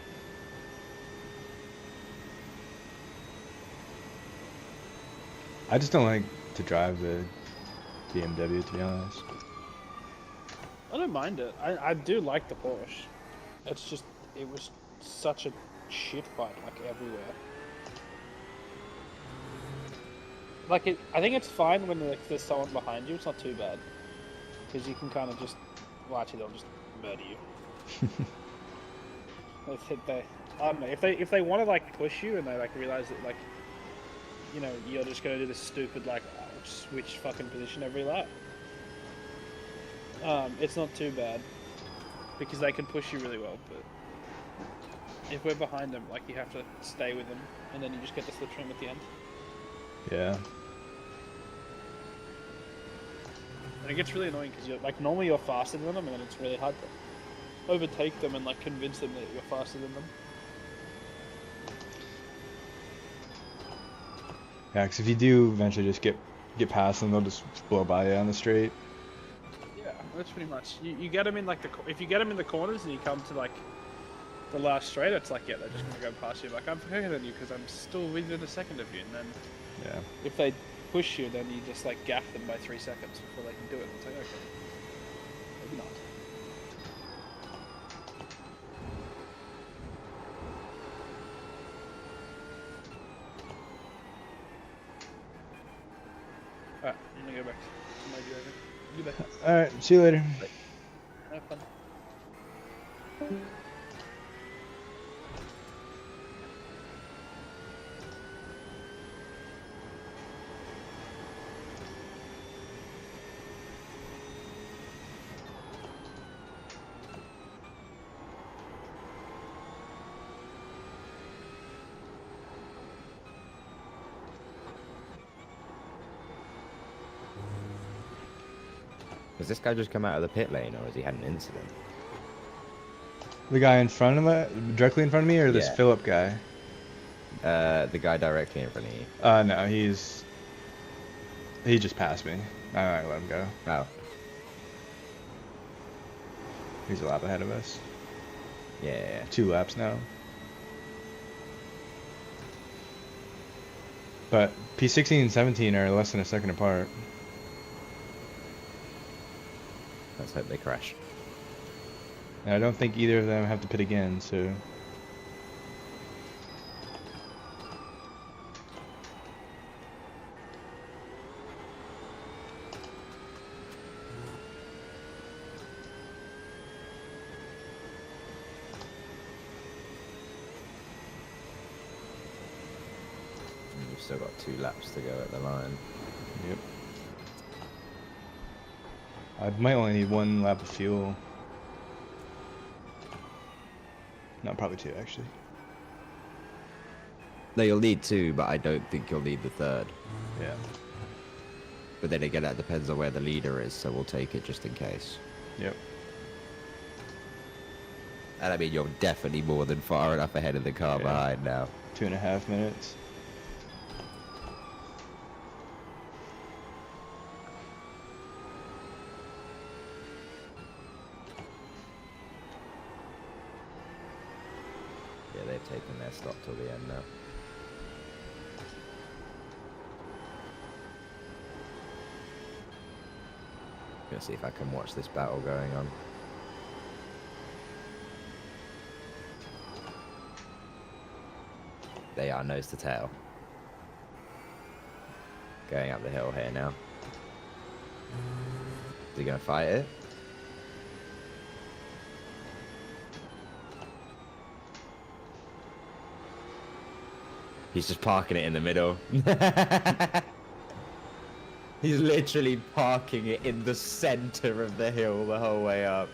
I just don't like to drive the BMW, to be honest. I don't mind it. I do like the Porsche. It's just, it was such a shit fight, like everywhere. Like, I think it's fine when like, there's someone behind you. It's not too bad. Because you can kind of just, well actually they'll just murder you. I don't know, if they want to like push you and they like realize that like, you know, you're just going to do this stupid like switch fucking position every lap. It's not too bad. Because they can push you really well, but if we're behind them, like you have to stay with them, and then you just get the slipstream at the end. Yeah. And it gets really annoying because you're like normally you're faster than them, and then it's really hard to overtake them and like convince them that you're faster than them. Yeah, because if you do eventually just get past them, they'll just blow by you on the straight. Yeah, that's pretty much. You get them in like if you get them in the corners and you come to like the last straight, it's like, yeah, they're just gonna go past you. Like, I'm quicker than you because I'm still within a second of you. And then Yeah. if they push you, then you just like gaff them by 3 seconds before they can do it. It's like, okay, maybe not. Alright, I'm gonna go back to my driving. You back. All right. See you later. Have fun. Has this guy just come out of the pit lane, or has he had an incident? The guy in front of me, directly in front of me, or this Yeah. Philip guy? The guy directly in front of you. No, he just passed me. I let him go. Oh, He's a lap ahead of us. yeah. 2 laps now. But P16 and 17 are less than a second apart. Let's hope they crash. And I don't think either of them have to pit again, so... You've still got 2 laps to go at the line. Yep. I might only need 1 lap of fuel. No, probably 2 actually. No, you'll need 2, but I don't think you'll need the 3rd. Yeah. But then again, that depends on where the leader is, so we'll take it just in case. Yep. And I mean, you're definitely more than far enough ahead of the car Yeah. behind now. 2.5 minutes. Yeah, they've taken their stop till the end now. Gonna see if I can watch this battle going on. They are nose to tail. Going up the hill here now. Is he gonna fight it? He's just parking it in the middle. He's literally parking it in the center of the hill the whole way up.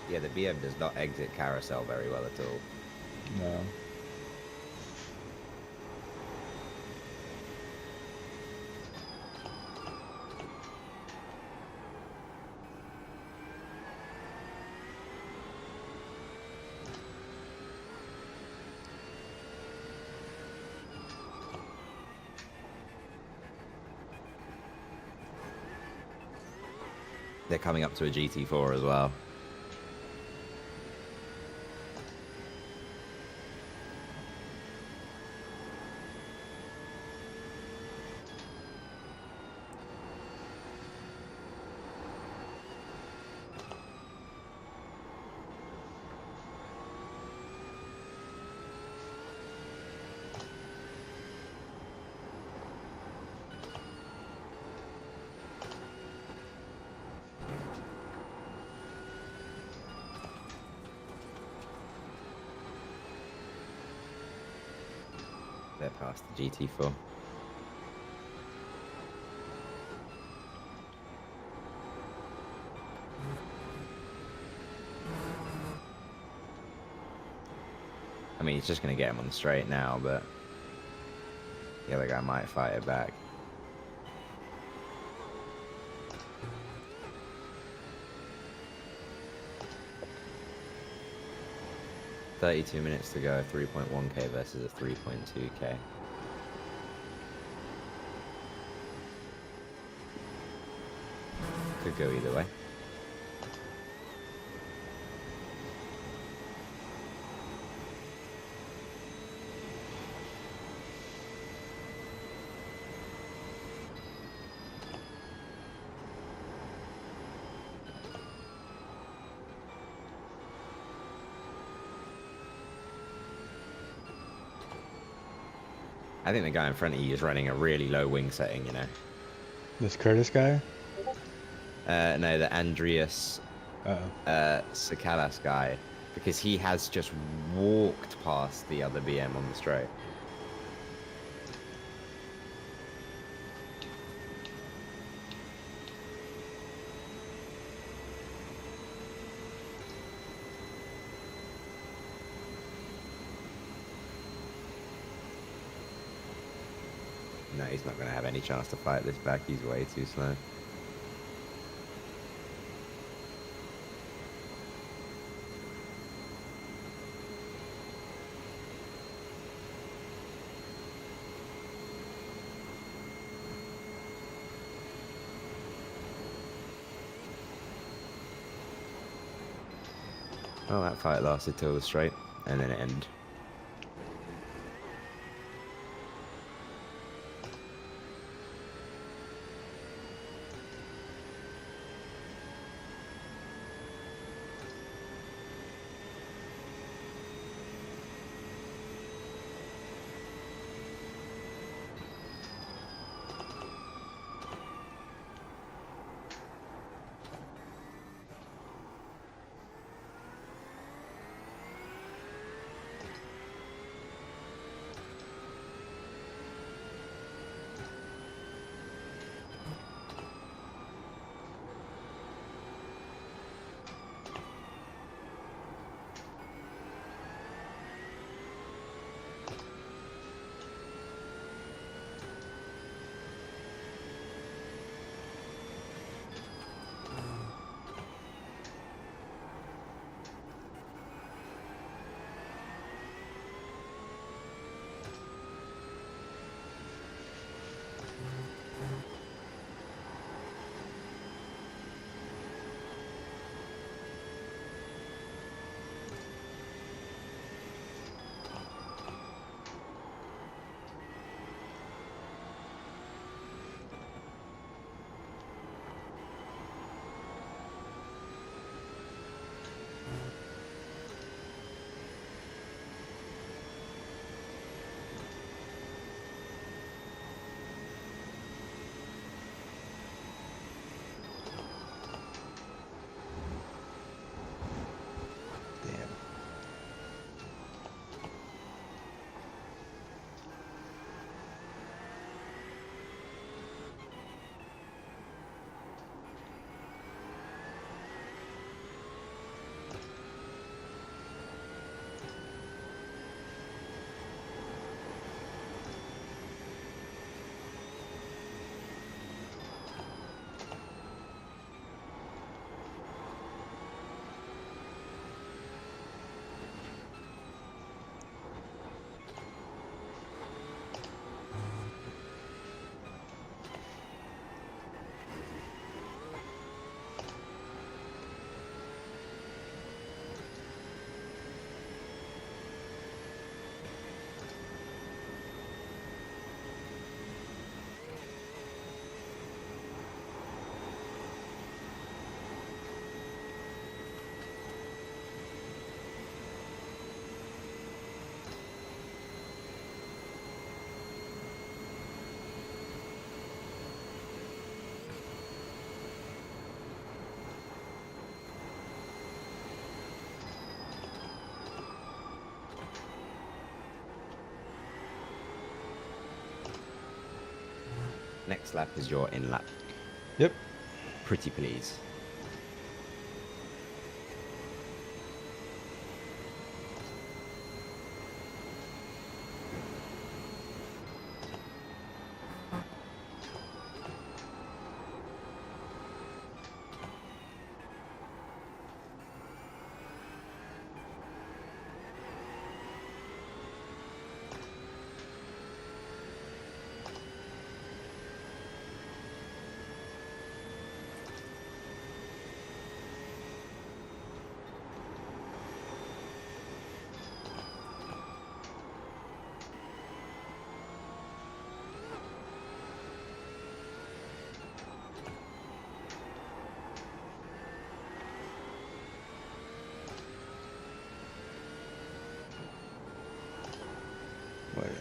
Yeah, the BM does not exit carousel very well at all. No. They're coming up to a GT4 as well. bit past the GT4. I mean, he's just going to get him on the straight now, but the other guy might fight it back. $32 minutes to go, 3.1k versus a 3.2k. Could go either way. I think the guy in front of you is running a really low wing setting, you know. This Curtis guy? No, the Andreas Uh-oh. Sakalas guy, because he has just walked past the other BM on the straight. No, he's not going to have any chance to fight this back. He's way too slow. Well, that fight lasted till the straight, and then it ended. Next lap is your in lap. Yep. Pretty please. Whatever.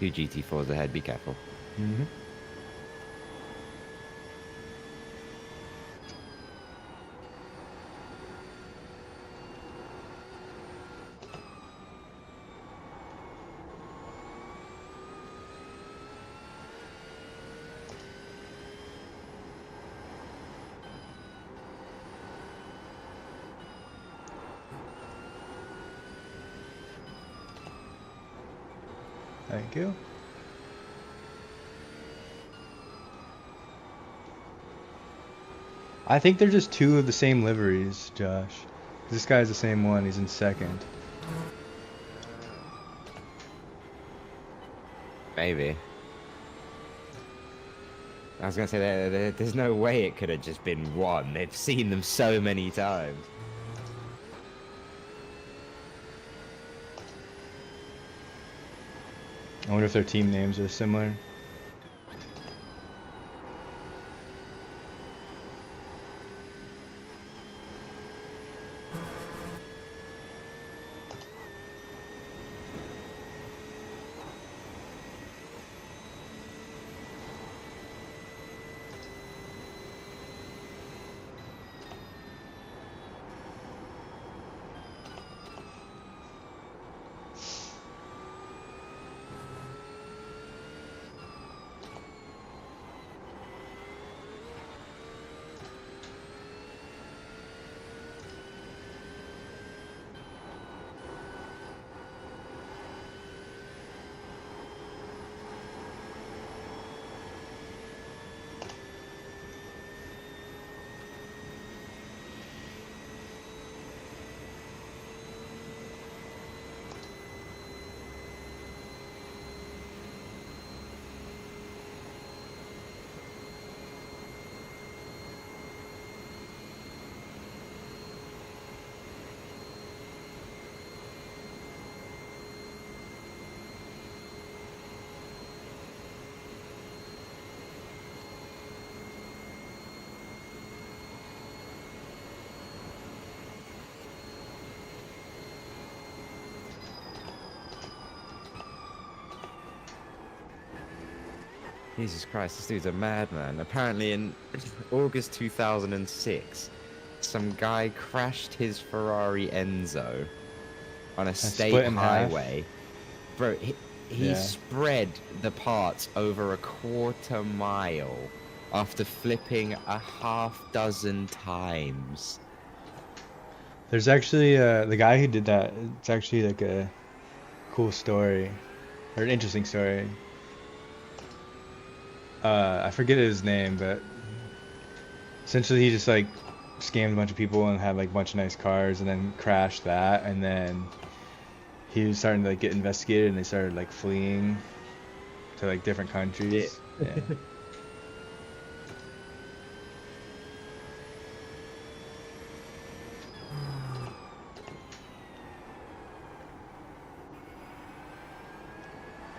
Two GT4s ahead, be careful. Mm-hmm. Thank you. I think they're just two of the same liveries, Josh. This guy's the same one. He's in second. Maybe. I was gonna say there's no way it could have just been one. They've seen them so many times. I wonder if their team names are similar. Jesus Christ, this dude's a madman. Apparently in August 2006, some guy crashed his Ferrari Enzo on a state split in half? highway. Bro, he Yeah. spread the parts over a quarter mile after flipping a half dozen times. There's actually the guy who did that. It's actually like a cool story, or an interesting story. I forget his name, but essentially he just like scammed a bunch of people and had like a bunch of nice cars, and then crashed that, and then he was starting to like get investigated, and they started like fleeing to like different countries. Yeah.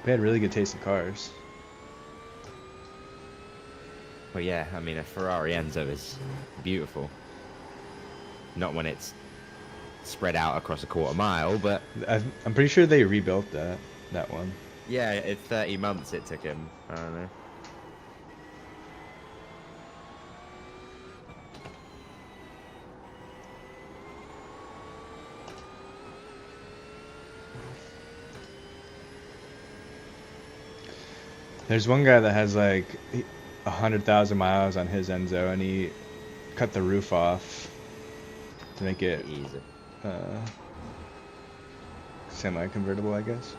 They had really good taste in cars. Well, yeah, I mean, a Ferrari Enzo is beautiful. Not when it's spread out across a quarter mile, but I'm pretty sure they rebuilt that one. yeah, 30 months it took him. I don't know. There's one guy that has like 100,000 miles on his Enzo, and he cut the roof off to make it Easy. semi-convertible, I guess.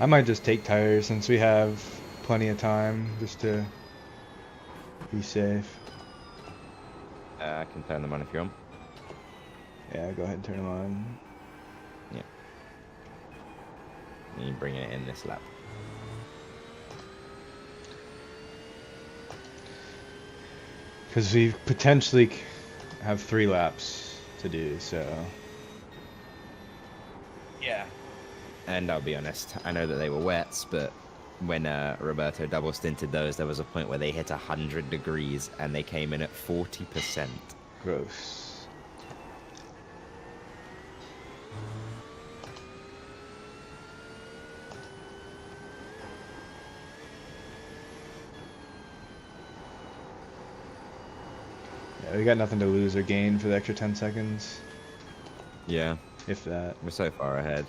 I might just take tires since we have plenty of time, just to be safe. I can turn them on if you're on. Yeah, go ahead and turn them on. Yeah. You bring it in this lap. Because we potentially have 3 laps to do, so... Yeah. And I'll be honest, I know that they were wets, but when Roberto double stinted those, there was a point where they hit 100 degrees and they came in at 40%. Gross. Yeah, we got nothing to lose or gain for the extra 10 seconds, Yeah, if that. we're so far ahead.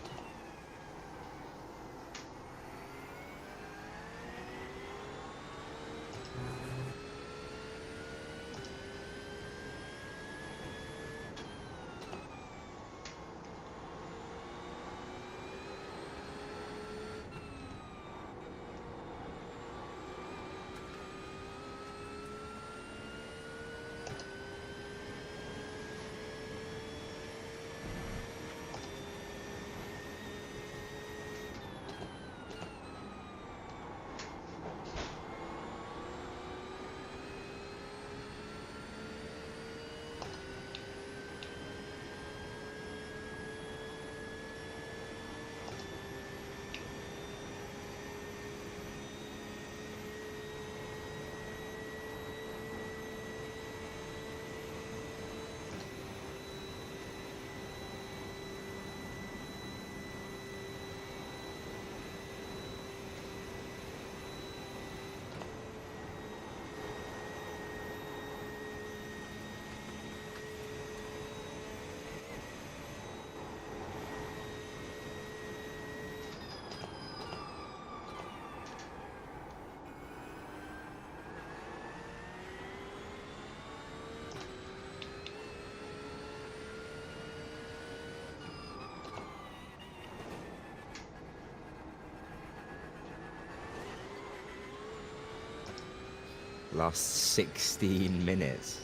Last 16 minutes.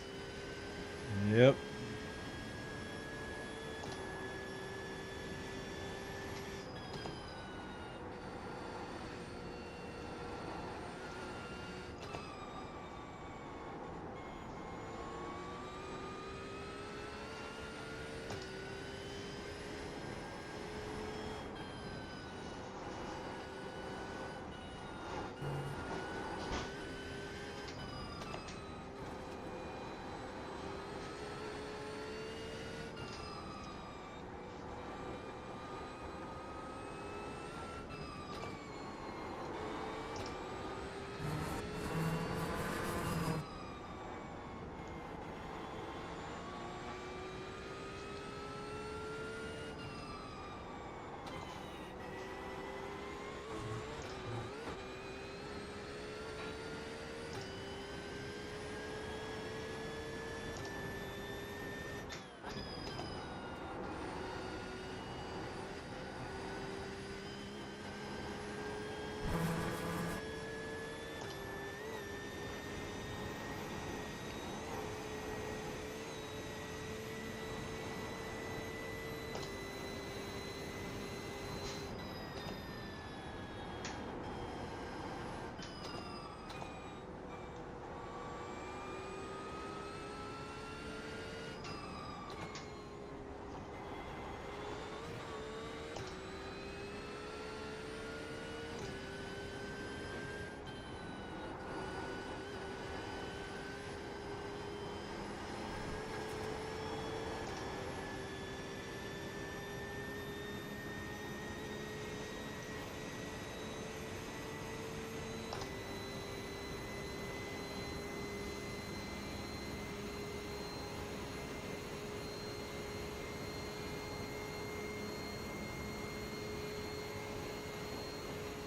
Yep.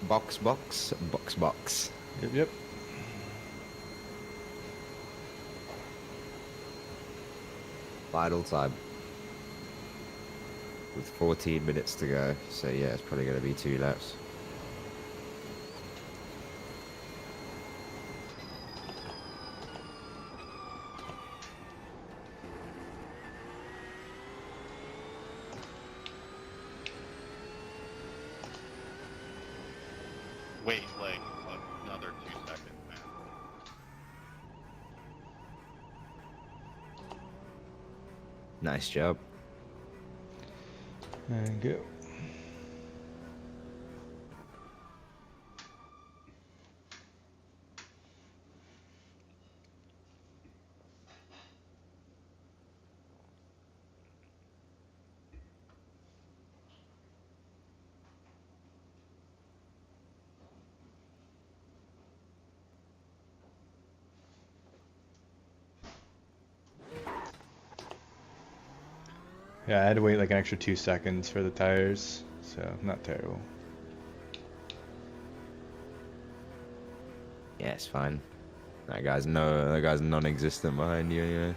Box. Yep. Vital time. With 14 minutes to go. So yeah, it's probably going to be 2 laps. Wait, like another 2 seconds, man. Nice job. And go. Yeah, I had to wait like an extra 2 seconds for the tires, so not terrible. Yeah, it's fine. That guy's non-existent behind you anyway.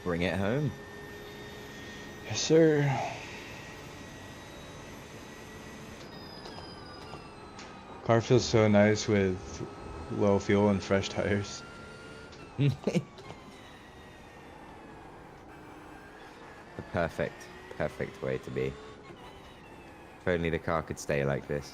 Bring it home. Yes, sir. Car feels so nice with low fuel and fresh tires. The perfect, perfect way to be. If only the car could stay like this.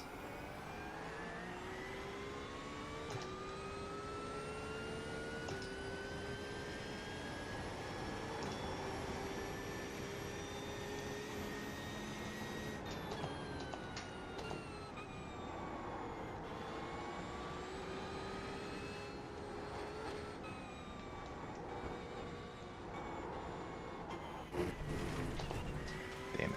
Damn it.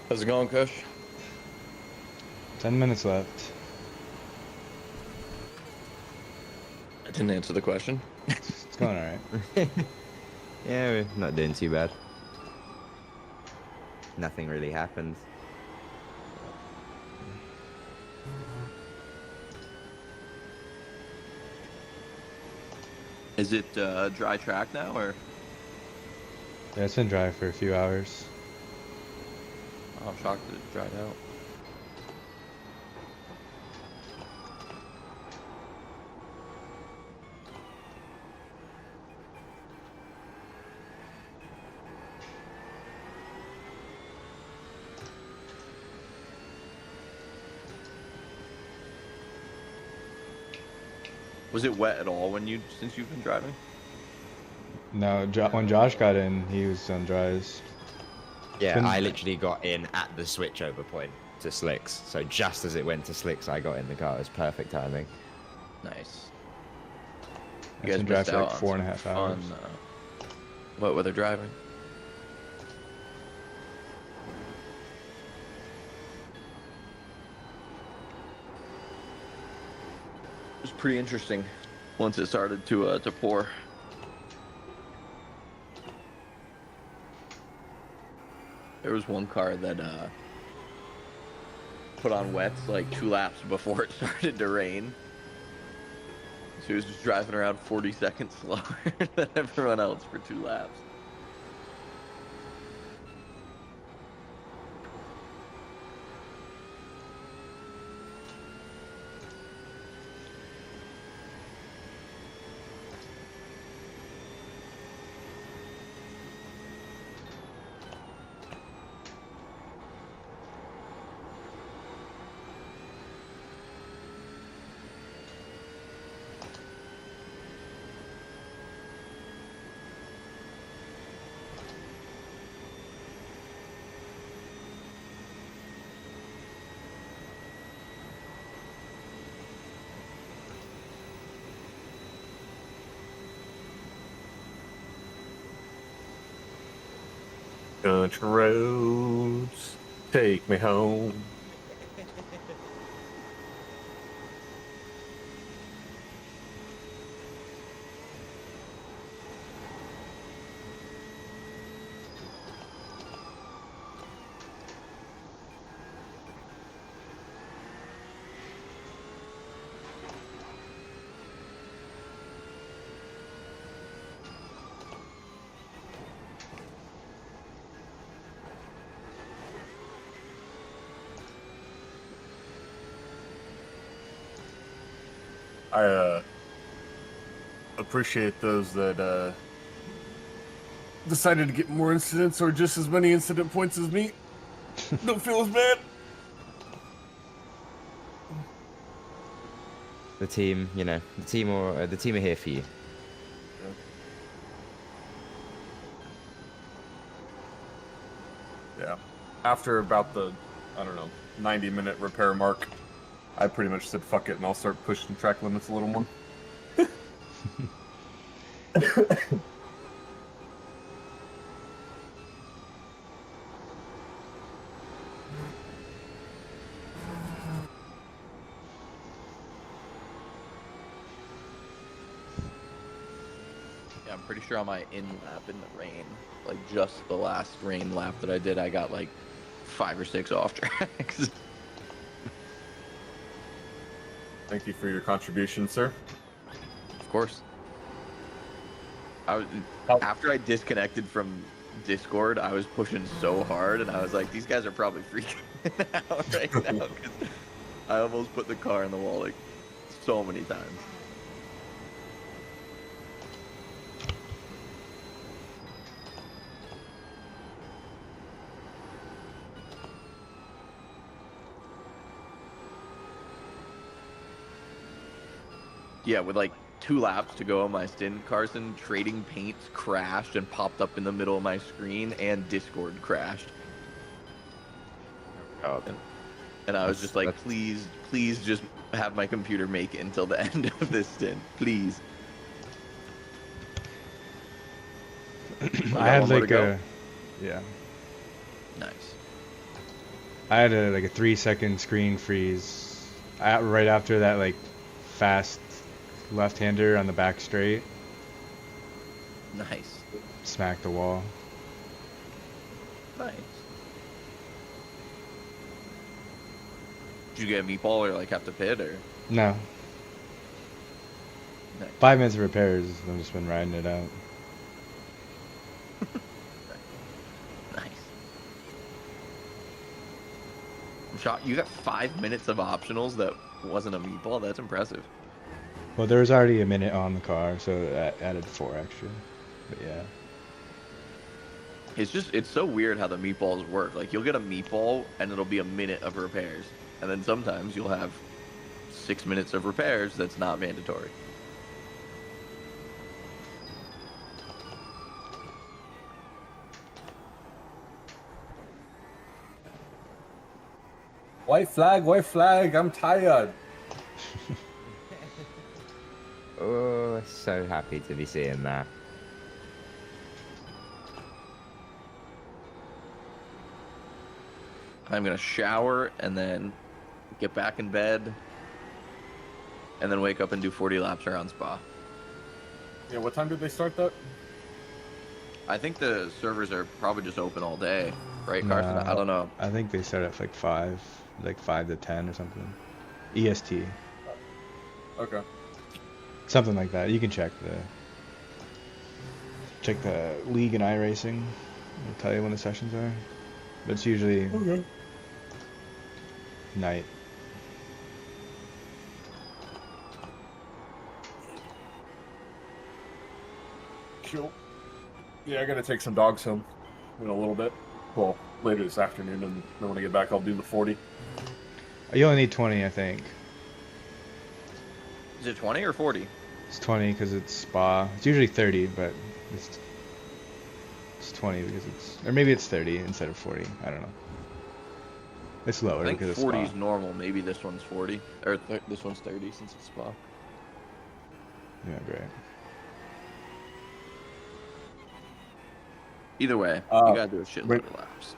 How's it going, Kush? 10 minutes left. I didn't answer the question. It's going alright. Yeah, we're not doing too bad. Nothing really happens. Is it dry track now, or? Yeah, it's been dry for a few hours. Oh, I'm shocked that it dried out. Was it wet at all since you've been driving? No, when Josh got in, he was on dries. Yeah, Been- I literally got in at the switchover point to slicks. So just as it went to slicks, I got in the car. It was perfect timing. Nice. It's You guys been dry missed for like out on 4.5 some hours. fun, wet weather driving. It was pretty interesting once it started to pour. There was one car that put on wets like 2 laps before it started to rain. So he was just driving around 40 seconds slower than everyone else for 2 laps. Country roads, take me home. I appreciate those that decided to get more incidents or just as many incident points as me. Don't feel as bad. The team, the team are here for you. Yeah. After about the, 90-minute repair mark, I pretty much said fuck it and I'll start pushing track limits a little more. Yeah, I'm pretty sure on my in lap in the rain, like just the last rain lap that I did, I got like 5 or 6 off tracks. Thank you for your contribution, sir. Of course. I was after I disconnected from Discord, I was pushing so hard, and I was like, these guys are probably freaking out right now because I almost put the car in the wall like so many times. Yeah, with like 2 laps to go on my stint, Carson, trading paints crashed and popped up in the middle of my screen, and Discord crashed. Oh, And I was just like, please just have my computer make it until the end of this stint. Please. I had like a, yeah. Nice. I had a 3-second screen freeze right after that like fast left-hander on the back straight. Nice. Smacked the wall. Nice. Did you get a meatball or like have to pit or? No. Nice. 5 minutes of repairs. I've just been riding it out. Nice. I'm shocked. You got 5 minutes of optionals that wasn't a meatball. That's impressive. Well, there was already a minute on the car, so that added 4 extra. But yeah. It's so weird how the meatballs work. Like you'll get a meatball and it'll be a minute of repairs. And then sometimes you'll have 6 minutes of repairs that's not mandatory. White flag, I'm tired. oh, so happy to be seeing that. I'm going to shower and then get back in bed and then wake up and do 40 laps around Spa. Yeah, what time did they start that? I think the servers are probably just open all day, right, Carson? I don't know. I think they start at like 5 to 10 or something. EST. Okay. Something like that. You can check the league and iRacing. It'll tell you when the sessions are. But it's usually night. Cool. Yeah, I gotta take some dogs home in a little bit. Well, later this afternoon, and then when I get back, I'll do the 40. You only need 20, I think. Is it 20 or 40? It's 20 because it's Spa. It's usually 30, but it's 20 because it's, or maybe it's 30 instead of 40. I don't know. It's lower I think because 40 it's is Spa. normal. Maybe this one's 40 or this one's 30 since it's Spa. Yeah, great. Either way, you gotta do a shitload wait. of laps.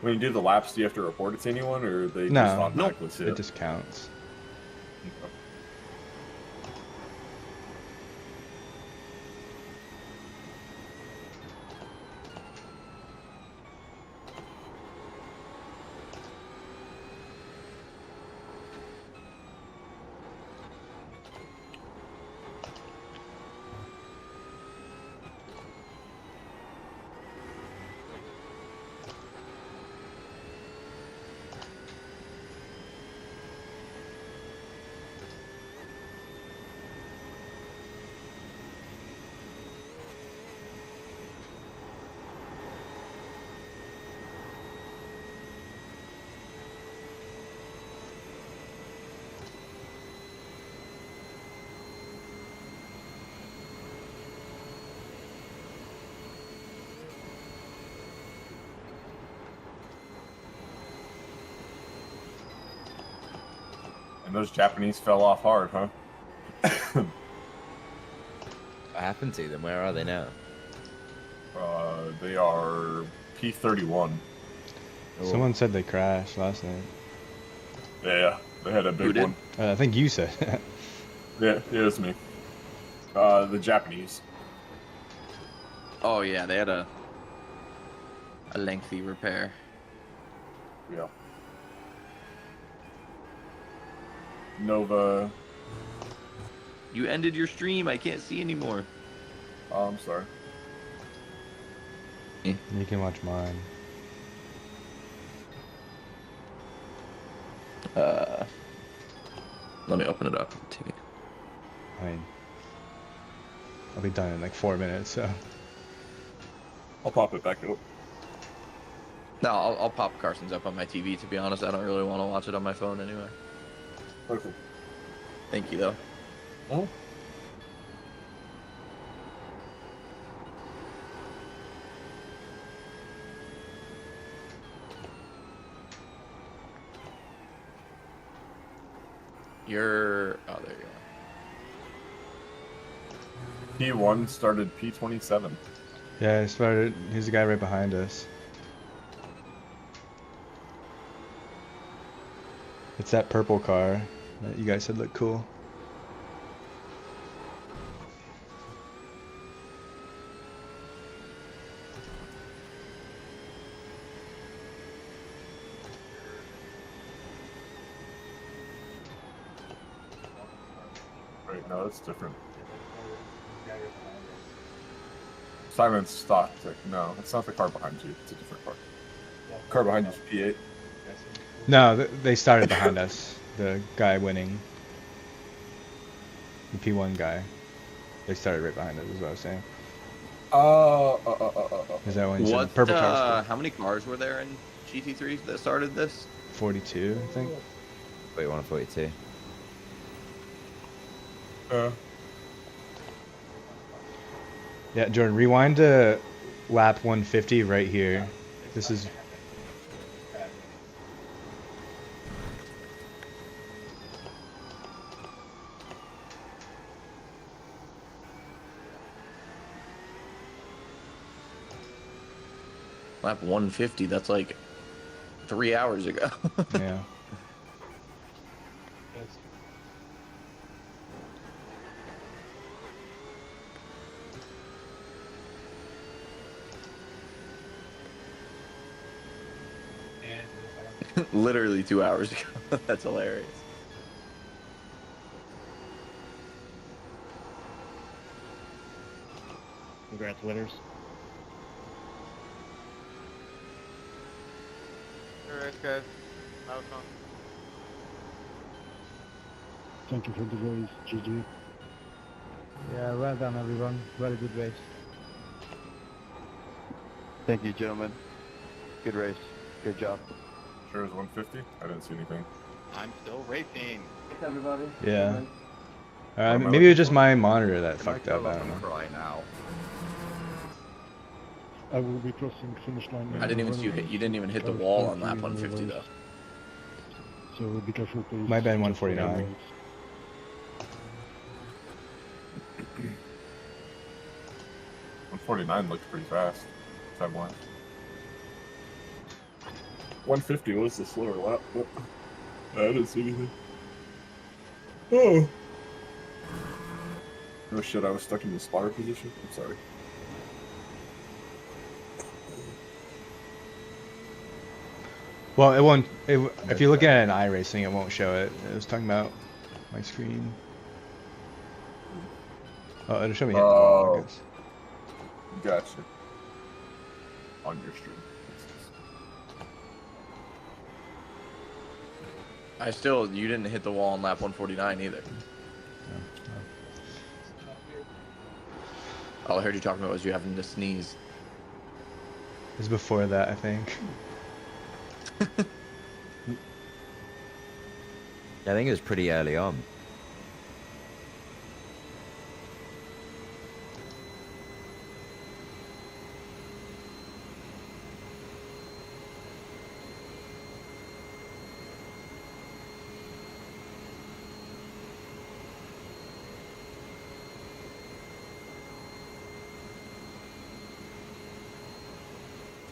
When you do the laps, do you have to report it to anyone, or they just No, automatically see it just counts. Okay. And those Japanese fell off hard, huh? What happened to them? Where are they now? They are P31. Someone said they crashed last night. Yeah, they had a Who big did? one. I think you said. Yeah, it was me. The Japanese. Oh yeah, they had a lengthy repair. Yeah. Nova. You ended your stream. I can't see anymore. Oh, I'm sorry. You can watch mine. Let me open it up. I mean, I'll be done in like 4 minutes, so. I'll pop it back up. No, I'll pop Carson's up on my TV. To be honest, I don't really want to watch it on my phone anyway. Okay. Thank you though. Oh. Oh, there you are. P1 started P27. Yeah, I started. Here's the guy right behind us. It's that purple car that you guys said looked cool. Wait, no, that's different. Simon's stock. No, it's not the car behind you. It's a different car. Car behind you is P8. No, they started behind us. The guy winning. The P1 guy. They started right behind us, is what I was saying. Is that when you said purple cars? How many cars were there in GT3 that started this? 42, I think. 41 and 42. Yeah, Jordan, rewind to lap 150 right here. This is... Lap 150, that's like 3 hours ago. Yeah. Literally 2 hours ago. That's hilarious. Congrats, winners. Alright, guys. That was fun. Thank you for the race, GG. Yeah, well done everyone. Very good race. Thank you, gentlemen. Good race. Good job. Sure is 150? I didn't see anything. I'm still racing. Thanks everybody. Yeah. What am I Maybe it was looking just for? my monitor that fucked up. I don't know. Cry now. I will be crossing finish line. I didn't even see you hit. You didn't even hit the wall on lap 150 though. So be careful, please. Might have been 149. 149 looked pretty fast. Time wise. 150 was the slower lap, but I didn't see anything. Oh. Oh shit, I was stuck in the spotter position. I'm sorry. Well, it won't. If you look at it in iRacing, it won't show it. It was talking about my screen. Oh, it'll show me hitting the wall, I guess. Gotcha. On your stream. You didn't hit the wall on lap 149 either. All I heard you talking about was you having to sneeze. It was before that, I think. I think it was pretty early on.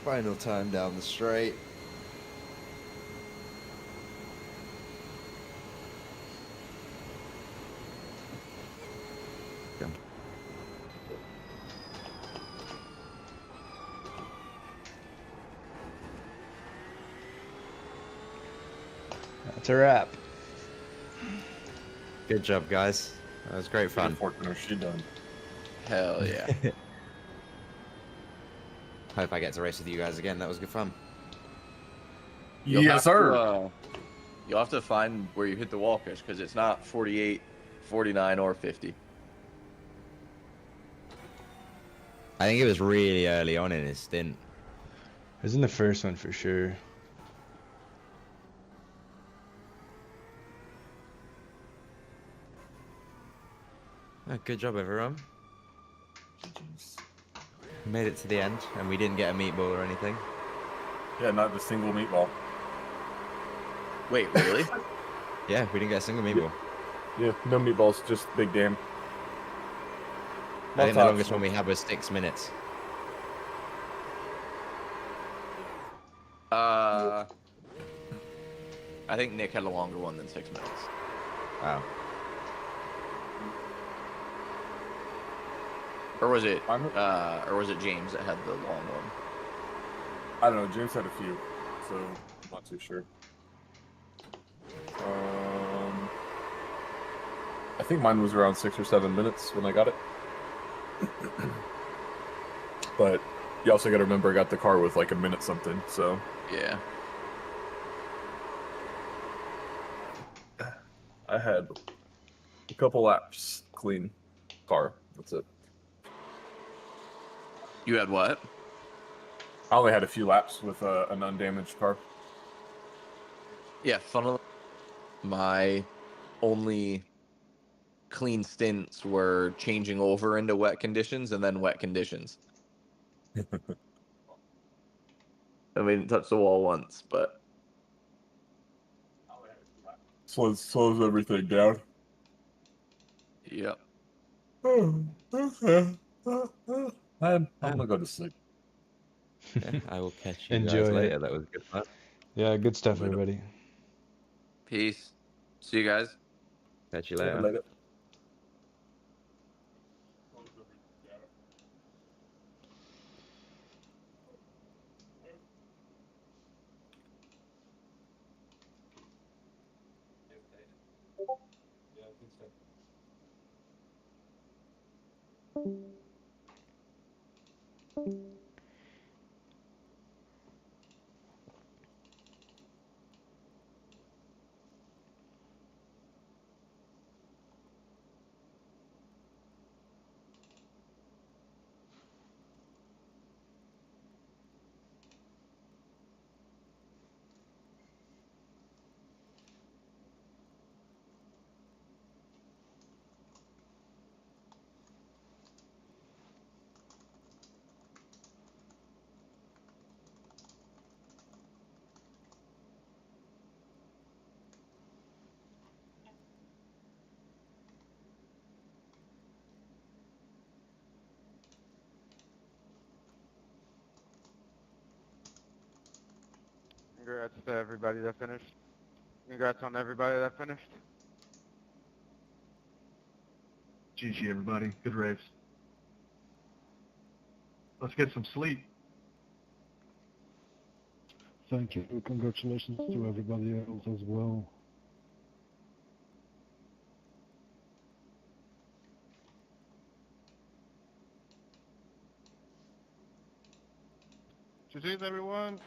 Final time down the straight. It's a wrap. Good job, guys. That was great fun. Fortune, she done. Hell yeah. Hope I get to race with you guys again. That was good fun. You'll have Yes, sir. to, you'll have to find where you hit the wall, Chris, because it's not 48, 49, or 50. I think it was really early on in his stint. It was in the first one for sure. Oh, good job, everyone. We made it to the end, and we didn't get a meatball or anything. Yeah, not a single meatball. Wait, really? Yeah, we didn't get a single meatball. Yeah, no meatballs, just big damn. I think the longest one we had was 6 minutes. I think Nick had a longer one than 6 minutes. Wow. Or was it James that had the long one? I don't know. James had a few, so I'm not too sure. I think mine was around 6 or 7 minutes when I got it. But you also got to remember I got the car with like a minute something, so. Yeah. I had a couple laps clean car. That's it. You had what? I only had a few laps with an undamaged car. Yeah, funnily, my only clean stints were changing over into wet conditions and then wet conditions. I didn't touch the wall once, but Slows everything down. yep. Okay. I'm gonna go to sleep. Yeah, I will catch you Enjoy guys later. it. That was good fun. Yeah, good stuff, Later. everybody. Peace. See you guys. Catch you later. Congrats to everybody that finished. Congrats on everybody that finished. GG, everybody. Good race. Let's get some sleep. Thank you. Congratulations to everybody else as well. GG's everyone.